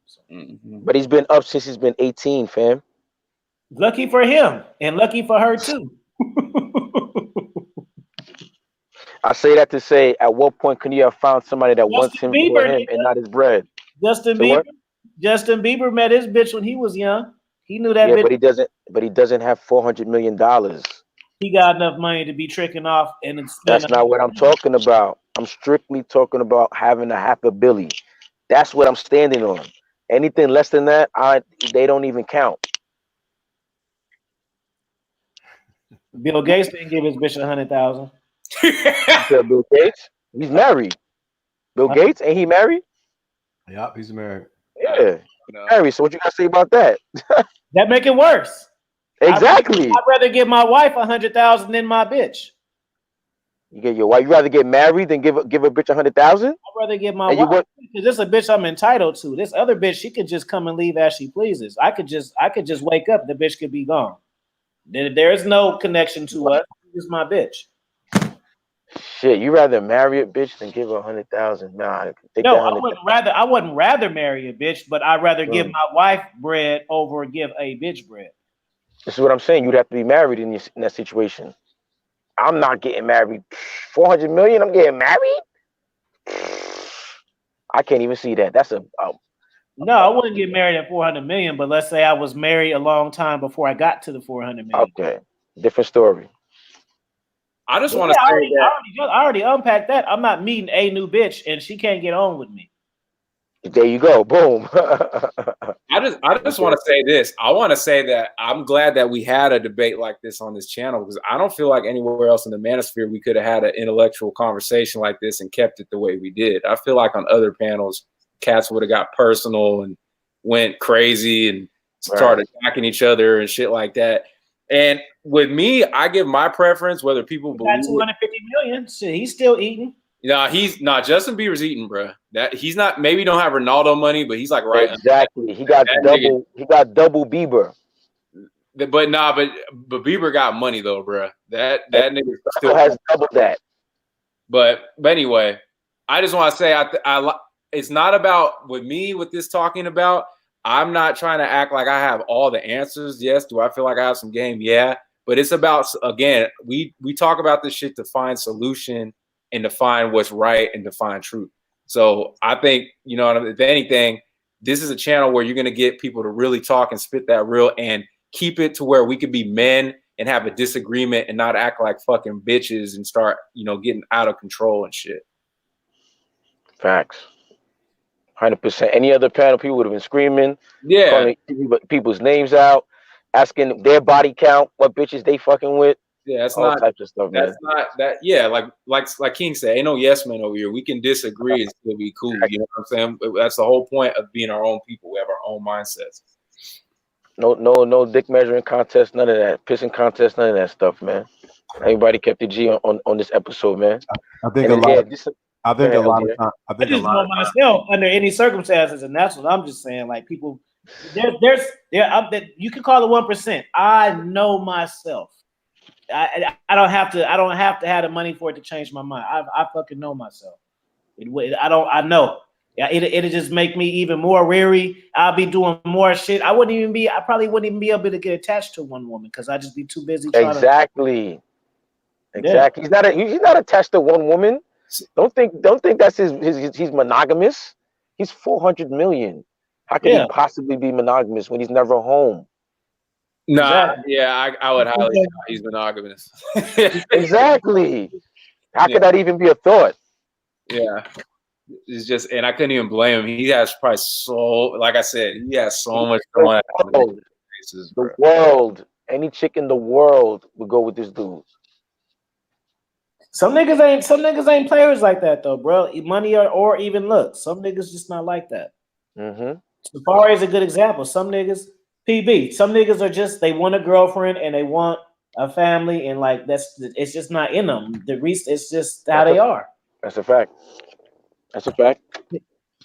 So. But he's been up since he's been 18, fam. Lucky for him and lucky for her too. I say that to say, at what point can you have found somebody that wants him for him and not his bread? Justin Bieber met his bitch when he was young. He knew that. Yeah, bitch. but he doesn't have $400 million. He got enough money to be tricking off and that's not what I'm talking about. I'm strictly talking about having $500 million. That's what I'm standing on. Anything less than that, they don't even count. Bill Gates didn't give his bitch $100,000. Bill Gates, he's married. Bill Gates, ain't he married? Yep, he's married. Yeah, married. So what you gotta say about that? That make it worse. Exactly. I'd rather give my wife $100,000 than my bitch. You get your wife. You rather get married than give a bitch 100,000? I'd rather get my wife because this is a bitch I'm entitled to. This other bitch, she could just come and leave as she pleases. I could just wake up, the bitch could be gone. There is no connection to us. She's my bitch. Shit, you rather marry a bitch than give her 100,000? Nah, no, I wouldn't rather marry a bitch, but I'd rather give my wife bread over give a bitch bread. This is what I'm saying. You'd have to be married in that situation. I'm not getting married. 400 million. I'm getting married. I can't even see that. That's no, I wouldn't get married at 400 million. But let's say I was married a long time before I got to the 400 million. Okay, different story. I just want to say I already unpacked that. I'm not meeting a new bitch, and she can't get on with me. There you go. Boom. I just want to say this. I want to say that I'm glad that we had a debate like this on this channel because I don't feel like anywhere else in the manosphere we could have had an intellectual conversation like this and kept it the way we did. I feel like on other panels, cats would have got personal and went crazy and started attacking each other and shit like that. And with me, I give my preference whether people believe 250 million. Shit, he's still eating. No, he's not. Justin Bieber's eating, bro. That he's not. Maybe don't have Ronaldo money, but he's like right. Exactly. He got double. He got double Bieber. But Bieber got money though, bro. That nigga still has double that. But anyway, I just want to say I it's not about with me with this talking about. I'm not trying to act like I have all the answers. Yes, do I feel like I have some game? Yeah, but it's about again. We talk about this shit to find solution and to find what's right and to find truth. So I think, you know, if anything, this is a channel where you're going to get people to really talk and spit that real and keep it to where we could be men and have a disagreement and not act like fucking bitches and start, you know, getting out of control and shit. Facts. 100%. Any other panel, people would have been screaming, calling people's names out, asking their body count, what bitches they fucking with. Yeah, that's all not types of stuff. That's man. not that. Yeah, like King said, ain't no yes men over here. We can disagree and still be cool. You know what I'm saying? That's the whole point of being our own people. We have our own mindsets. No dick measuring contest, none of that. Pissing contest, none of that stuff, man. Everybody kept the G on this episode, man. I think a lot of time. I just know myself under any circumstances, and that's what I'm just saying. Like people, you can call it 1%. I know myself. I don't have to have the money for it to change my mind. I fucking know myself. I know. Yeah, it'll just make me even more weary. I'll be doing more shit. I probably wouldn't even be able to get attached to one woman because I'd just be too busy trying Exactly. Yeah. He's not attached to one woman. Don't think that's he's monogamous. He's 400 million. How could he possibly be monogamous when he's never home? Nah, yeah, I would highly doubt he's monogamous. Exactly. How could that even be a thought? Yeah. It's just, and I couldn't even blame him. He has probably like I said, he has so much going on. The world, any chick in the world would go with this dude. Some niggas ain't players like that though, bro. Money or even looks. Some niggas just not like that. Mm-hmm. Safari is a good example. Some niggas, PB, some niggas are just, they want a girlfriend and they want a family, and like it's just not in them. It's just how they are. That's a fact. That's a fact.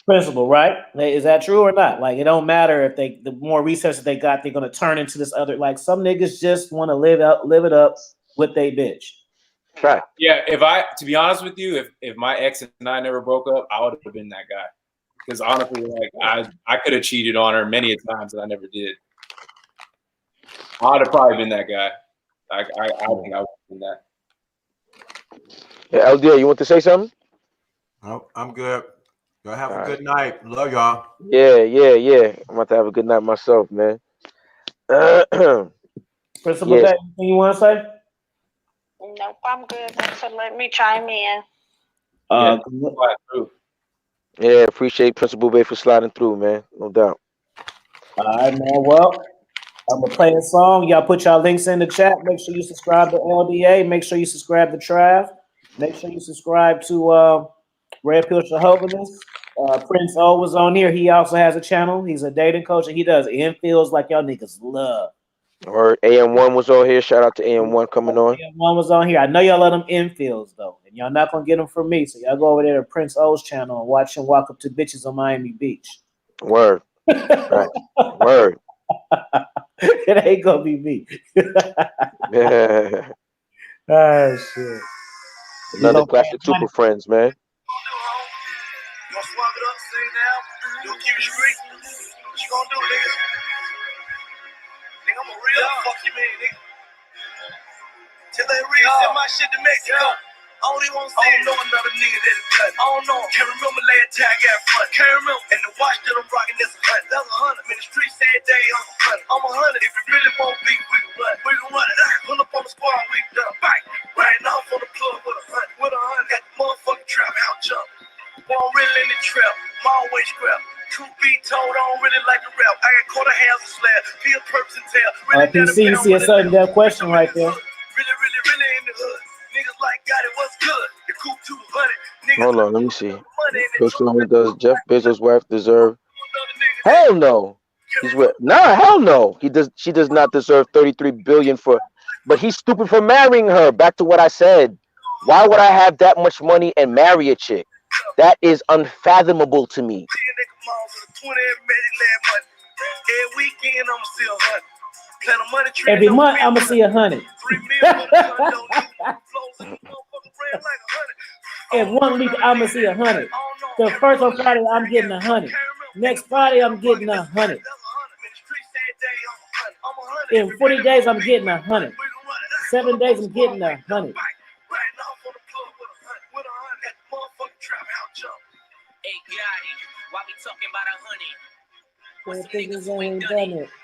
Principle, right? Is that true or not? Like, it don't matter if the more research that they got, they're gonna turn into this other. Like, some niggas just want to live it up with they bitch. Right. Yeah. To be honest with you, if my ex and I never broke up, I would have been that guy. Because honestly, like I could have cheated on her many a times and I never did. I would have probably been that guy. I think I would have been that. Yeah, LDA, you want to say something? No, I'm good. Y'all have a good night. Love y'all. Yeah. I'm about to have a good night myself, man. Principal, anything you want to say? Nope, I'm good. Thanks for letting me chime in. Yeah, appreciate Principal Bae for sliding through, man. No doubt. All right, man. Well, I'm gonna play a song. Y'all put y'all links in the chat. Make sure you subscribe to LDA. Make sure you subscribe to Trav. Make sure you subscribe to Red Pill Jehovah's. Prince O was on here. He also has a channel. He's a dating coach, and he does infills like y'all niggas love. Or AM1 was on here. Shout out to AM1 coming on. One was on here. I know y'all love them infields though, and y'all not gonna get them from me. So y'all go over there to Prince O's channel and watch him walk up to bitches on Miami Beach. Word. Right. Word. It ain't gonna be me. Yeah. Oh shit. Another classic Super Friends, man. You gonna swap it up, sing now? You gonna keep it straight? What you gonna do, nigga? Nigga, I'm a real fuck you, man, nigga. Till they real send my shit to Mexico. I don't even want to see it. I don't know another nigga that's done. I don't know. Can't remember last time I got fun. Can't remember. And the watch that I'm rocking, that's $100. That's $100. Man, the street said day I'm $100. If you really want beef, we can run. We can run it. Pull up on the squad, we done. Bang. Right now, on the plug with $100. With $100. Got the motherfucking trap out jump. Boy, I'm really in the trap. I'm always scrap. Truth be told, I don't really like the rap. I got quarter hands of slab. Feel purpose and tail. Really you see a certain death question right there. Really in the hood. Niggas like got it, what's good? The coupe 200. Hold on, let me see. Christinao, does Jeff Bezos' wife deserve? Hell no. He's with hell no. She does not deserve 33 billion for, but he's stupid for marrying her. Back to what I said. Why would I have that much money and marry a chick? That is unfathomable to me. Every month I'ma see 100. In 1 week I'ma see 100. The first on Friday I'm getting 100. Next Friday I'm getting 100. In 40 days I'm getting 100. 7 days I'm getting 100. Why we talking about 100? What's the niggas ain't done it?